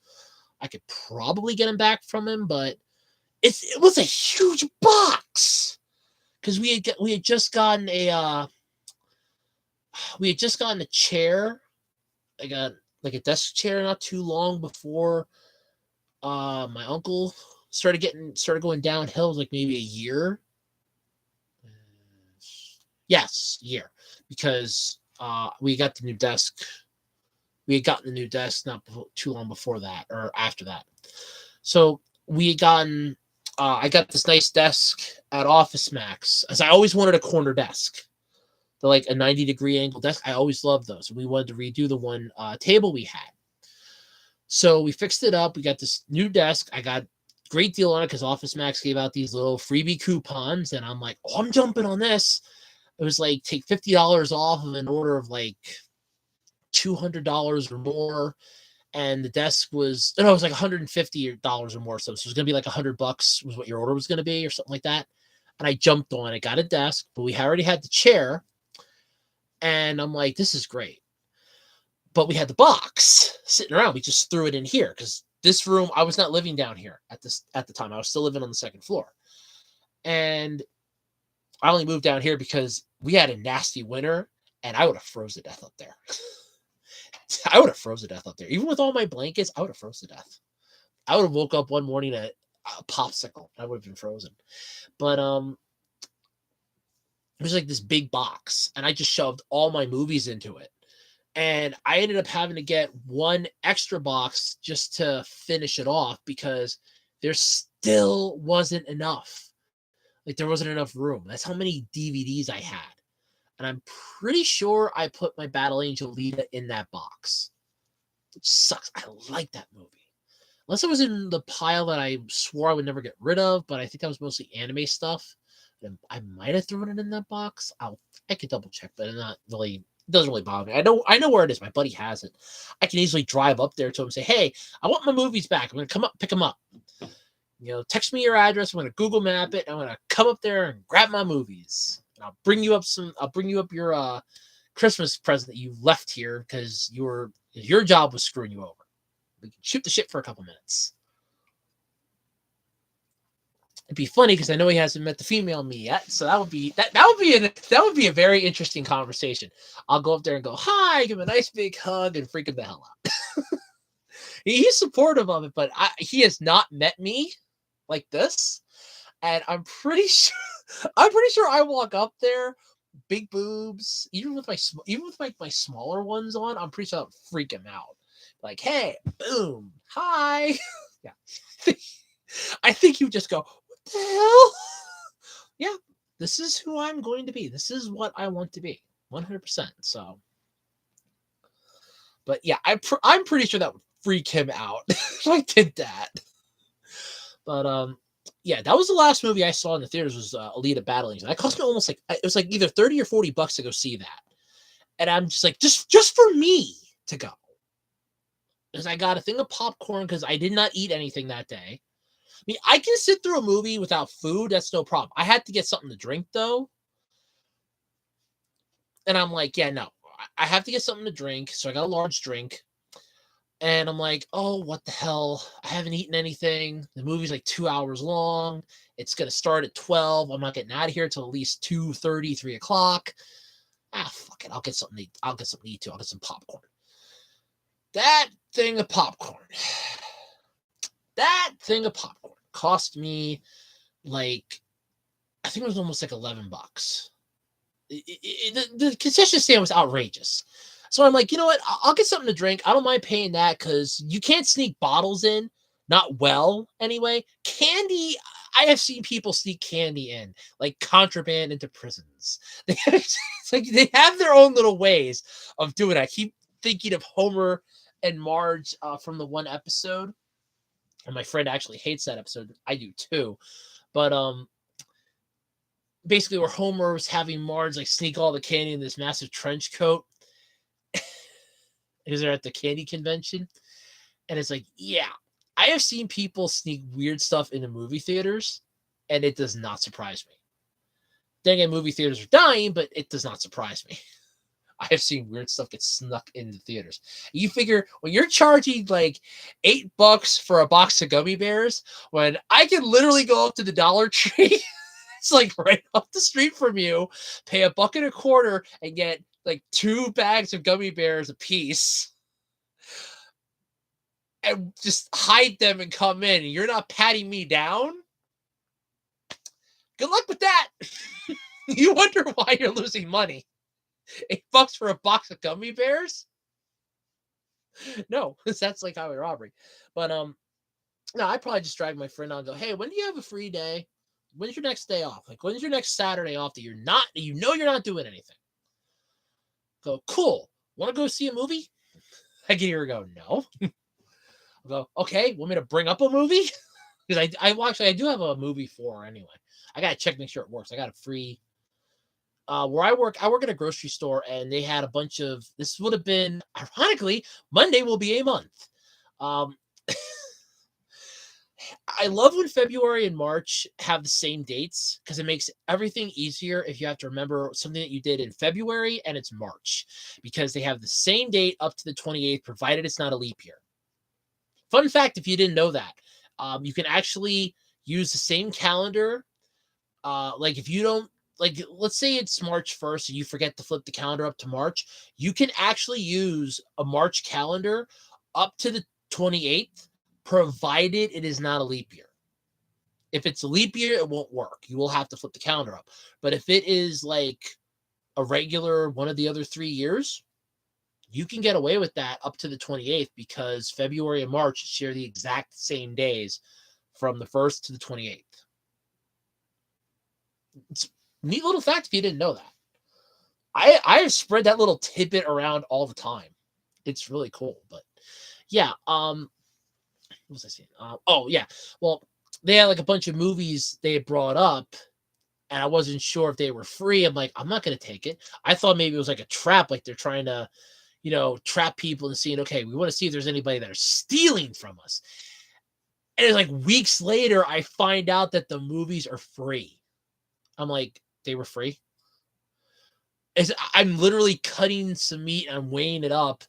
I could probably get them back from him, but it was a huge box because we had just gotten a chair, like a desk chair, not too long before my uncle started going downhill. It was like maybe a year. Yes, year, because we got the new desk. We had gotten the new desk not too long before that or after that. So we had gotten. I got this nice desk at Office Max, as I always wanted a corner desk, like a 90-degree angle desk. I always loved those. We wanted to redo the one table we had. So we fixed it up. We got this new desk. I got great deal on it because Office Max gave out these little freebie coupons, and I'm like, oh, I'm jumping on this. It was like take $50 off of an order of like $200 or more, and the desk was it was like $150 or more. So it was going to be like $100 was what your order was going to be or something like that. And I jumped on it, got a desk, but we already had the chair, and I'm like, this is great. But we had the box sitting around. We just threw it in here because this room, I was not living down here at the time. I was still living on the second floor, and I only moved down here because we had a nasty winter, and I would have froze to death up there. I would have froze to death up there. Even with all my blankets, I would have froze to death. I would have woke up one morning at a popsicle. I would have been frozen. But it was like this big box, and I just shoved all my movies into it. And I ended up having to get one extra box just to finish it off because there still wasn't enough. Like there wasn't enough room. That's how many DVDs I had. And I'm pretty sure I put my Battle Angel Alita in that box. Which sucks. I like that movie. Unless it was in the pile that I swore I would never get rid of, but I think that was mostly anime stuff. I might have thrown it in that box. I could double check, but not really. It doesn't really bother me. I know where it is. My buddy has it. I can easily drive up there to him and say, "Hey, I want my movies back. I'm gonna come up, pick them up. Text me your address. I'm gonna Google Map it. I'm gonna come up there and grab my movies. And I'll bring you up your Christmas present that you left here because your job was screwing you over. We can shoot the shit for a couple minutes." It'd be funny because I know he hasn't met the female me yet, so that would be a very interesting conversation. I'll go up there and go, "Hi," give him a nice big hug, and freak him the hell out. He's supportive of it, but he has not met me like this, and I'm pretty sure I walk up there, big boobs, even with my smaller ones on. I'm pretty sure I'll freak him out. Like, hey, boom, hi, yeah. I think you just go, the hell? Yeah, this is who I'm going to be. This is what I want to be, 100%. So, but yeah, I'm pretty sure that would freak him out if I did that. But yeah, that was the last movie I saw in the theaters was Alita Battle Angel. That cost me almost like it was like either $30 or $40 to go see that, and I'm just like just for me to go, because I got a thing of popcorn because I did not eat anything that day. I mean, I can sit through a movie without food. That's no problem. I had to get something to drink, though. And I'm like, yeah, no. I have to get something to drink. So I got a large drink. And I'm like, oh, what the hell? I haven't eaten anything. The movie's like 2 hours long. It's going to start at 12. I'm not getting out of here till at least 2:30, 3 o'clock. Fuck it. I'll get something to eat. I'll get something to eat, too. I'll get some popcorn. That thing of popcorn cost me like, I think it was almost like $11. The concession stand was outrageous. So I'm like, you know what? I'll get something to drink. I don't mind paying that because you can't sneak bottles in, not well anyway. Candy, I have seen people sneak candy in, like contraband into prisons. It's like they have their own little ways of doing it. I keep thinking of Homer and Marge from the one episode, and my friend actually hates that episode. I do too. But basically, where Homer was having Marge like sneak all the candy in this massive trench coat because they're at the candy convention. And it's like, yeah, I have seen people sneak weird stuff into movie theaters, and it does not surprise me. Then again, movie theaters are dying, but it does not surprise me. I have seen weird stuff get snuck into theaters. You figure when you're charging like $8 for a box of gummy bears, when I can literally go up to the Dollar Tree, it's like right up the street from you, pay $1.25 and get like 2 bags of gummy bears a piece and just hide them and come in, and you're not patting me down. Good luck with that. You wonder why you're losing money. $8 for a box of gummy bears? No, that's like highway robbery. But no, I probably just drag my friend on and go, hey, when do you have a free day? When's your next day off? Like, when's your next Saturday off that you're not doing anything? Go, cool. Want to go see a movie? I can hear her go, no. I'll go, okay, want me to bring up a movie? Because I do have a movie for her anyway. I gotta check, make sure it works. I got a free where I work at a grocery store, and they had a bunch of this would have been ironically Monday will be a month. Um I love when February and March have the same dates because it makes everything easier if you have to remember something that you did in February and it's March because they have the same date up to the 28th, provided it's not a leap year. Fun fact if you didn't know that, you can actually use the same calendar. Like if you don't, like, let's say it's March 1st and you forget to flip the calendar up to March, you can actually use a March calendar up to the 28th, provided it is not a leap year. If it's a leap year, it won't work. You will have to flip the calendar up. But if it is like a regular one of the other 3 years, you can get away with that up to the 28th because February and March share the exact same days from the 1st to the 28th. It's a neat little fact if you didn't know that. I have spread that little tidbit around all the time. It's really cool. But yeah, what was I saying? Oh yeah. Well, they had like a bunch of movies they had brought up, and I wasn't sure if they were free. I'm like, I'm not gonna take it. I thought maybe it was like a trap, like they're trying to, trap people and seeing, okay, we want to see if there's anybody that are stealing from us. And it's like weeks later, I find out that the movies are free. I'm like, they were free? I'm literally cutting some meat and I'm weighing it up.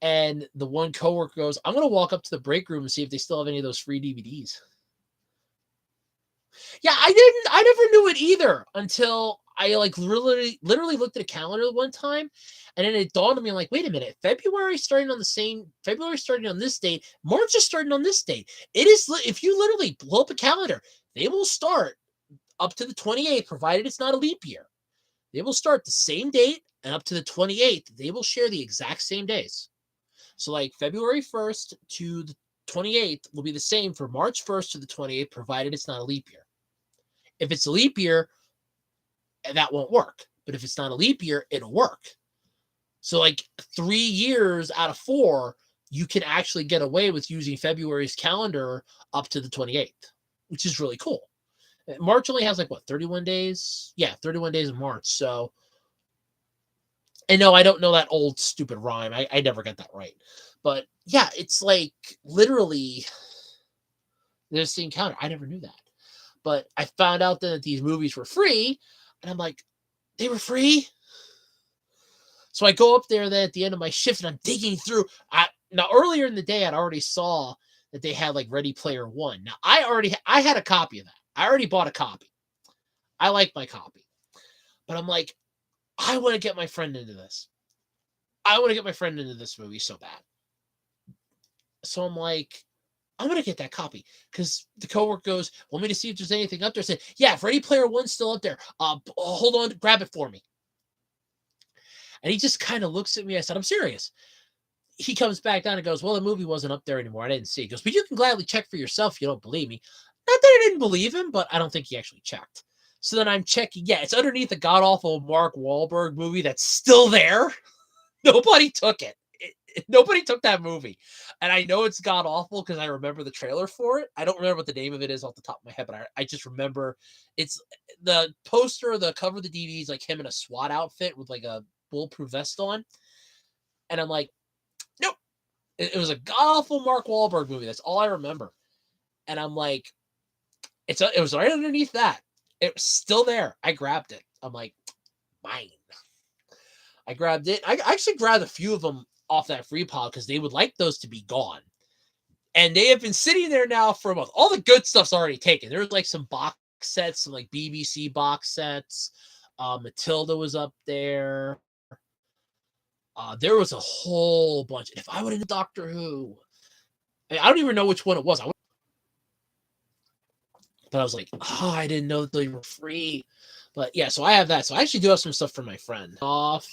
And the one coworker goes, I'm going to walk up to the break room and see if they still have any of those free DVDs. Yeah, I never knew it either until I like literally looked at a calendar one time, and then it dawned on me, I'm like, wait a minute, February starting on this date, March is starting on this date. It is, if you literally blow up a calendar, they will start up to the 28th, provided it's not a leap year. They will start the same date, and up to the 28th, they will share the exact same days. So like February 1st to the 28th will be the same for March 1st to the 28th, provided it's not a leap year. If it's a leap year, that won't work. But if it's not a leap year, it'll work. So like 3 years out of 4, you can actually get away with using February's calendar up to the 28th, which is really cool. March only has like what, 31 days? Yeah, 31 days of March. So, and no, I don't know that old stupid rhyme. I never got that right. But yeah, it's like literally there's the encounter. I never knew that. But I found out then that these movies were free, and I'm like, they were free? So I go up there then at the end of my shift, and I'm digging through. Now, earlier in the day, I'd already saw that they had like Ready Player One. Now, I had a copy of that. I already bought a copy. I like my copy. But I'm like, I want to get my friend into this. I want to get my friend into this movie so bad. So I'm like, I'm gonna get that copy because the coworker goes, "Want me to see if there's anything up there?" I said, "Yeah, if Ready Player One's still up there, hold on, grab it for me." And he just kind of looks at me. I said, I'm serious. He comes back down and goes, well, the movie wasn't up there anymore. I didn't see it. He goes, but you can gladly check for yourself if you don't believe me. Not that I didn't believe him, but I don't think he actually checked. So then I'm checking. Yeah, it's underneath the god-awful Mark Wahlberg movie that's still there. Nobody took it. Nobody took that movie. And I know it's god-awful because I remember the trailer for it. I don't remember what the name of it is off the top of my head, but I just remember it's the poster, the cover of the DVD is like him in a SWAT outfit with like a bulletproof vest on. And I'm like, nope. It was a god-awful Mark Wahlberg movie. That's all I remember. And I'm like, it was right underneath that. It was still there. I grabbed it. I'm like, mine. I grabbed it. I actually grabbed a few of them off that free pile because they would like those to be gone. And they have been sitting there now for a month. All the good stuff's already taken. There's like some box sets, some like BBC box sets. Matilda was up there. There was a whole bunch. If I would have Doctor Who, I don't even know which one it was. But I was like, oh, I didn't know that they were free. But yeah, so I have that. So I actually do have some stuff for my friend. Off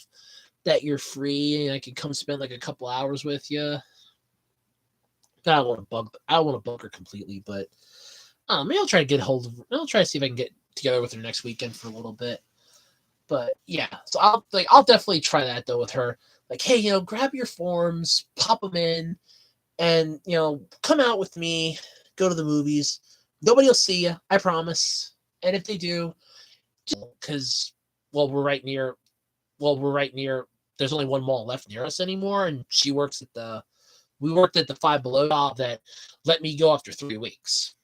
that you're free and I can come spend like a couple hours with you. I don't want to bug her completely, but maybe I'll try to get hold of her. I'll try to see if I can get together with her next weekend for a little bit. But yeah, so I'll definitely try that though with her. Like, hey, grab your forms, pop them in, and come out with me, go to the movies. Nobody will see you, I promise. And if they do, because we're right near. There's only one mall left near us anymore, and she works at we worked at the Five Below job that let me go after 3 weeks.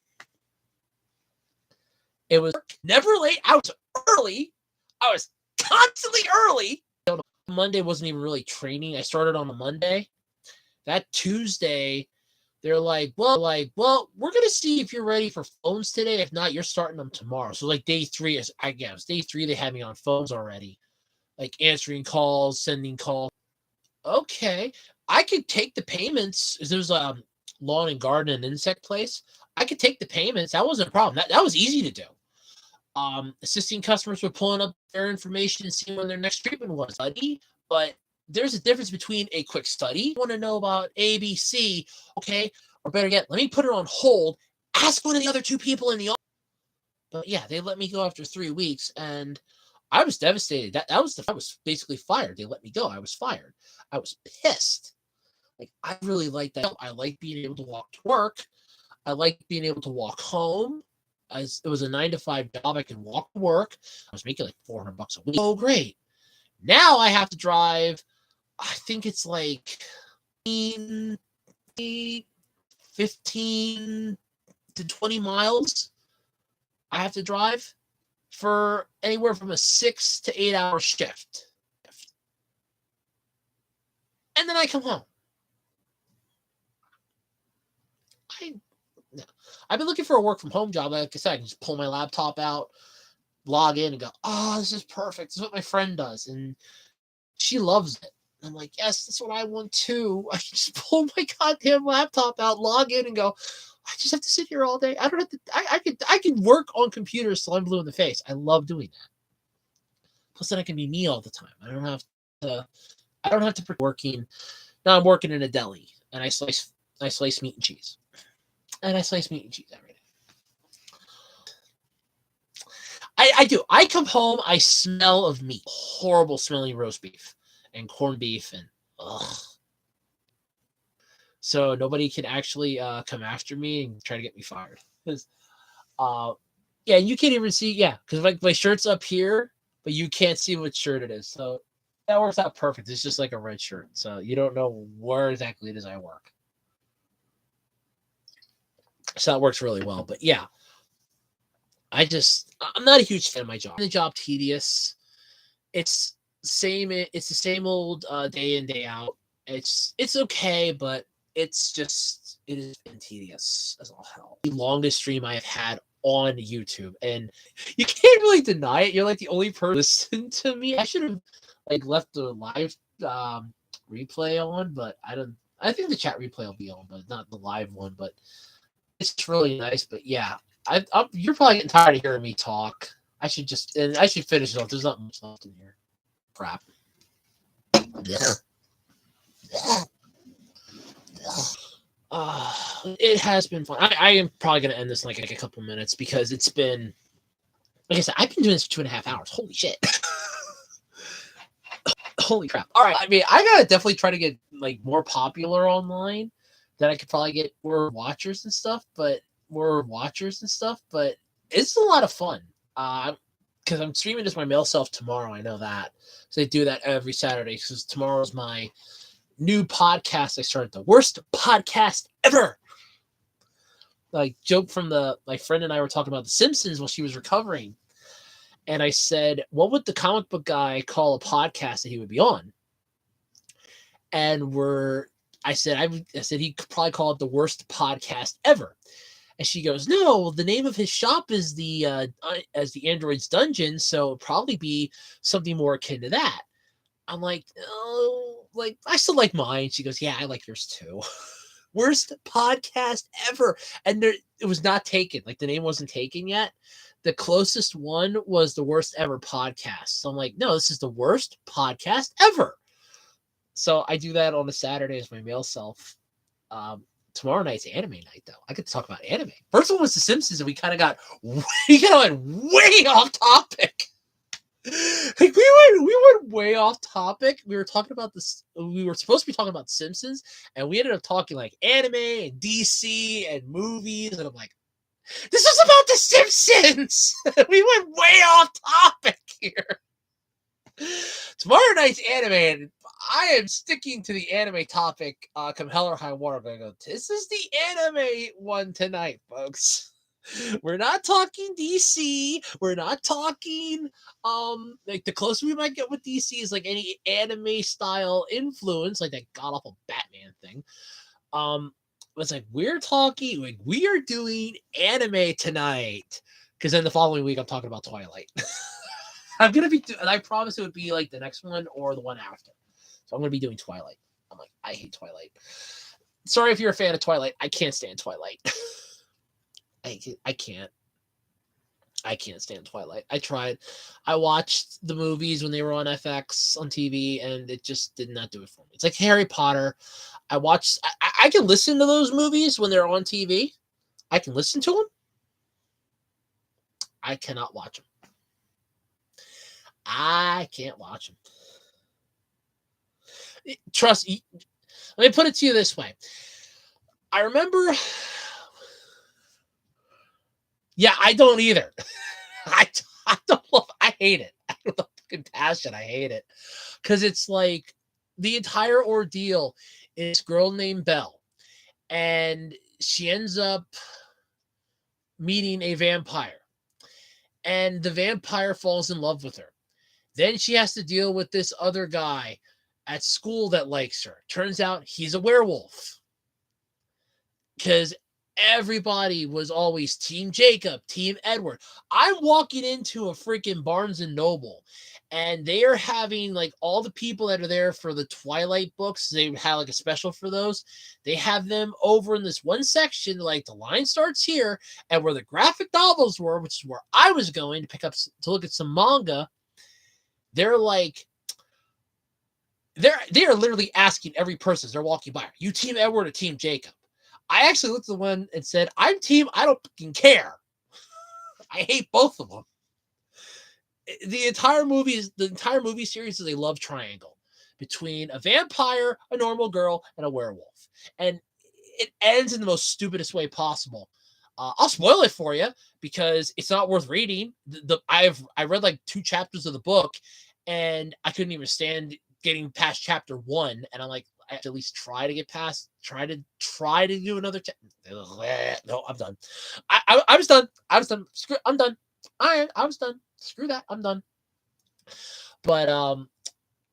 It was never late. I was early. I was constantly early. Monday wasn't even really training. I started on a Monday. That Tuesday, they're like, well, we're going to see if you're ready for phones today. If not, you're starting them tomorrow. So like day 3, I guess. Day 3, they had me on phones already. Like answering calls, sending calls. Okay. I could take the payments. There's a lawn and garden and insect place. I could take the payments. That wasn't a problem. That was easy to do. Assisting customers with pulling up their information and seeing when their next treatment was. But there's a difference between a quick study. You want to know about ABC, okay? Or better yet, let me put it on hold. Ask one of the other 2 people in the office. But yeah, they let me go after 3 weeks, and I was devastated. I was basically fired. They let me go. I was fired. I was pissed. Like, I really like that. I like being able to walk to work. I like being able to walk home. It was a 9 to 5 job. I could walk to work. I was making like $400 a week. Oh, great. Now I have to drive. I think it's like 15 to 20 miles I have to drive for anywhere from a 6 to 8 hour shift. And then I come home. I've been looking for a work from home job. Like I said, I can just pull my laptop out, log in, and go, oh, this is perfect. This is what my friend does. And she loves it. And I'm like, yes, that's what I want too. I can just pull my goddamn laptop out, log in, and go, I just have to sit here all day. I don't have to. I can work on computers till I'm blue in the face. I love doing that. Plus, then I can be me all the time. I don't have to working. Now I'm working in a deli, and I slice meat and cheese. And I slice meat and cheese every day. I do. I come home, I smell of meat. Horrible smelling roast beef and corned beef and ugh. So nobody can actually come after me and try to get me fired. Because yeah, you can't even see, because like my shirt's up here, but you can't see what shirt it is. So that works out perfect. It's just like a red shirt. So you don't know where exactly it is I work. So that works really well. But yeah, I'm not a huge fan of my job. The job tedious. It's the same old day in, day out. It's okay, but it has been tedious as all hell. The longest stream I have had on YouTube, and you can't really deny it. You're like the only person listen to me. I should have like left the live replay on, but I don't. I think the chat replay will be on, but not the live one. But it's really nice. But yeah, you're probably getting tired of hearing me talk. I should finish it off. There's not much left in here. Crap. It has been fun. I am probably going to end this in like a couple minutes because it's been, like I said, I've been doing this for 2.5 hours. Holy shit. Holy crap. All right. I mean, I got to definitely try to get like more popular online, that I could probably get more watchers and stuff, but it's a lot of fun. Because I'm streaming as my male self tomorrow. I know that. So they do that every Saturday because tomorrow's my new podcast I started, the worst podcast ever. Like, joke from my friend and I were talking about The Simpsons while she was recovering. And I said, what would the comic book guy call a podcast that he would be on? And I said he could probably call it the worst podcast ever. And she goes, no, the name of his shop is the Android's Dungeon, so it'd probably be something more akin to that. I'm like, oh, like, I still like mine. She goes, yeah, I like yours too. Worst podcast ever. And it was not taken. Like, the name wasn't taken yet. The closest one was the worst ever podcast. So I'm like, no, this is the worst podcast ever. So I do that on a Saturday as my male self. Tomorrow night's anime night, though. I get to talk about anime. First one was The Simpsons, and we kind of went way off topic. Like, we went way off topic. We were talking about this. We were supposed to be talking about Simpsons, and we ended up talking like anime and DC and movies. And I'm like, this is about The Simpsons. We went way off topic here. Tomorrow night's anime, and I am sticking to the anime topic. Come hell or high water, I'm gonna go, this is the anime one tonight, folks. We're not talking DC. We're not talking like, the closest we might get with DC is like any anime style influence, like that god awful Batman thing. It's like we are doing anime tonight, because then the following week I'm talking about Twilight. I'm gonna be, and I promise it would be like the next one or the one after. So I'm gonna be doing Twilight. I'm like, I hate Twilight. Sorry if you're a fan of Twilight. I can't stand Twilight. I can't stand Twilight. I tried. I watched the movies when they were on FX on TV, and it just did not do it for me. It's like Harry Potter. I can listen to those movies when they're on TV. I can listen to them. I cannot watch them. I can't watch them. Trust me. Let me put it to you this way. I remember. Yeah, I don't either. I don't love. I hate it. I don't know fucking passion. I hate it because it's like the entire ordeal is a girl named Belle, and she ends up meeting a vampire, and the vampire falls in love with her. Then she has to deal with this other guy at school that likes her. Turns out he's a werewolf. Because everybody was always Team Jacob, Team Edward. I'm walking into a freaking Barnes and Noble, and they are having like all the people that are there for the Twilight books. They have like a special for those. They have them over in this one section, like the line starts here, and where the graphic novels were, which is where I was going to look at some manga. They're like, they are literally asking every person as they're walking by, you Team Edward or Team Jacob? I actually looked at the one and said, I'm Team I don't fucking care. I hate both of them. The entire movie series is a love triangle between a vampire, a normal girl, and a werewolf. And it ends in the most stupidest way possible. I'll spoil it for you because it's not worth reading. I read like 2 chapters of the book, and I couldn't even stand getting past chapter 1. And I'm like, I have to at least try to do another chapter. No, I'm done. I was done. I'm done. I was done. Screw that. I'm done. But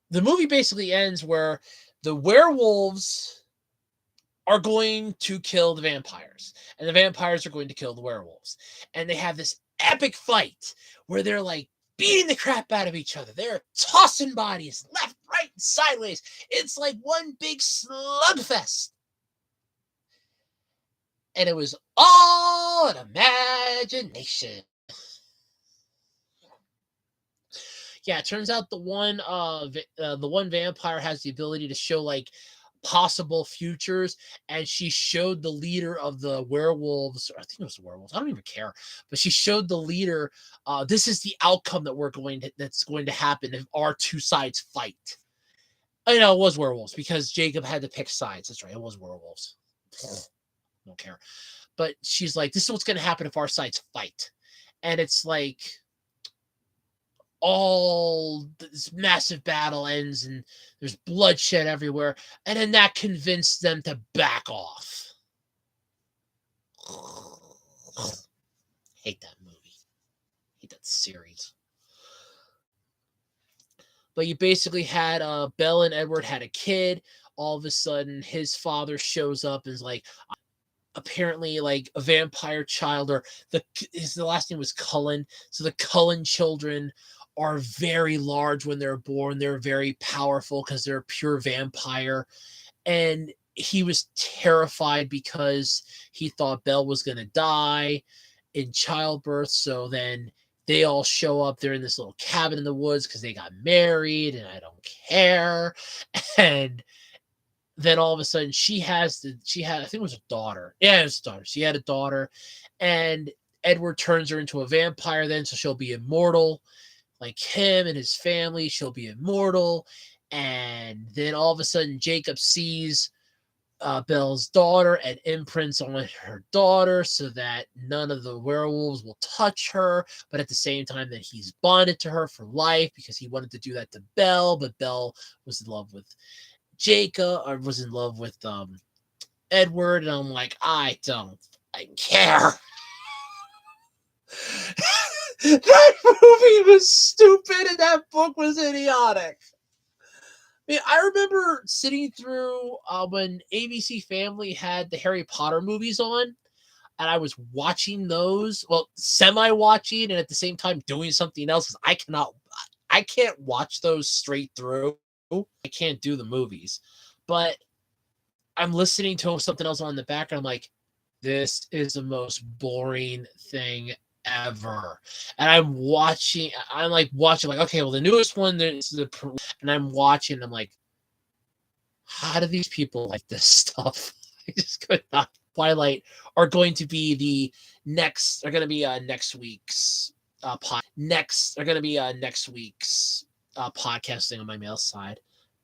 the movie basically ends where the werewolves are going to kill the vampires, and the vampires are going to kill the werewolves. And they have this epic fight where they're like beating the crap out of each other. They're tossing bodies left, right, and sideways. It's like one big slugfest. And it was all an imagination. Yeah, it turns out the one vampire has the ability to show like possible futures, and she showed the leader of the werewolves, or I think it was the werewolves, I don't even care, but she showed the leader, this is the outcome that's going to happen if our two sides fight. I know it was werewolves because Jacob had to pick sides. That's right, it was werewolves. Don't care. But she's like, this is what's going to happen if our sides fight. And it's like, all this massive battle ends and there's bloodshed everywhere. And then that convinced them to back off. Hate that movie. Hate that series. But you basically had Belle and Edward had a kid. All of a sudden, his father shows up and is like, apparently like a vampire child, or the last name was Cullen. So the Cullen children are very large when they're born. They're very powerful because they're pure vampire. And he was terrified because he thought Belle was going to die in childbirth. So then they all show up. They're in this little cabin in the woods because they got married, and I don't care. And then all of a sudden she had, I think it was a daughter. Yeah, it was a daughter. She had a daughter, and Edward turns her into a vampire then, so she'll be immortal. Like him and his family, she'll be immortal. And then all of a sudden Jacob sees Belle's daughter and imprints on her daughter so that none of the werewolves will touch her. But at the same time that he's bonded to her for life because he wanted to do that to Belle, but Belle was in love with Jacob, or was in love with Edward. And I'm like, I don't care. That movie was stupid and that book was idiotic. I mean, I remember sitting through when ABC Family had the Harry Potter movies on, and I was watching those, well, semi-watching, and at the same time doing something else. I can't watch those straight through. I can't do the movies, but I'm listening to something else on the background. I'm like, this is the most boring thing ever. And I'm like, okay, well, the newest one, and I'm watching, I'm like, how do these people like this stuff? I just could not. Twilight are going to be next week's podcasting on my male side.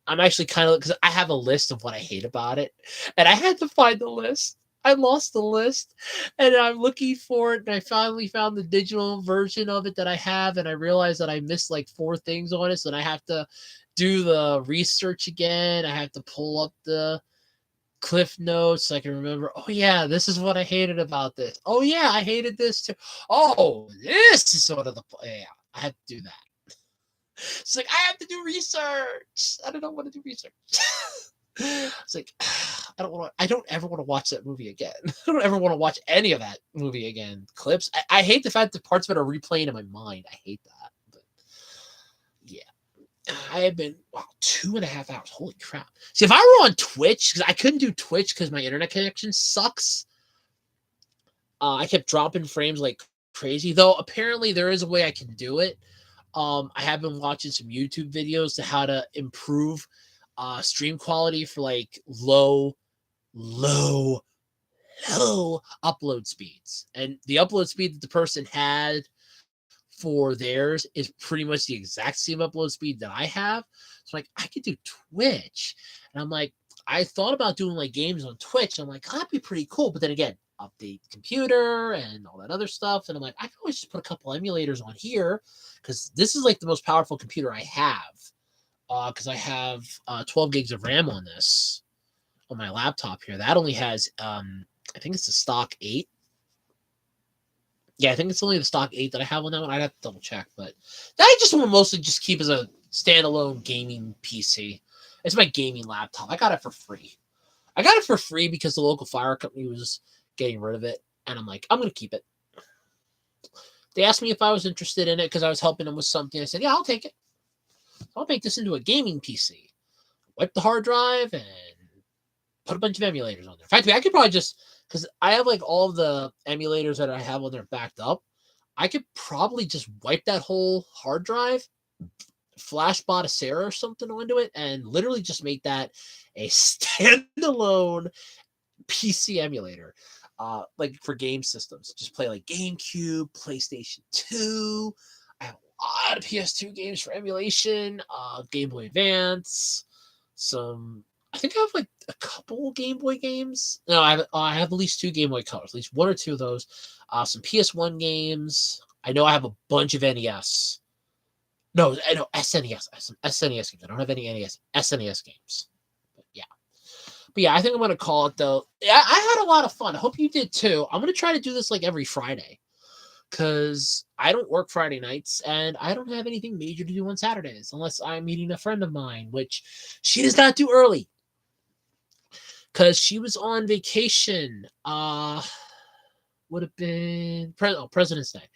I'm actually kind of, because I have a list of what I hate about it, and I had to find the list. I lost the list, and I'm looking for it, and I finally found the digital version of it that I have, and I realized that I missed like 4 things on it, so then I have to do the research again. I have to pull up the Cliff Notes so I can remember, oh yeah, this is what I hated about this. Oh yeah, I hated this too. Oh, this is sort of yeah, I had to do that. It's like, I have to do research. I don't want to do research. It's like, I don't ever want to watch that movie again. I don't ever want to watch any of that movie again. Clips. I hate the fact that parts of it are replaying in my mind. I hate that. But yeah. I have been 2.5 hours. Holy crap. See, if I were on Twitch, because I couldn't do Twitch because my internet connection sucks. I kept dropping frames like crazy. Though apparently there is a way I can do it. I have been watching some YouTube videos to how to improve stream quality for like low upload speeds. And the upload speed that the person had for theirs is pretty much the exact same upload speed that I have. So like, I could do Twitch. And I'm like, I thought about doing like games on Twitch. I'm like, that'd be pretty cool. But then again, update the computer and all that other stuff. And I'm like, I can always just put a couple emulators on here because this is like the most powerful computer I have. Because I have 12 gigs of RAM on this, on my laptop here. That only has, I think it's the stock 8. Yeah, I think it's only the stock 8 that I have on that one. I'd have to double check, but that I just want to mostly just keep as a standalone gaming PC. It's my gaming laptop. I got it for free. I got it for free because the local fire company was getting rid of it, and I'm like, I'm going to keep it. They asked me if I was interested in it because I was helping them with something. I said, yeah, I'll take it. I'll make this into a gaming PC. Wipe the hard drive and put a bunch of emulators on there. In fact, I could probably just, because I have like all of the emulators that I have on there backed up, I could probably just wipe that whole hard drive Flash bought a Sarah or something onto it and literally just made that a standalone PC emulator, like for game systems. Just play like GameCube, PlayStation 2. I have a lot of PS2 games for emulation, Game Boy Advance, some. I think I have like a couple Game Boy games. No, I have at least two Game Boy Colors, at least one or two of those. Some PS1 games. I know I have a bunch of NES. No, I know SNES. I have some SNES games. I don't have any NES. SNES games. But yeah. But yeah, I think I'm gonna call it though. Yeah, I had a lot of fun. I hope you did too. I'm gonna try to do this like every Friday because I don't work Friday nights and I don't have anything major to do on Saturdays unless I'm meeting a friend of mine, which she does not do early because she was on vacation. Would have been President's Day.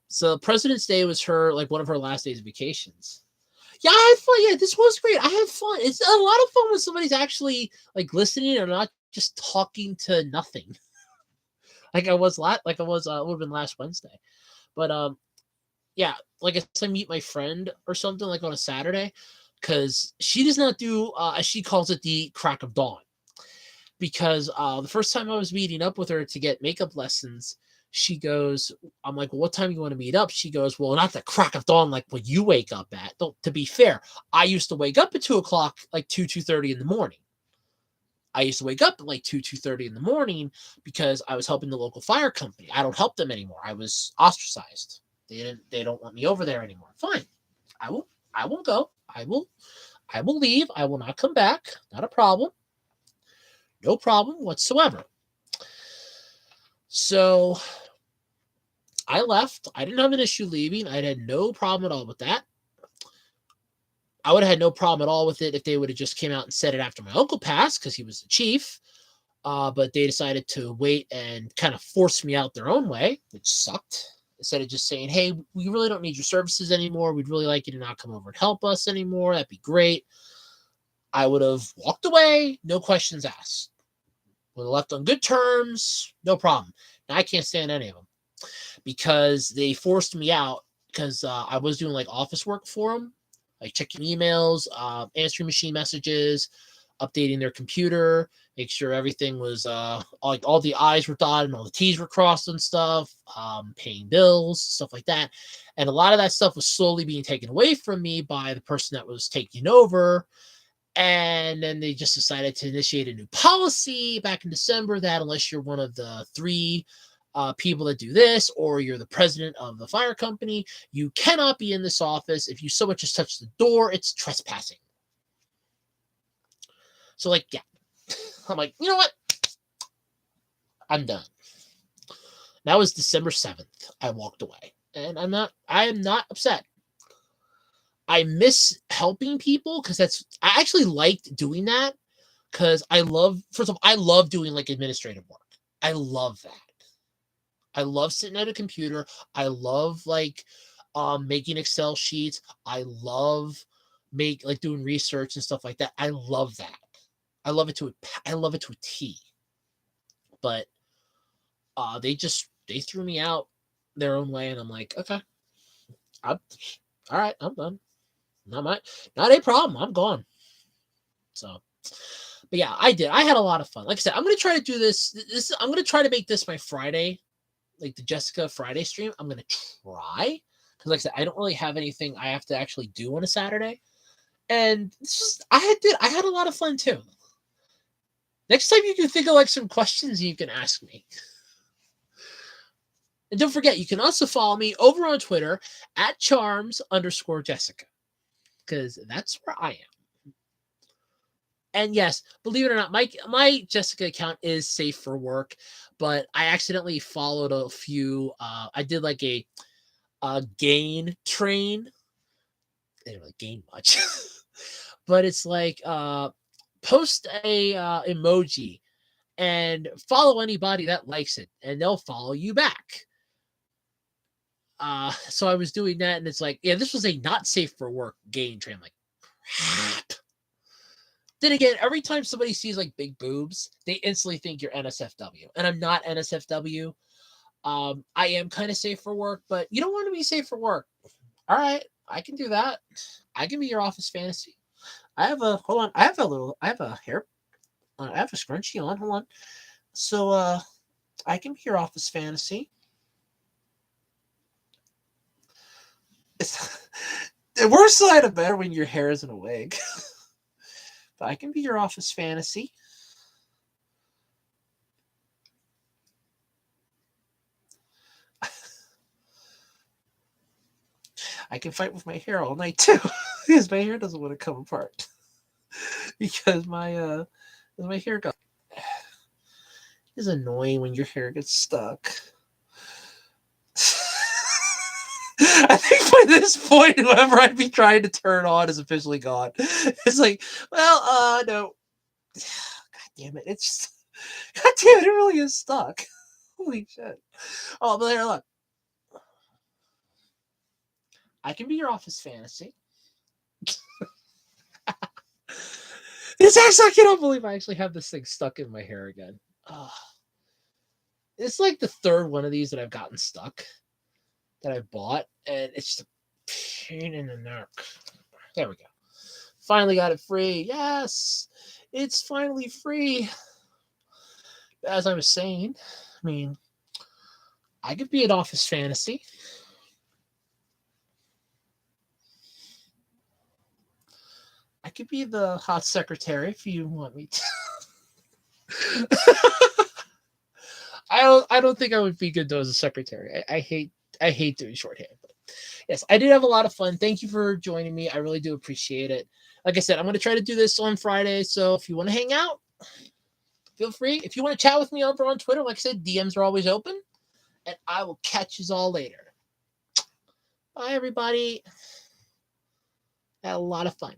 So President's Day was her like one of her last days of vacations. Yeah, I had fun. Yeah, this was great. I had fun. It's a lot of fun when somebody's actually like listening and not just talking to nothing. Like I was would have been last Wednesday. But yeah, like I said, I meet my friend or something like on a Saturday because she does not do as she calls it the crack of dawn. Because the first time I was meeting up with her to get makeup lessons, she goes, I'm like, well, what time do you want to meet up? She goes, well, not the crack of dawn like when you wake up at. Don't, to be fair, I used to wake up at 2:00, like 2:30 in the morning. I used to wake up at like 2:30 in the morning because I was helping the local fire company. I don't help them anymore. I was ostracized. They don't want me over there anymore. Fine. I will go. I will leave. I will not come back. Not a problem. No problem whatsoever. So I left. I didn't have an issue leaving. I had no problem at all with that. I would have had no problem at all with it if they would have just came out and said it after my uncle passed because he was the chief. But they decided to wait and kind of force me out their own way, which sucked. Instead of just saying, hey, we really don't need your services anymore. We'd really like you to not come over and help us anymore. That'd be great. I would have walked away, no questions asked. Would have left on good terms, no problem. Now I can't stand any of them because they forced me out because I was doing like office work for them, like checking emails, answering machine messages, updating their computer, make sure everything was like all the I's were dotted and all the T's were crossed and stuff, paying bills, stuff like that. And a lot of that stuff was slowly being taken away from me by the person that was taking over. And then they just decided to initiate a new policy back in December that unless you're one of the three people that do this, or you're the president of the fire company, you cannot be in this office. If you so much as touch the door, it's trespassing. So, like, yeah. I'm like, you know what? I'm done. That was December 7th. I walked away. And I am not upset. I miss helping people because I actually liked doing that because first of all, I love doing like administrative work. I love that. I love sitting at a computer. I love like making Excel sheets. I love doing research and stuff like that. I love that. I love it to a T. But they threw me out their own way, and I'm like, okay, all right, I'm done. Not a problem. I'm gone. So, but yeah, I did. I had a lot of fun. Like I said, I'm gonna try to do this. I'm gonna try to make this my Friday, like the Jessica Friday stream. I'm gonna try because, like I said, I don't really have anything I have to actually do on a Saturday, and it's just I had a lot of fun too. Next time you can think of like some questions you can ask me. And don't forget, you can also follow me over on Twitter at charms_Jessica. Because that's where I am. And yes, believe it or not, my Jessica account is safe for work, but I accidentally followed a few. I did like a gain train. They didn't really gain much, but it's like post a emoji and follow anybody that likes it, and they'll follow you back. So I was doing that, and it's like, yeah, this was a not safe for work gain train. I'm like, crap. Then again, every time somebody sees like big boobs, they instantly think you're NSFW, and I'm not NSFW. I am kind of safe for work, but you don't want to be safe for work. All right, I can do that. I can be your office fantasy. I have a hold on. I have a little. I have a hair. I have a scrunchie on. Hold on. So I can be your office fantasy. It's, the worse side of better when your hair is in a wig. But I can be your office fantasy. I can fight with my hair all night too, because my hair doesn't want to come apart. Because my hair got is annoying when your hair gets stuck. I think by this point, whoever I'd be trying to turn on is officially gone. It's like, well, no. God damn it! It's just, God damn it! It really is stuck. Holy shit! Oh, but there, look. I can be your office fantasy. It's actually, I cannot believe I actually have this thing stuck in my hair again. Oh, it's like the third one of these that I've gotten stuck that I've bought, and it's just a pain in the neck. There we go. Finally got it free. Yes, it's finally free. As I was saying, I mean, I could be an office fantasy. I could be the hot secretary if you want me to. I don't think I would be good though as a secretary. I hate doing shorthand. But yes, I did have a lot of fun. Thank you for joining me. I really do appreciate it. Like I said, I'm going to try to do this on Friday. So if you want to hang out, feel free. If you want to chat with me over on Twitter, like I said, DMs are always open. And I will catch you all later. Bye, everybody. Had a lot of fun.